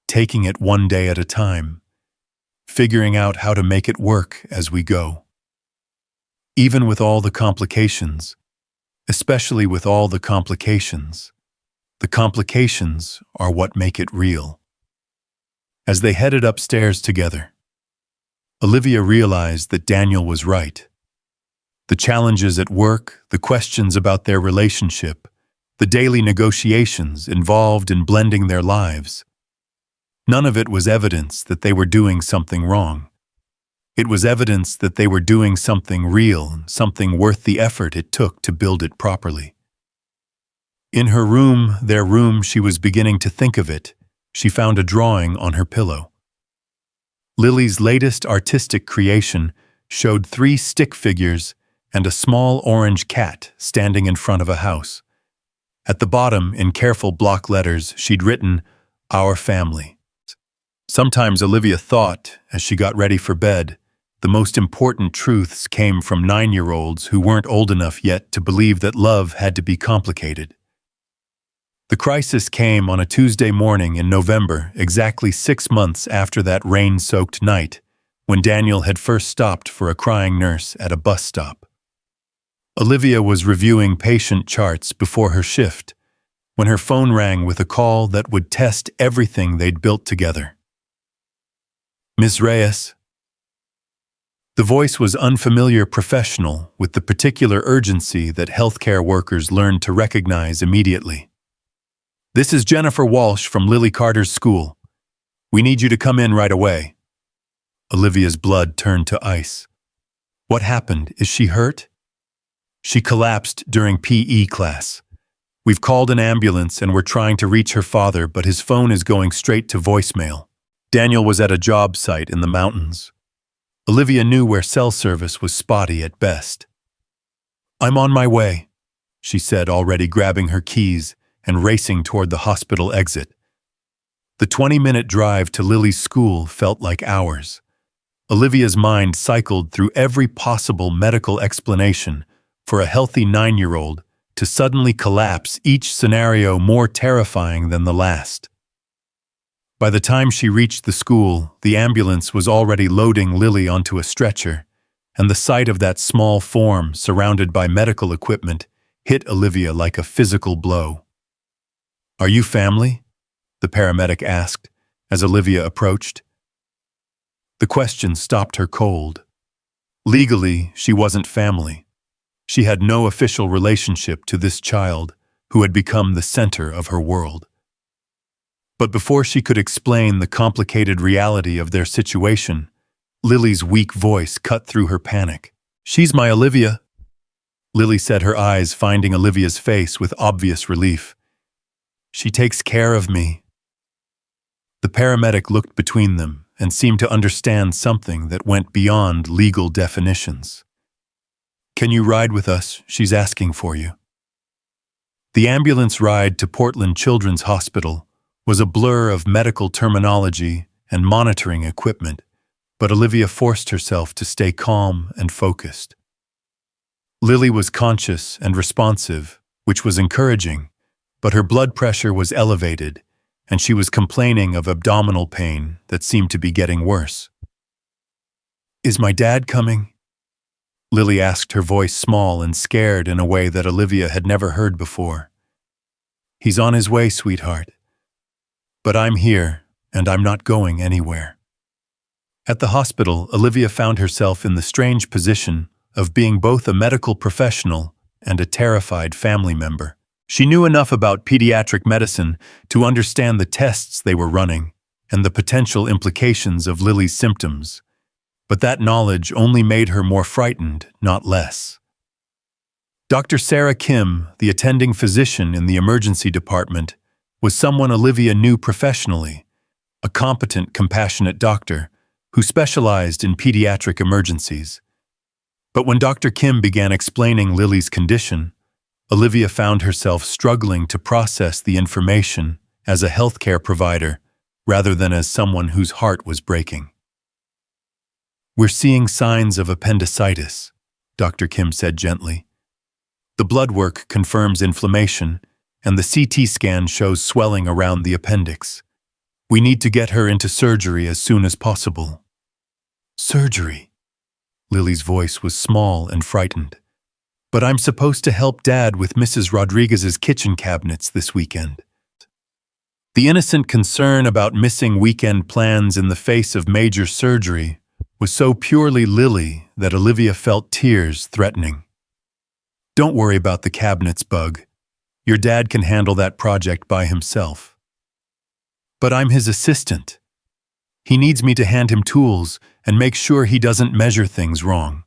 Taking it one day at a time. Figuring out how to make it work as we go. Even with all the complications, especially with all the complications are what make it real. As they headed upstairs together, Olivia realized that Daniel was right. The challenges at work, the questions about their relationship, the daily negotiations involved in blending their lives. None of it was evidence that they were doing something wrong. It was evidence that they were doing something real, something worth the effort it took to build it properly. In her room, their room, she was beginning to think of it. She found a drawing on her pillow. Lily's latest artistic creation showed 3 stick figures and a small orange cat standing in front of a house. At the bottom, in careful block letters, she'd written, "Our family." Sometimes Olivia thought, as she got ready for bed, the most important truths came from 9-year-olds who weren't old enough yet to believe that love had to be complicated. The crisis came on a Tuesday morning in November, exactly 6 months after that rain-soaked night, when Daniel had first stopped for a crying nurse at a bus stop. Olivia was reviewing patient charts before her shift, when her phone rang with a call that would test everything they'd built together. "Miss Reyes?" The voice was unfamiliar, professional, with the particular urgency that healthcare workers learned to recognize immediately. "This is Jennifer Walsh from Lily Carter's school. We need you to come in right away." Olivia's blood turned to ice. "What happened? Is she hurt?" "She collapsed during PE class. We've called an ambulance and we're trying to reach her father, but his phone is going straight to voicemail." Daniel was at a job site in the mountains. Olivia knew where cell service was spotty at best. "I'm on my way," she said, already grabbing her keys and racing toward the hospital exit. The 20-minute drive to Lily's school felt like hours. Olivia's mind cycled through every possible medical explanation for a healthy 9-year-old to suddenly collapse, each scenario more terrifying than the last. By the time she reached the school, the ambulance was already loading Lily onto a stretcher, and the sight of that small form surrounded by medical equipment hit Olivia like a physical blow. "Are you family?" the paramedic asked as Olivia approached. The question stopped her cold. Legally, she wasn't family. She had no official relationship to this child who had become the center of her world. But before she could explain the complicated reality of their situation, Lily's weak voice cut through her panic. She's my Olivia, Lily said, her eyes finding Olivia's face with obvious relief. She takes care of me. The paramedic looked between them and seemed to understand something that went beyond legal definitions. Can you ride with us? She's asking for you. The ambulance ride to Portland Children's Hospital was a blur of medical terminology and monitoring equipment, but Olivia forced herself to stay calm and focused. Lily was conscious and responsive, which was encouraging, but her blood pressure was elevated, and she was complaining of abdominal pain that seemed to be getting worse. Is my dad coming? Lily asked, her voice small and scared in a way that Olivia had never heard before. He's on his way, sweetheart. But I'm here, and I'm not going anywhere. At the hospital, Olivia found herself in the strange position of being both a medical professional and a terrified family member. She knew enough about pediatric medicine to understand the tests they were running and the potential implications of Lily's symptoms, but that knowledge only made her more frightened, not less. Dr. Sarah Kim, the attending physician in the emergency department, was someone Olivia knew professionally, a competent, compassionate doctor who specialized in pediatric emergencies. But when Dr. Kim began explaining Lily's condition, Olivia found herself struggling to process the information as a healthcare provider rather than as someone whose heart was breaking. We're seeing signs of appendicitis, Dr. Kim said gently. The blood work confirms inflammation, and the CT scan shows swelling around the appendix. We need to get her into surgery as soon as possible. Surgery? Lily's voice was small and frightened. But I'm supposed to help Dad with Mrs. Rodriguez's kitchen cabinets this weekend. The innocent concern about missing weekend plans in the face of major surgery was so purely Lily that Olivia felt tears threatening. Don't worry about the cabinets, Bug. Your dad can handle that project by himself. But I'm his assistant. He needs me to hand him tools and make sure he doesn't measure things wrong.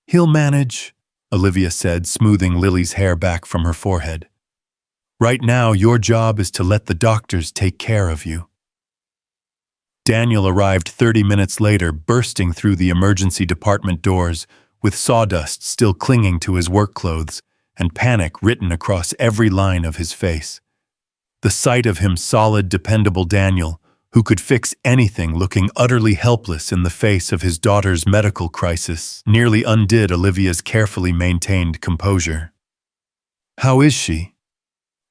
He'll manage, Olivia said, smoothing Lily's hair back from her forehead. Right now, your job is to let the doctors take care of you. Daniel arrived 30 minutes later, bursting through the emergency department doors with sawdust still clinging to his work clothes and panic written across every line of his face. The sight of him, solid, dependable Daniel, who could fix anything, looking utterly helpless in the face of his daughter's medical crisis, nearly undid Olivia's carefully maintained composure. How is she?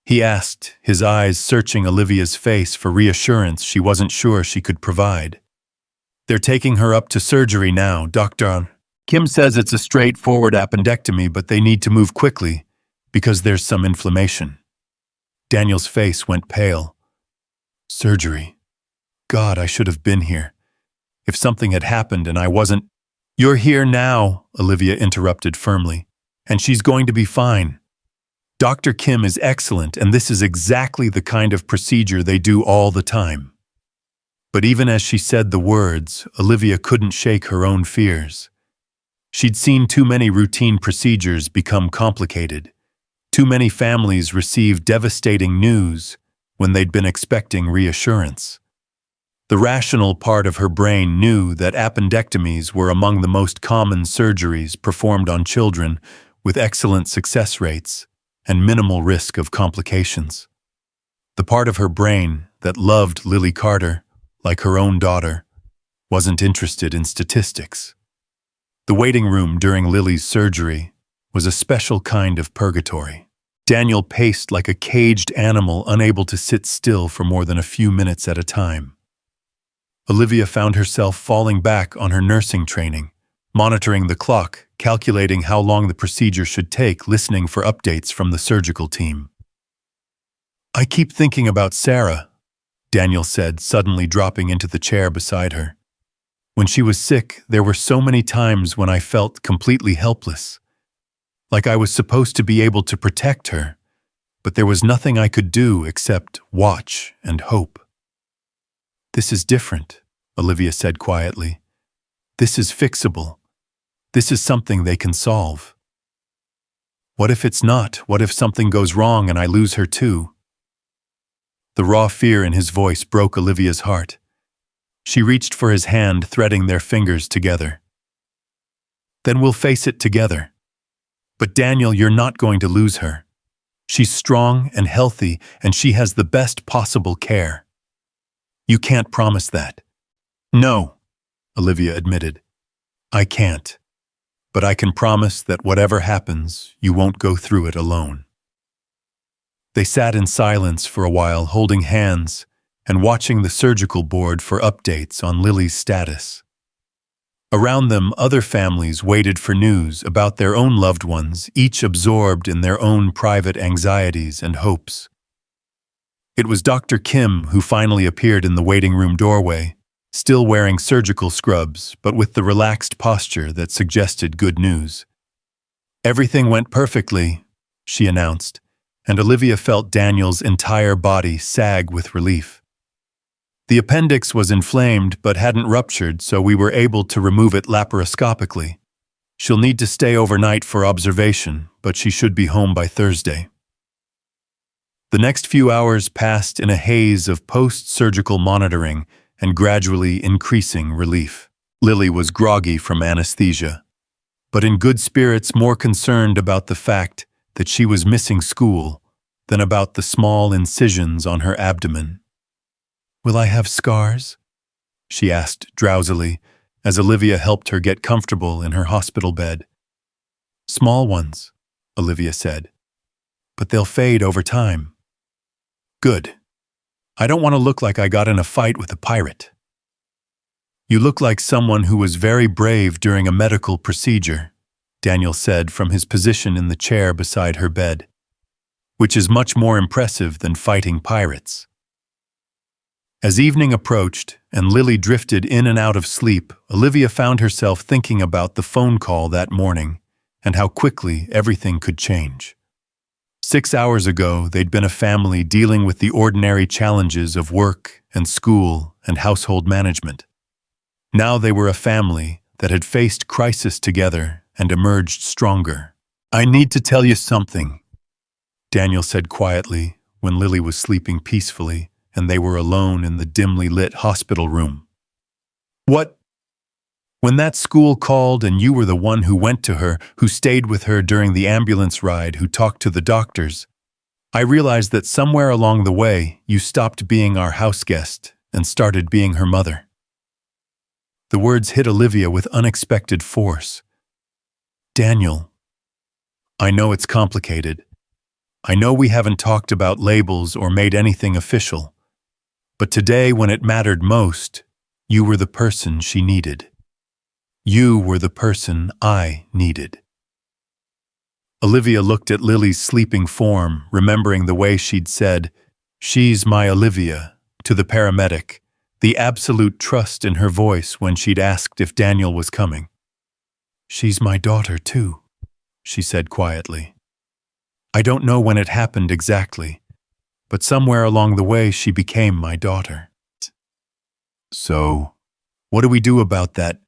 He asked, his eyes searching Olivia's face for reassurance she wasn't sure she could provide. They're taking her up to surgery now, Dr. Kim says it's a straightforward appendectomy, but they need to move quickly because there's some inflammation. Daniel's face went pale. Surgery. God, I should have been here. If something had happened and I wasn't— You're here now, Olivia interrupted firmly, and she's going to be fine. Dr. Kim is excellent, and this is exactly the kind of procedure they do all the time. But even as she said the words, Olivia couldn't shake her own fears. She'd seen too many routine procedures become complicated. Too many families receive devastating news when they'd been expecting reassurance. The rational part of her brain knew that appendectomies were among the most common surgeries performed on children with excellent success rates and minimal risk of complications. The part of her brain that loved Lily Carter, like her own daughter, wasn't interested in statistics. The waiting room during Lily's surgery was a special kind of purgatory. Daniel paced like a caged animal, unable to sit still for more than a few minutes at a time. Olivia found herself falling back on her nursing training, monitoring the clock, calculating how long the procedure should take, listening for updates from the surgical team. I keep thinking about Sarah, Daniel said, suddenly dropping into the chair beside her. When she was sick, there were so many times when I felt completely helpless. Like I was supposed to be able to protect her, but there was nothing I could do except watch and hope. This is different, Olivia said quietly. This is fixable. This is something they can solve. What if it's not? What if something goes wrong and I lose her too? The raw fear in his voice broke Olivia's heart. She reached for his hand, threading their fingers together. Then we'll face it together. But Daniel, you're not going to lose her. She's strong and healthy, and she has the best possible care. You can't promise that. No, Olivia admitted. I can't. But I can promise that whatever happens, you won't go through it alone. They sat in silence for a while, holding hands and watching the surgical board for updates on Lily's status. Around them, other families waited for news about their own loved ones, each absorbed in their own private anxieties and hopes. It was Dr. Kim who finally appeared in the waiting room doorway, still wearing surgical scrubs, but with the relaxed posture that suggested good news. Everything went perfectly, she announced, and Olivia felt Daniel's entire body sag with relief. The appendix was inflamed but hadn't ruptured, so we were able to remove it laparoscopically. She'll need to stay overnight for observation, but she should be home by Thursday. The next few hours passed in a haze of post-surgical monitoring and gradually increasing relief. Lily was groggy from anesthesia, but in good spirits, more concerned about the fact that she was missing school than about the small incisions on her abdomen. "Will I have scars?" she asked drowsily as Olivia helped her get comfortable in her hospital bed. "Small ones," Olivia said, "but they'll fade over time." "Good. I don't want to look like I got in a fight with a pirate." "You look like someone who was very brave during a medical procedure," Daniel said from his position in the chair beside her bed, "which is much more impressive than fighting pirates." As evening approached and Lily drifted in and out of sleep, Olivia found herself thinking about the phone call that morning and how quickly everything could change. 6 hours ago, they'd been a family dealing with the ordinary challenges of work and school and household management. Now they were a family that had faced crisis together and emerged stronger. "I need to tell you something," Daniel said quietly when Lily was sleeping peacefully and they were alone in the dimly lit hospital room. "What?" "When that school called and you were the one who went to her, who stayed with her during the ambulance ride, who talked to the doctors, I realized that somewhere along the way you stopped being our house guest and started being her mother." The words hit Olivia with unexpected force. "Daniel, I know it's complicated. I know we haven't talked about labels or made anything official. But today, when it mattered most, you were the person she needed. You were the person I needed." Olivia looked at Lily's sleeping form, remembering the way she'd said, "She's my Olivia," to the paramedic, the absolute trust in her voice when she'd asked if Daniel was coming. "She's my daughter, too," she said quietly. "I don't know when it happened exactly, but somewhere along the way she became my daughter." "So, what do we do about that?"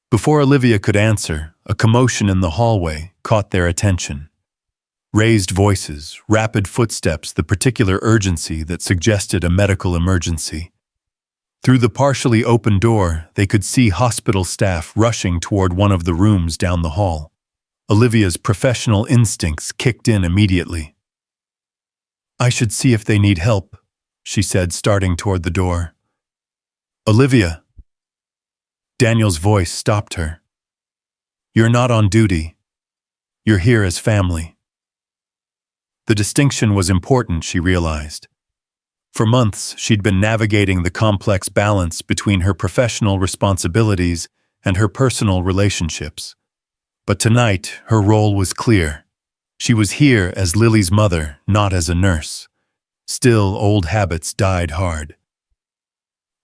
Before Olivia could answer, a commotion in the hallway caught their attention. Raised voices, rapid footsteps, the particular urgency that suggested a medical emergency. Through the partially open door, they could see hospital staff rushing toward one of the rooms down the hall. Olivia's professional instincts kicked in immediately. "I should see if they need help," she said, starting toward the door. "Olivia." Daniel's voice stopped her. "You're not on duty. You're here as family." The distinction was important, she realized. For months, she'd been navigating the complex balance between her professional responsibilities and her personal relationships. But tonight, her role was clear. She was here as Lily's mother, not as a nurse. Still, old habits died hard.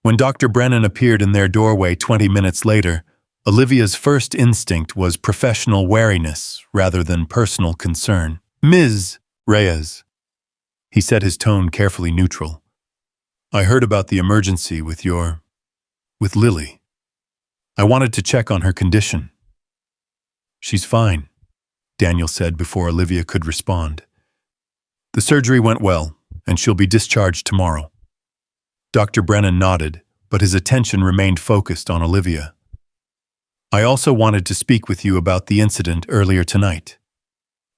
When Dr. Brennan appeared in their doorway 20 minutes later, Olivia's first instinct was professional wariness rather than personal concern. "Ms. Reyes," he said, his tone carefully neutral. "I heard about the emergency with Lily. I wanted to check on her condition." She's fine, Daniel said before Olivia could respond. The surgery went well, and she'll be discharged tomorrow. Dr. Brennan nodded, but his attention remained focused on Olivia. I also wanted to speak with you about the incident earlier tonight.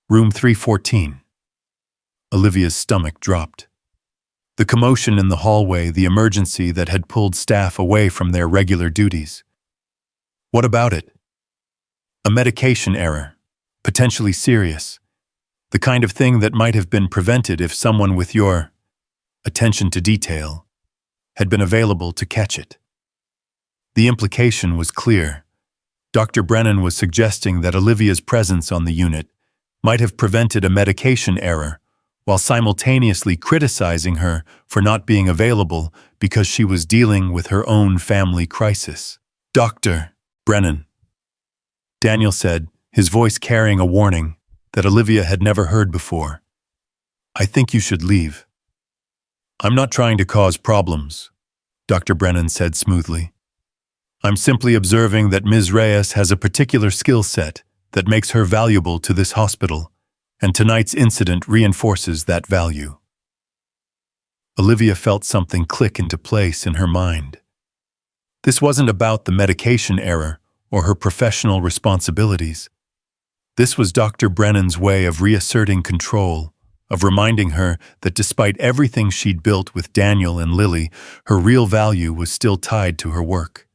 Room 314. Olivia's stomach dropped. The commotion in the hallway, the emergency that had pulled staff away from their regular duties. What about it? A medication error, potentially serious. The kind of thing that might have been prevented if someone with your attention to detail had been available to catch it. The implication was clear. Dr. Brennan was suggesting that Olivia's presence on the unit might have prevented a medication error, while simultaneously criticizing her for not being available because she was dealing with her own family crisis. Dr. Brennan, Daniel said, his voice carrying a warning that Olivia had never heard before. I think you should leave. I'm not trying to cause problems, Dr. Brennan said smoothly. I'm simply observing that Ms. Reyes has a particular skill set that makes her valuable to this hospital, and tonight's incident reinforces that value. Olivia felt something click into place in her mind. This wasn't about the medication error or her professional responsibilities. This was Dr. Brennan's way of reasserting control, of reminding her that despite everything she'd built with Daniel and Lily, her real value was still tied to her work.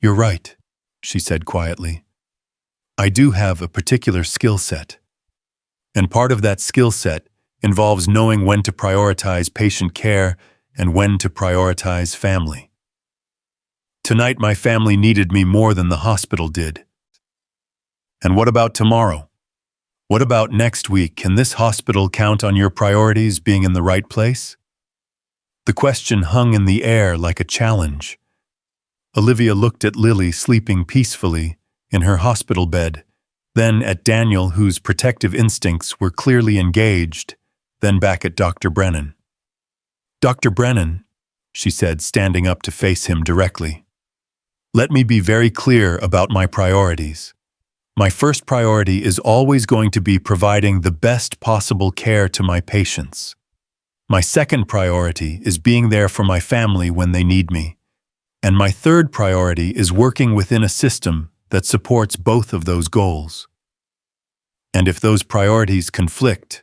You're right, she said quietly. I do have a particular skill set. And part of that skill set involves knowing when to prioritize patient care and when to prioritize family. Tonight my family needed me more than the hospital did. And what about tomorrow? What about next week? Can this hospital count on your priorities being in the right place? The question hung in the air like a challenge. Olivia looked at Lily sleeping peacefully in her hospital bed, then at Daniel, whose protective instincts were clearly engaged, then back at Dr. Brennan. Dr. Brennan, she said, standing up to face him directly. Let me be very clear about my priorities. My first priority is always going to be providing the best possible care to my patients. My second priority is being there for my family when they need me. And my third priority is working within a system that supports both of those goals. And if those priorities conflict,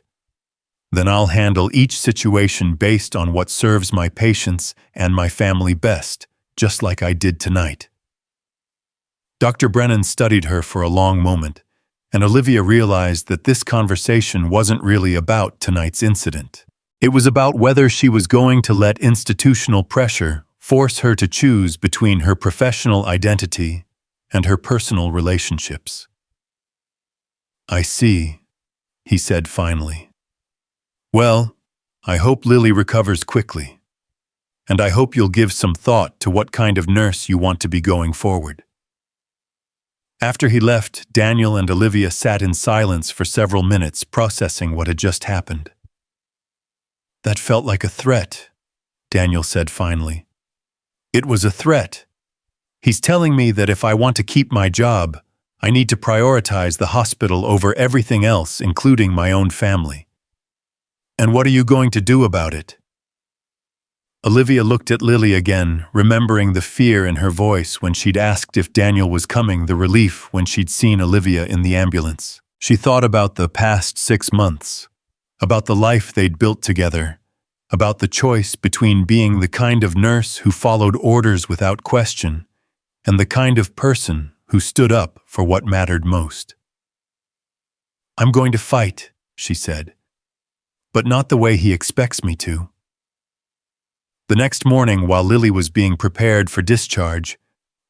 then I'll handle each situation based on what serves my patients and my family best, just like I did tonight. Dr. Brennan studied her for a long moment, and Olivia realized that this conversation wasn't really about tonight's incident. It was about whether she was going to let institutional pressure force her to choose between her professional identity and her personal relationships. I see, he said finally. Well, I hope Lily recovers quickly, and I hope you'll give some thought to what kind of nurse you want to be going forward. After he left, Daniel and Olivia sat in silence for several minutes, processing what had just happened. That felt like a threat, Daniel said finally. It was a threat. He's telling me that if I want to keep my job, I need to prioritize the hospital over everything else, including my own family. And what are you going to do about it? Olivia looked at Lily again, remembering the fear in her voice when she'd asked if Daniel was coming, the relief when she'd seen Olivia in the ambulance. She thought about the past 6 months, about the life they'd built together, about the choice between being the kind of nurse who followed orders without question and the kind of person who stood up for what mattered most. I'm going to fight, she said, but not the way he expects me to. The next morning, while Lily was being prepared for discharge,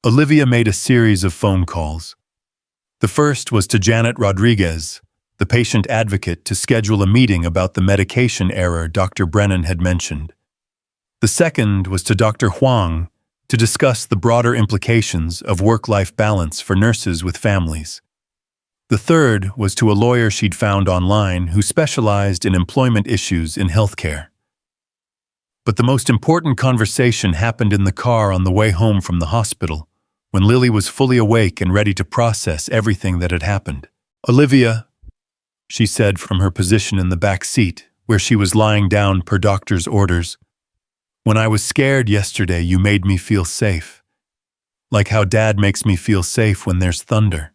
Olivia made a series of phone calls. The first was to Janet Rodriguez, the patient advocate, to schedule a meeting about the medication error Dr. Brennan had mentioned. The second was to Dr. Huang to discuss the broader implications of work-life balance for nurses with families. The third was to a lawyer she'd found online who specialized in employment issues in healthcare. But the most important conversation happened in the car on the way home from the hospital, when Lily was fully awake and ready to process everything that had happened. "Olivia," she said from her position in the back seat, where she was lying down per doctor's orders, "when I was scared yesterday, you made me feel safe. Like how Dad makes me feel safe when there's thunder.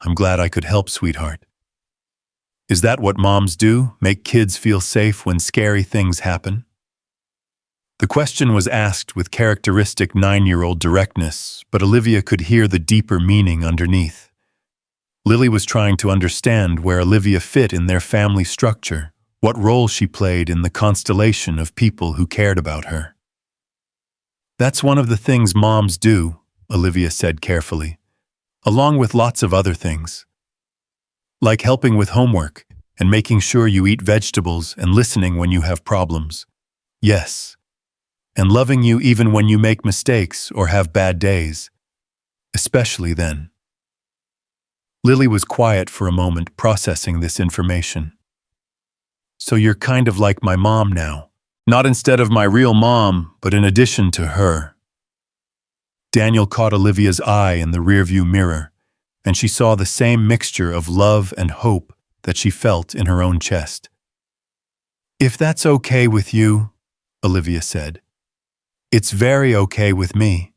I'm glad I could help, sweetheart." Is that what moms do, make kids feel safe when scary things happen? The question was asked with characteristic 9-year-old directness, but Olivia could hear the deeper meaning underneath. Lily was trying to understand where Olivia fit in their family structure, what role she played in the constellation of people who cared about her. "That's one of the things moms do," Olivia said carefully, "along with lots of other things. Like helping with homework and making sure you eat vegetables and listening when you have problems. Yes. And loving you even when you make mistakes or have bad days. Especially then." Lily was quiet for a moment, processing this information. "So you're kind of like my mom now. Not instead of my real mom, but in addition to her." Daniel caught Olivia's eye in the rearview mirror, and she saw the same mixture of love and hope that she felt in her own chest. "If that's okay with you," Olivia said, "it's very okay with me.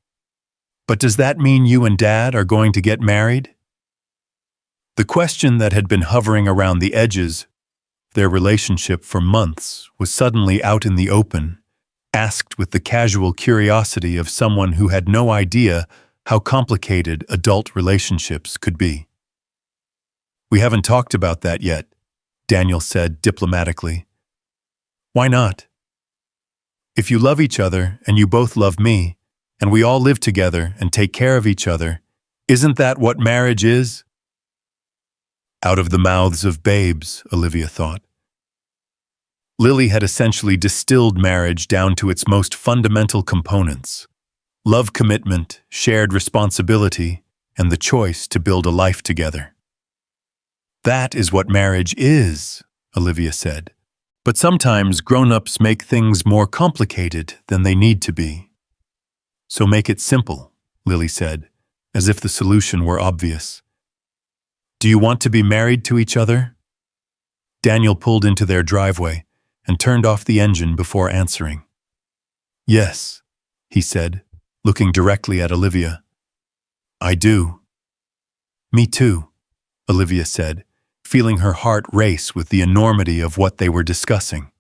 But does that mean you and Dad are going to get married?" The question that had been hovering around the edges of their relationship for months was suddenly out in the open, asked with the casual curiosity of someone who had no idea how complicated adult relationships could be. "We haven't talked about that yet," Daniel said diplomatically. "Why not? If you love each other and you both love me, and we all live together and take care of each other, isn't that what marriage is?" Out of the mouths of babes, Olivia thought. Lily had essentially distilled marriage down to its most fundamental components: love, commitment, shared responsibility, and the choice to build a life together. "That is what marriage is," Olivia said. "But sometimes grown-ups make things more complicated than they need to be." "So make it simple," Lily said, as if the solution were obvious. "Do you want to be married to each other?" Daniel pulled into their driveway and turned off the engine before answering. "Yes," he said, looking directly at Olivia. "I do." "Me too," Olivia said, feeling her heart race with the enormity of what they were discussing.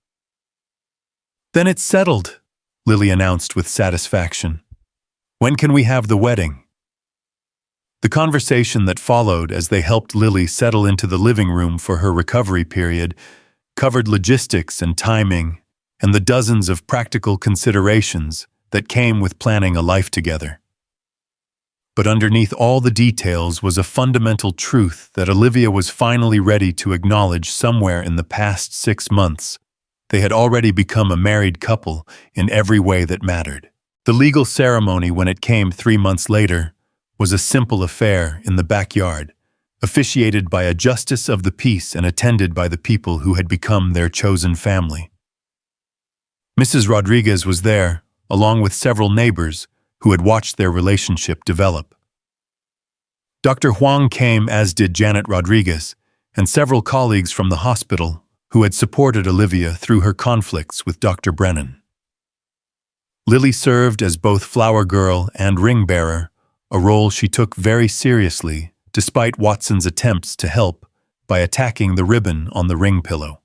"Then it's settled," Lily announced with satisfaction. "When can we have the wedding?" The conversation that followed as they helped Lily settle into the living room for her recovery period covered logistics and timing and the dozens of practical considerations that came with planning a life together. But underneath all the details was a fundamental truth that Olivia was finally ready to acknowledge. Somewhere in the past 6 months, they had already become a married couple in every way that mattered. The legal ceremony, when it came 3 months later, was a simple affair in the backyard, officiated by a justice of the peace and attended by the people who had become their chosen family. Mrs. Rodriguez was there, along with several neighbors who had watched their relationship develop. Dr. Huang came, as did Janet Rodriguez, and several colleagues from the hospital who had supported Olivia through her conflicts with Dr. Brennan. Lily served as both flower girl and ring bearer, a role she took very seriously despite Watson's attempts to help by attacking the ribbon on the ring pillow.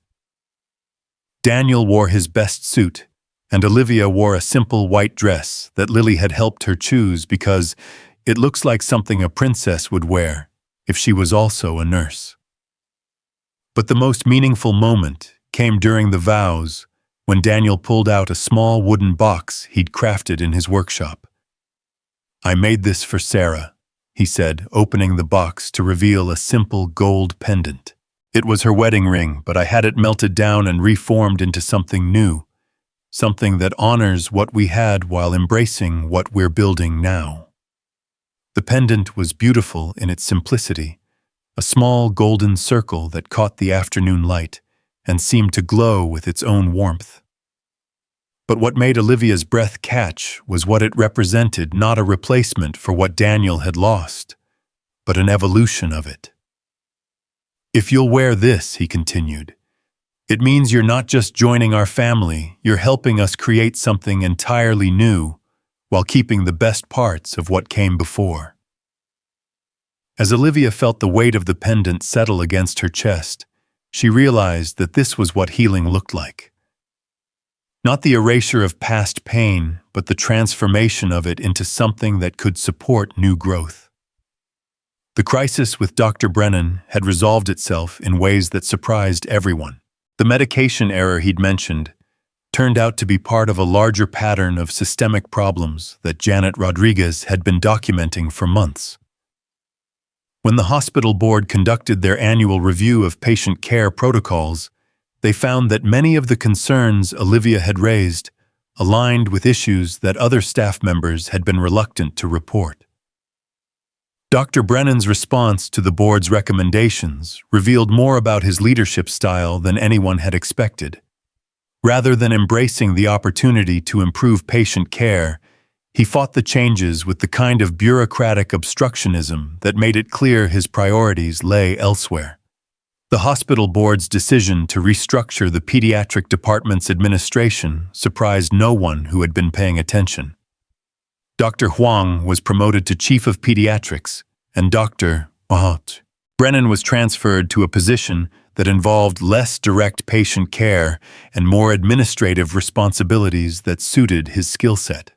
Daniel wore his best suit, and Olivia wore a simple white dress that Lily had helped her choose because it looks like something a princess would wear if she was also a nurse. But the most meaningful moment came during the vows, when Daniel pulled out a small wooden box he'd crafted in his workshop. "I made this for Sarah," he said, opening the box to reveal a simple gold pendant. "It was her wedding ring, but I had it melted down and reformed into something new, something that honors what we had while embracing what we're building now." The pendant was beautiful in its simplicity, a small golden circle that caught the afternoon light and seemed to glow with its own warmth. But what made Olivia's breath catch was what it represented, not a replacement for what Daniel had lost, but an evolution of it. "If you'll wear this," he continued, "it means you're not just joining our family, you're helping us create something entirely new while keeping the best parts of what came before." As Olivia felt the weight of the pendant settle against her chest, she realized that this was what healing looked like. Not the erasure of past pain, but the transformation of it into something that could support new growth. The crisis with Dr. Brennan had resolved itself in ways that surprised everyone. The medication error he'd mentioned turned out to be part of a larger pattern of systemic problems that Janet Rodriguez had been documenting for months. When the hospital board conducted their annual review of patient care protocols, they found that many of the concerns Olivia had raised aligned with issues that other staff members had been reluctant to report. Dr. Brennan's response to the board's recommendations revealed more about his leadership style than anyone had expected. Rather than embracing the opportunity to improve patient care, he fought the changes with the kind of bureaucratic obstructionism that made it clear his priorities lay elsewhere. The hospital board's decision to restructure the pediatric department's administration surprised no one who had been paying attention. Dr. Huang was promoted to Chief of Pediatrics, and Dr. Brennan was transferred to a position that involved less direct patient care and more administrative responsibilities that suited his skill set.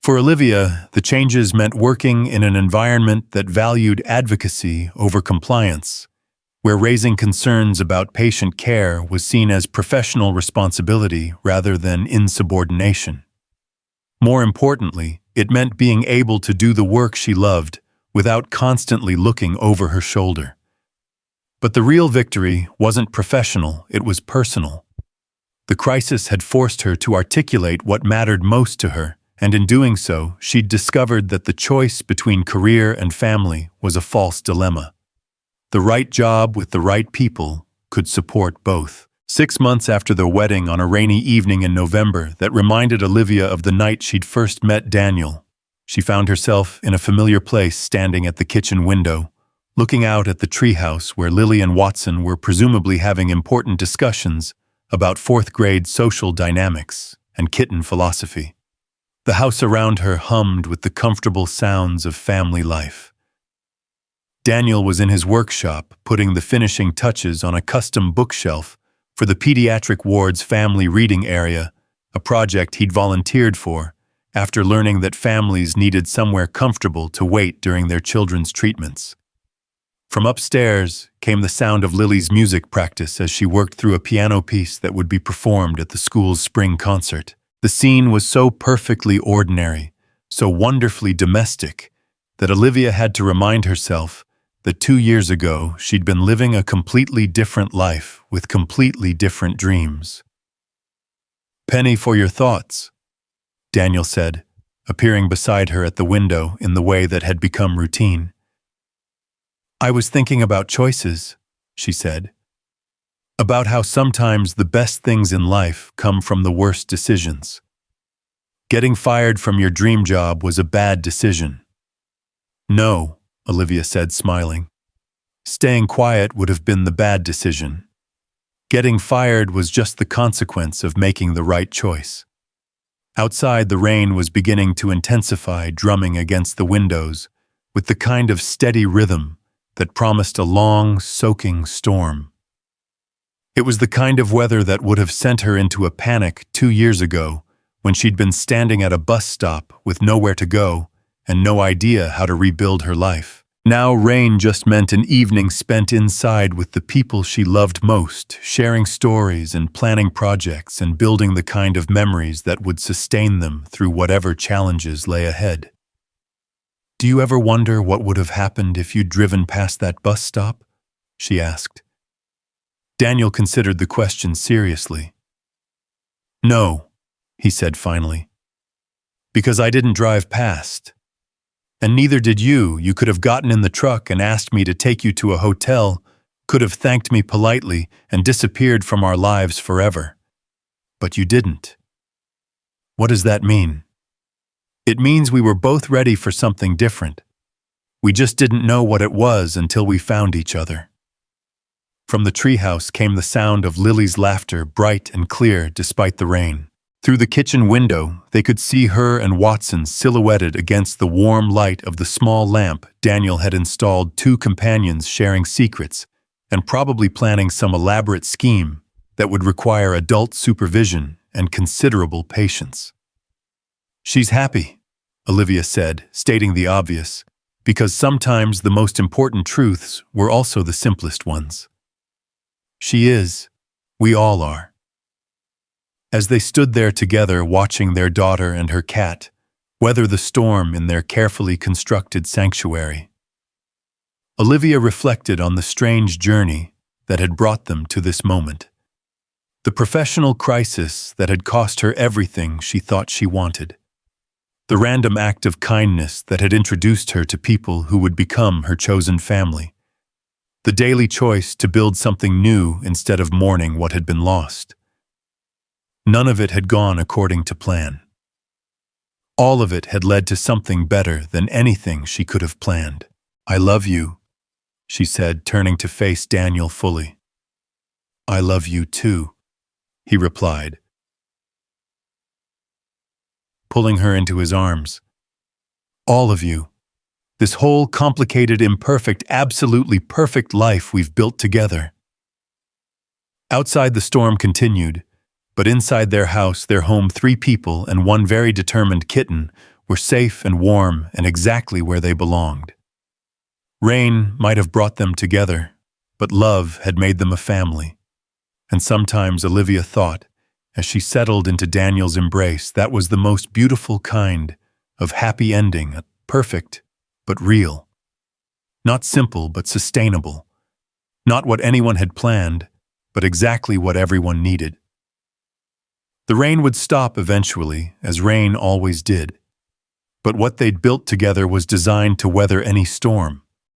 For Olivia, the changes meant working in an environment that valued advocacy over compliance, where raising concerns about patient care was seen as professional responsibility rather than insubordination. More importantly, it meant being able to do the work she loved without constantly looking over her shoulder. But the real victory wasn't professional, it was personal. The crisis had forced her to articulate what mattered most to her, and in doing so, she'd discovered that the choice between career and family was a false dilemma. The right job with the right people could support both. 6 months after their wedding on a rainy evening in November that reminded Olivia of the night she'd first met Daniel, she found herself in a familiar place standing at the kitchen window, looking out at the treehouse where Lily and Watson were presumably having important discussions about fourth-grade social dynamics and kitten philosophy. The house around her hummed with the comfortable sounds of family life. Daniel was in his workshop putting the finishing touches on a custom bookshelf for the pediatric ward's family reading area, a project he'd volunteered for after learning that families needed somewhere comfortable to wait during their children's treatments. From upstairs came the sound of Lily's music practice as she worked through a piano piece that would be performed at the school's spring concert. The scene was so perfectly ordinary, so wonderfully domestic, that Olivia had to remind herself that 2 years ago she'd been living a completely different life with completely different dreams. "Penny for your thoughts," Daniel said, appearing beside her at the window in the way that had become routine. "I was thinking about choices," she said. "About how sometimes the best things in life come from the worst decisions. Getting fired from your dream job was a bad decision." "No," Olivia said, smiling. "Staying quiet would have been the bad decision. Getting fired was just the consequence of making the right choice." Outside, the rain was beginning to intensify, drumming against the windows, with the kind of steady rhythm that promised a long, soaking storm. It was the kind of weather that would have sent her into a panic 2 years ago when she'd been standing at a bus stop with nowhere to go and no idea how to rebuild her life. Now rain just meant an evening spent inside with the people she loved most, sharing stories and planning projects and building the kind of memories that would sustain them through whatever challenges lay ahead. "Do you ever wonder what would have happened if you'd driven past that bus stop?" she asked. Daniel considered the question seriously. "No," he said finally, "because I didn't drive past. And neither did you. You could have gotten in the truck and asked me to take you to a hotel, could have thanked me politely and disappeared from our lives forever. but you didn't. What does that mean? It means we were both ready for something different. We just didn't know what it was until we found each other. From the treehouse came the sound of Lily's laughter, bright and clear despite the rain. Through the kitchen window, they could see her and Watson silhouetted against the warm light of the small lamp Daniel had installed, two companions sharing secrets and probably planning some elaborate scheme that would require adult supervision and considerable patience. "She's happy," Olivia said, stating the obvious, because sometimes the most important truths were also the simplest ones. "She is. We all are." As they stood there together watching their daughter and her cat weather the storm in their carefully constructed sanctuary, Olivia reflected on the strange journey that had brought them to this moment. The professional crisis that had cost her everything she thought she wanted. The random act of kindness that had introduced her to people who would become her chosen family. The daily choice to build something new instead of mourning what had been lost. None of it had gone according to plan. All of it had led to something better than anything she could have planned. "I love you," she said, turning to face Daniel fully. "I love you too," he replied, pulling her into his arms. "All of you. This whole complicated, imperfect, absolutely perfect life we've built together." Outside, the storm continued, but inside their house, their home, three people and one very determined kitten were safe and warm and exactly where they belonged. Rain might have brought them together, but love had made them a family. And sometimes Olivia thought, as she settled into Daniel's embrace, that was the most beautiful kind of happy ending, perfect but real. Not simple but sustainable. Not what anyone had planned, but exactly what everyone needed. The rain would stop eventually, as rain always did. But what they'd built together was designed to weather any storm.